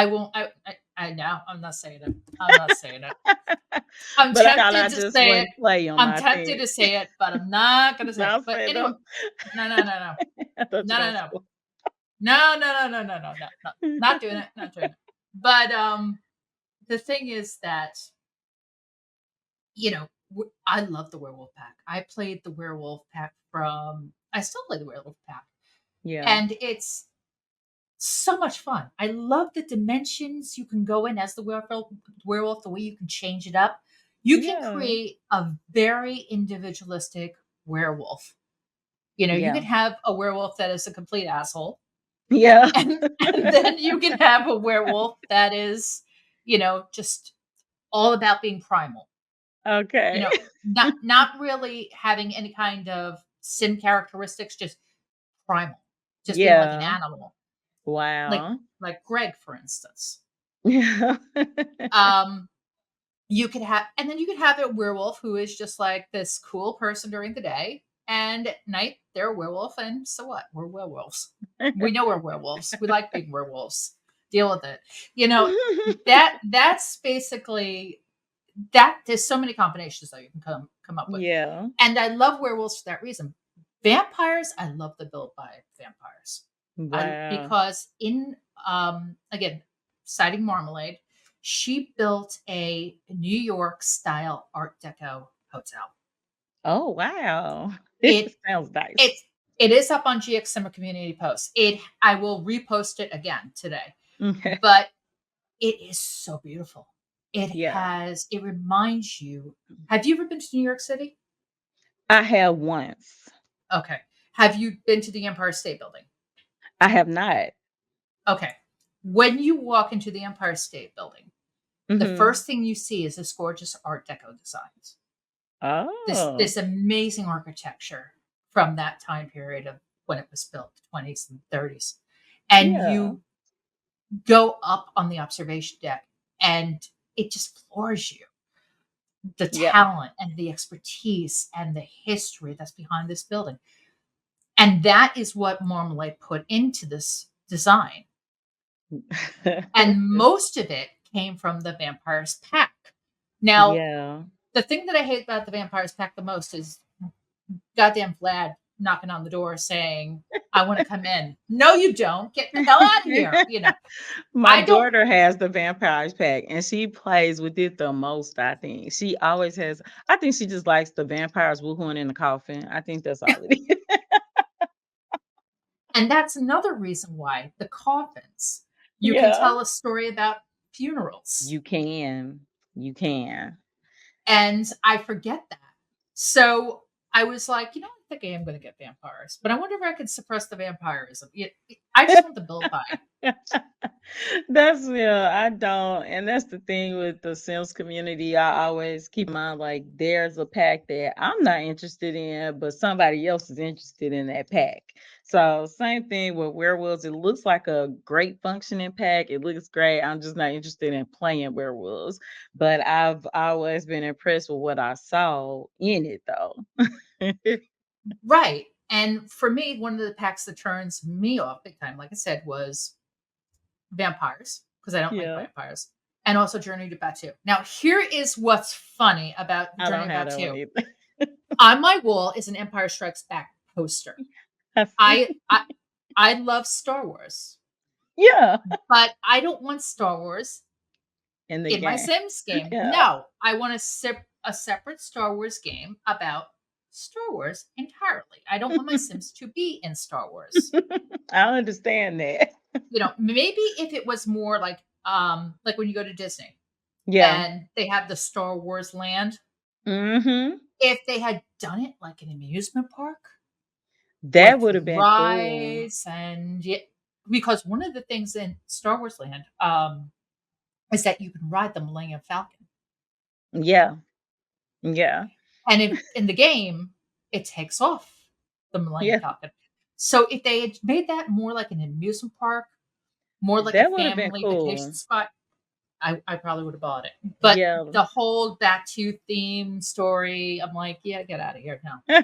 won't. I know. I'm not saying it. I'm not saying it. I'm But I thought I tempted to just say it. wouldn't play on I'm my tempted thing. to say it, but I'm not going to say it. Don't But say anyway, no. no, no, no, no, I thought you no, no, gonna no, spoil. no, no, no, no, no, no, no, no, not doing it. Not doing it. But the thing is that I love the werewolf pack. I played the werewolf pack from. I still play the werewolf pack, Yeah, and it's so much fun. I love the dimensions you can go in as the werewolf, the way you can change it up. You can yeah, create a very individualistic werewolf. You yeah, can have a werewolf that is a complete asshole, yeah. and then you can have a werewolf that is, just all about being primal. You Okay. know, not really having any kind of sim characteristics, just primal, just being like an Yeah. animal, like Wow. like Greg, for instance. Yeah. Um, you could have, and then you could have a werewolf who is just like this cool person during the day, and at night they're a werewolf, and so what? We're werewolves. We know we're werewolves. We like being werewolves. Deal with it. You know that's basically that. There's so many combinations that you can come up with, Yeah. and I love werewolves for that reason. Vampires, I love the built by vampires. I Wow. Because in again, citing Marmalade, she built a New York style Art Deco hotel. Oh, wow. It Sounds nice. it it is up on GXSimmer community post. I will repost it again today. Okay. But it is so beautiful. Yeah. It reminds you. Have you ever been to New York City? I have once. Okay. Have you been to the Empire State Building? I have not. Okay. When you walk into the Empire State Building, the Mhm. first thing you see is this gorgeous Art Deco designs. This Oh. this amazing architecture from that time period of when it was built, 20s and 30s. And Yeah. you go up on the observation deck and it just floors you. The Yeah. talent and the expertise and the history that's behind this building. And that is what Marmalade put into this design. And most of it came from the Vampire's Pack. Now, Yeah. the thing that I hate about the Vampire's Pack the most is goddamn Vlad knocking on the door saying, I want to come in. No, you don't. Get the hell out of here. My I don't. daughter has the Vampires Pack and she plays with it the most, I think. She always has. I think she just likes the vampires woohooing in the coffin. I think that's all it is. And that's another reason why the coffins, you can Yeah. tell a story about funerals. You can. You can. And I forget that. So I was like, I think I am going to get vampires, but I wonder if I could suppress the vampirism. I just want the build by. That's yeah, I don't. And that's the thing with the Sims community. I always keep in mind like there's a pack that I'm not interested in, but somebody else is interested in that pack. So same thing with werewolves. It looks like a great functioning pack. It looks great. I'm just not interested in playing werewolves. But I've always been impressed with what I saw in it though. Right. And for me, one of the packs that turns me off big time, like I said, was vampires, because I don't like Yeah. vampires, and also Journey to Batu. Now, here is what's funny about I Journey don't to have that one Batu. either. On my wall is an Empire Strikes Back poster. I see. I love Star Wars, Yeah. but I don't want Star Wars In the in my game. Sims game. Yeah. No, I want a separate Star Wars game about Star Wars entirely. I don't want my Sims to be in Star Wars. I understand that. Maybe if it was more like when you go to Disney Yeah. and they have the Star Wars land, Mhm. if they had done it like an amusement park That with would have been cool. rides because one of the things in Star Wars land is that you can ride the Millennium Falcon. Yeah. Yeah. And if in the game, it takes off the Millennium Yeah. Falcon. So if they had made that more like an amusement park, more like a That would have been family vacation cool. spot, I probably would have bought it. But Yeah. the whole Back to theme story, I'm like, yeah, get out of here. No,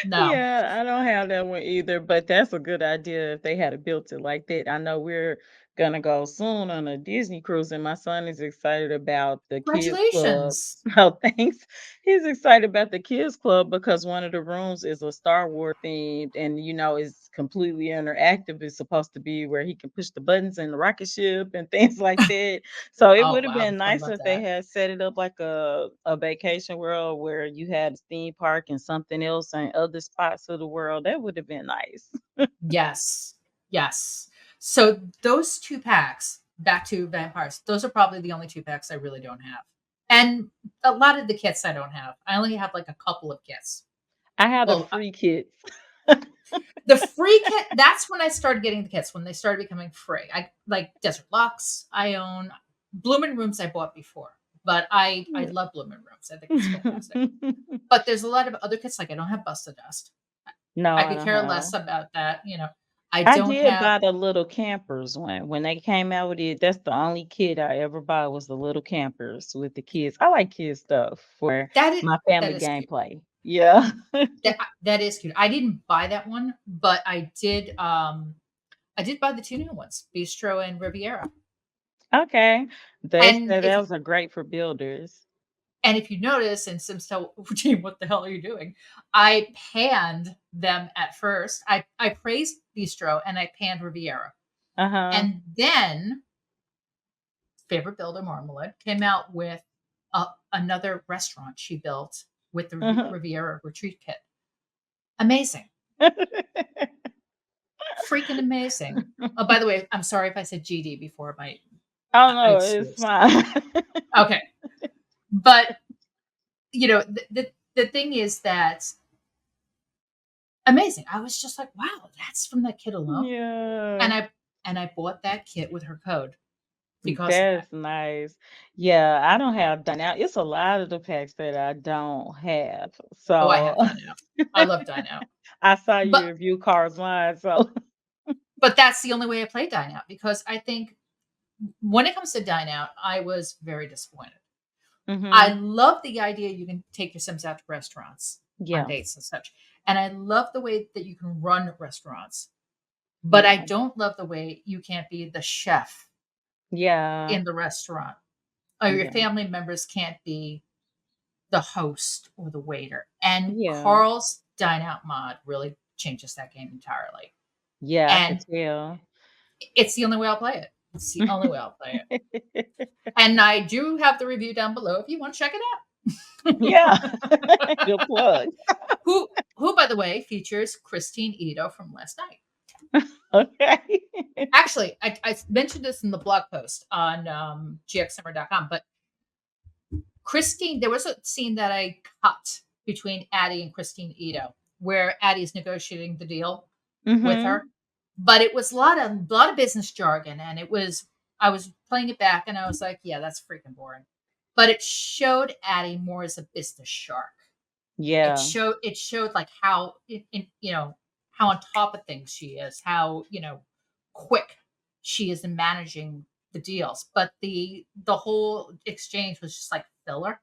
no. Yeah, I don't have that one either, but that's a good idea if they had it built it like that. I know we're gonna go soon on a Disney cruise, and my son is excited about the kids club. Congratulations. Oh, thanks. He's excited about the kids club because one of the rooms is a Star Wars themed, and it's completely interactive. It's supposed to be where he can push the buttons in the rocket ship and things like that. So it Oh, would have wow. been I nice love if they that. had set it up like a vacation world where you had a theme park and something else and other spots of the world. That would have been nice. Yes. Yes. So those two packs, Back to Vampires, those are probably the only two packs I really don't have. And a lot of the kits I don't have. I only have like a couple of kits. I had a Well, free kit. the free kit, that's when I started getting the kits, when they started becoming free. I like Desert Lux, I own Bloomin' Rooms I bought before, but I love Bloomin' Rooms. I think it's fantastic. But there's a lot of other kits, like I don't have Bust a Dust. No, I I could don't care have. less about that. I I don't did have buy the little campers one. When they came out with it, that's the only kit I ever bought was the little campers with the kids. I like kids stuff for that. my That family is cute. gameplay. Yeah. That is cute. I didn't buy that one, but I did. I did buy the two new ones, Bistro and Riviera. Okay. They And said if that was a great for builders. And if you notice, and Sims tell team, what the hell are you doing? I panned them at first. I praised Bistro and I panned Riviera. Uh-huh. And then Favorite Builder Marmalade came out with another restaurant she built with the Uh-huh. Riviera retreat kit. Amazing. Freaking amazing. Oh, by the way, I'm sorry if I said GD before. Oh I no, it's switched. fine. Okay. But, the thing is that amazing. I was just like, wow, that's from that kit alone. Yeah. And I bought that kit with her code. because of that. That's nice. Yeah, I don't have done out. It's a lot of the packs that I don't have. Oh, I So have Dine Out. I love Dine Out. I saw But you review Cars Line. So that's the only way I play Dine Out because I think when it comes to Dine Out, I was very disappointed. I hmm love the idea you can take your Sims out to restaurants on yeah, dates and such. And I love the way that you can run restaurants. But I yeah, don't love the way you can't be the chef yeah, in the restaurant. Or your yeah, family members can't be the host or the waiter. And yeah, Carl's Dine Out mod really changes that game entirely. yeah. I could And tell. it's the only way I'll play it. It's the only way I'll play it. And I do have the review down below if you want to check it Yeah, out. good plug. Who, by the way, features Christine Ito from last night. Okay. Actually, I mentioned this in the blog post on GXSimmer.com, but Christine, there was a scene that I cut between Addie and Christine Ito, where Addie's negotiating the deal with hmm her, but it was a lot of business jargon, and it was I was playing it back, and I was like, yeah, that's freaking boring. But it showed Addie more as a business shark. Yeah, It showed like how how on top of things she is, how quick she is in managing the deals. But the whole exchange was just like filler,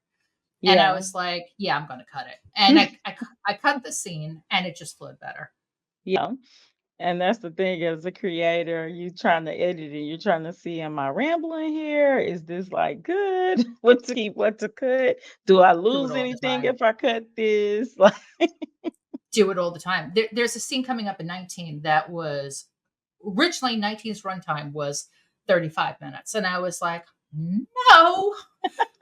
and I yeah. was like, yeah, I'm gonna cut it. And I cut the scene, and it just flowed better. Yeah. And that's the thing as a creator, you trying to edit it, you're trying to see, am I rambling here? Is this like good? What to keep, what to cut? Do I Do it lose all the anything time. if I cut this? Like, Do it all the time. There's a scene coming up in 19 that was originally 19's runtime was 35 minutes, and I was like, no.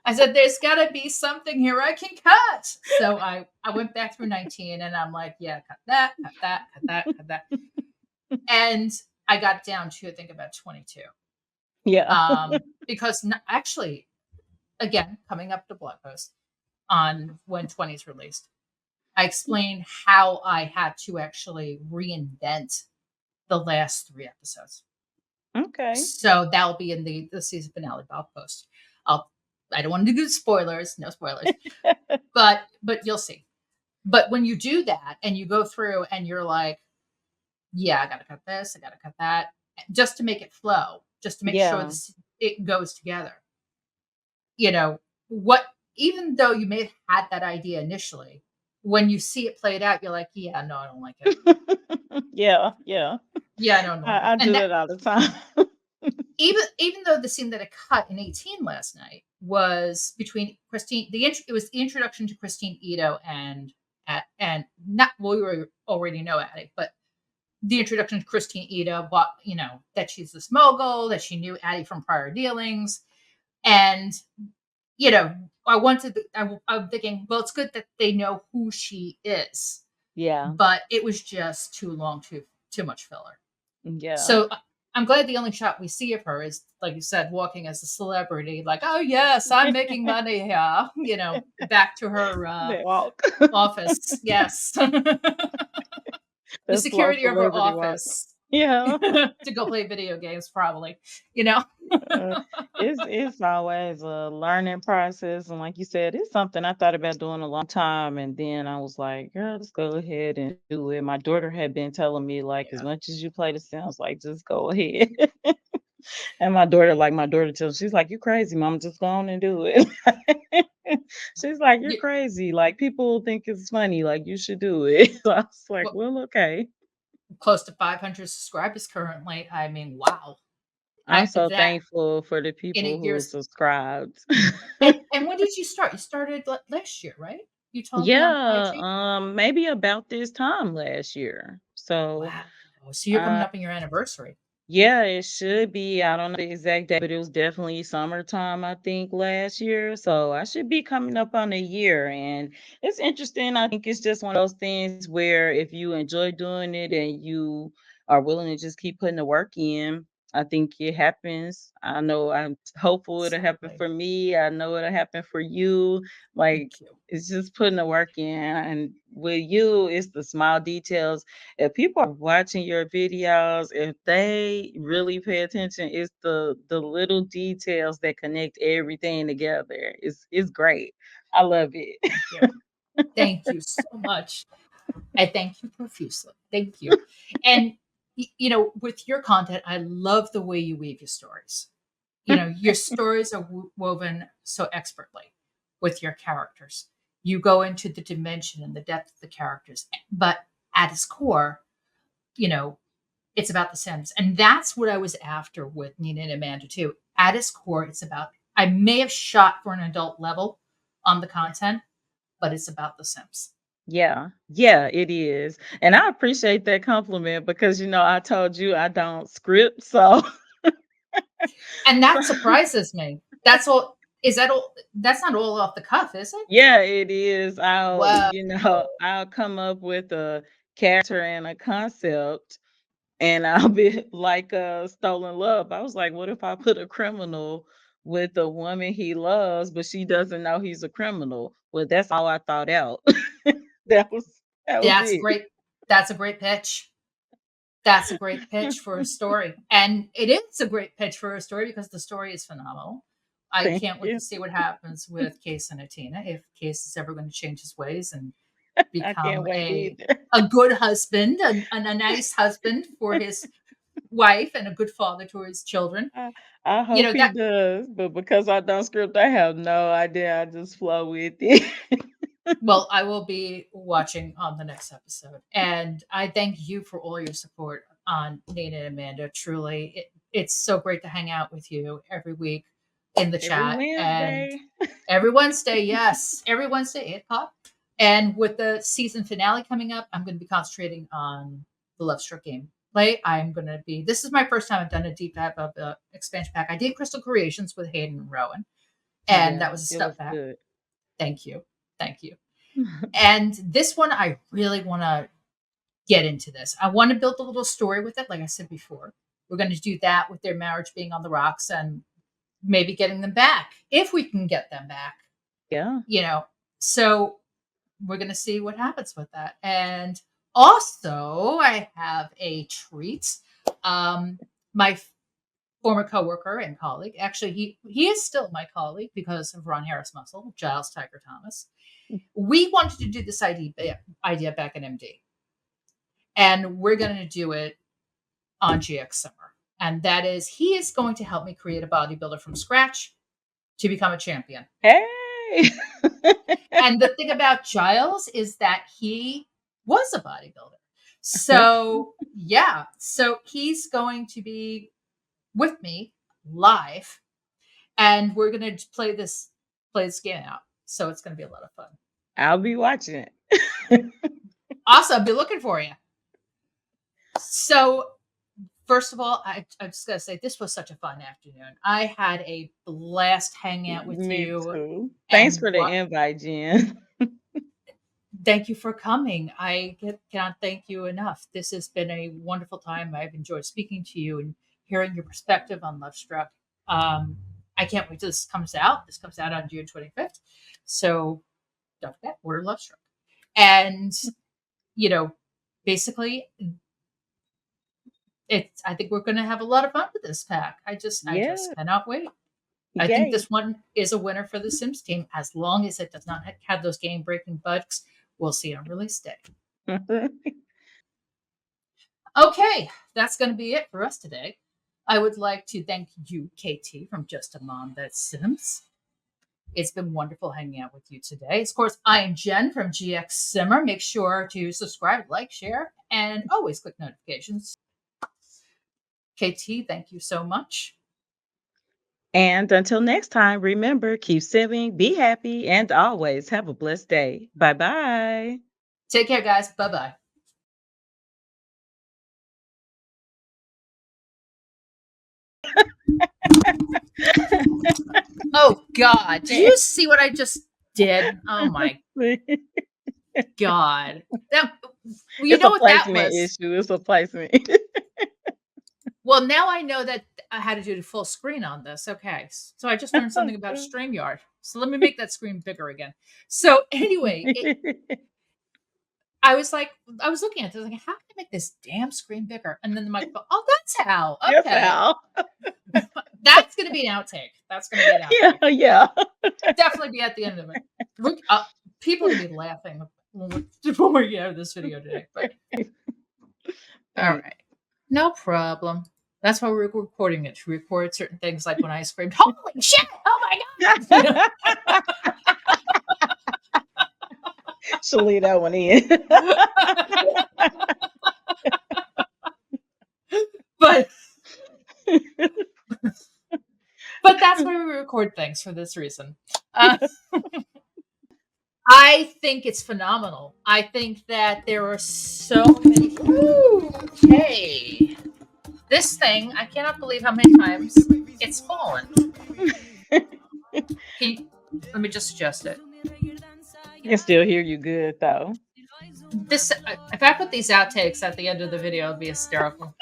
I said, there's got to be something here I can cut. So I went back through 19 and I'm like, yeah, cut that, cut that, cut that, cut that. And I got down to, I think, about 22. yeah. Because actually, again, coming up the blog post on when 20 is released, I explained how I had to actually reinvent the last 3 episodes. Okay. So that'll be in the season finale blog post. I'll I don't want to do spoilers, no spoilers, but you'll see. But when you do that and you go through and you're like, yeah, I gotta cut this, I gotta cut that, just to make it flow, just to make sure Yeah. this it goes together. You know, what even though you may have had that idea initially, when you see it played out, you're like, yeah, no, I don't like it. Yeah. Yeah. Yeah, I don't like it. I And do that that all the time. even though the scene that I cut in 18 last night was between Christine, it was the introduction to Christine Ito and not well, we were already know Addie, but the introduction to Christine Ito, but that she's this mogul, that she knew Addie from prior dealings, and you know, I'm thinking, well, it's good that they know who she is, Yeah. but it was just too long, too much filler. Yeah. So I'm glad the only shot we see of her is, like you said, walking as a celebrity, like, oh yes, I'm making money here, back to her They walk. office. Yes. The That slow security of her celebrity walk. office Yeah. to go play video games, probably, you know? Uh, it's always a learning process, and like you said, it's something I thought about doing a long time, and then I was like, "Girl, let's go ahead and do it." My daughter had been telling me like, "As Yeah. much as you play the Sims, like just go ahead." And my daughter tells, she's like, "You crazy, mom? Just go on and do it." She's like, "You're You, crazy. Like people think it's funny. Like you should do it." So I was like, well, "Well, okay." close to 500 subscribers currently. I mean, wow. I'm so That thankful for the in people 8 who years. subscribed. And when did you start? You started last year, right? You told me on Yeah, IG. maybe about this time last year. So, Wow. So you're coming uh, up on your anniversary. yeah, it should be. I don't know the exact date, but it was definitely summertime, I think, last year. So I should be coming up on a year. And it's interesting. I think it's just one of those things where if you enjoy doing it and you are willing to just keep putting the work in, I think it happens. I know I'm hopeful it'll happen Exactly. for me. I know it'll happen for you. Like, Thank you. it's just putting the work in. And with you, it's the small details. If people are watching your videos, if they really pay attention, it's the little details that connect everything together. It's great. I love it. Thank you. Thank you so much. I thank you profusely. Thank you. And with your content, I love the way you weave your stories. Your stories are woven so expertly with your characters. You go into the dimension and the depth of the characters, but at its core, you know, it's about the Sims. And that's what I was after with Nina and Amanda too. At its core, it's about, I may have shot for an adult level on the content, but it's about the Sims. Yeah. Yeah, it is. And I appreciate that compliment because I told you I don't script, so And so that surprises me. That's all. Is that all? That's not all off the cuff, is it? yeah, it is. I'll, Whoa. I'll come up with a character and a concept and I'll be like Stolen Love. I was like, what if I put a criminal with a woman he loves, but she doesn't know he's a criminal? Well, that's all I thought out. that was that was That's it. great. That's a great pitch. That's a great pitch for a story. And it is a great pitch for a story because the story is phenomenal. I Thank can't wait to you. see what happens with Case and Atina, if Case is ever going to change his ways and I can't become wait a either. a good husband, a nice husband for his wife and a good father to his children. I hope he That does, but because I don't script, I have no idea. I just flow with it. Well, I will be watching on the next episode. And I thank you for all your support on Nina and Amanda. Truly, it's so great to hang out with you every week in the Every chat. And Wednesday. every Wednesday, yes, every Wednesday, 8 o'clock. And with the season finale coming up, I'm going to be concentrating on the Lovestruck gameplay. I'm going to be, this is my first time I've done a deep dive of the expansion pack. I did Crystal Creations with Hayden and Rowan, and that Yeah, was a it step was back. good. Thank you. Thank you. And this one, I really want to get into this. I want to build a little story with it. Like I said before, we're going to do that with their marriage being on the rocks and maybe getting them back if we can get them back, Yeah. So we're going to see what happens with that. And also, I have a treat. My former coworker and colleague, actually, he is still my colleague because of Ron Harris Muscle, Giles Tiger Thomas. We wanted to do this idea back in MD, and we're going to do it on GXSimmer. And that is, he is going to help me create a bodybuilder from scratch to become a champion. Hey. And the thing about Giles is that he was a bodybuilder. So, yeah. So he's going to be with me live, and we're going to play this game out. So it's going to be a lot of fun. I'll be watching it. Awesome. I'll be looking for you. So, first of all, I'm just going to say this was such a fun afternoon. I had a blast hanging out with Me you. too. Thanks And for the invite, Jen. thank you for coming. Cannot thank you enough. This has been a wonderful time. I've enjoyed speaking to you and hearing your perspective on Lovestruck. I can't wait till this comes out. This comes out on June 25th. So don't forget, order Lovestruck. And, basically, I think we're going to have a lot of fun with this pack. I just Yeah. cannot wait. I think this one is a winner for the Sims team as long as it does not have those game breaking bugs. We'll see on release day. Okay, that's going to be it for us today. I would like to thank you, KT, from Just a Mom That Sims. It's been wonderful hanging out with you today. Of course, I am Jen from GXSimmer. Make sure to subscribe, like, share, and always click notifications. KT, thank you so much. And until next time, remember, keep simming, be happy, and always have a blessed day. Bye-bye. Take care, guys. Bye-bye. Oh, God. Did you see what I just did? Oh, my God. You It's know a what that placement was? issue. It's a placement. Well, now I know that I had to do the full screen on this. Okay. So I just learned something about StreamYard. So let me make that screen bigger again. So anyway, I was like, I was looking at this, like, how can I make this damn screen bigger? And then the microphone, oh, that's how. That's Okay. how. That's going to be an outtake. That's going to be an outtake. Yeah. Definitely be at the end of it. People are going to be laughing when we get out of this video today. But all right. No problem. That's why we're recording it, to record certain things, like when I screamed, holy shit! Oh my God! She'll leave that one in. but that's why we record things, for this reason. I think it's phenomenal. I think that there are so many. Ooh, okay. This thing, I cannot believe how many times it's fallen. Let me just adjust it. I can still hear you good, though. This, if I put these outtakes at the end of the video, it'd be hysterical.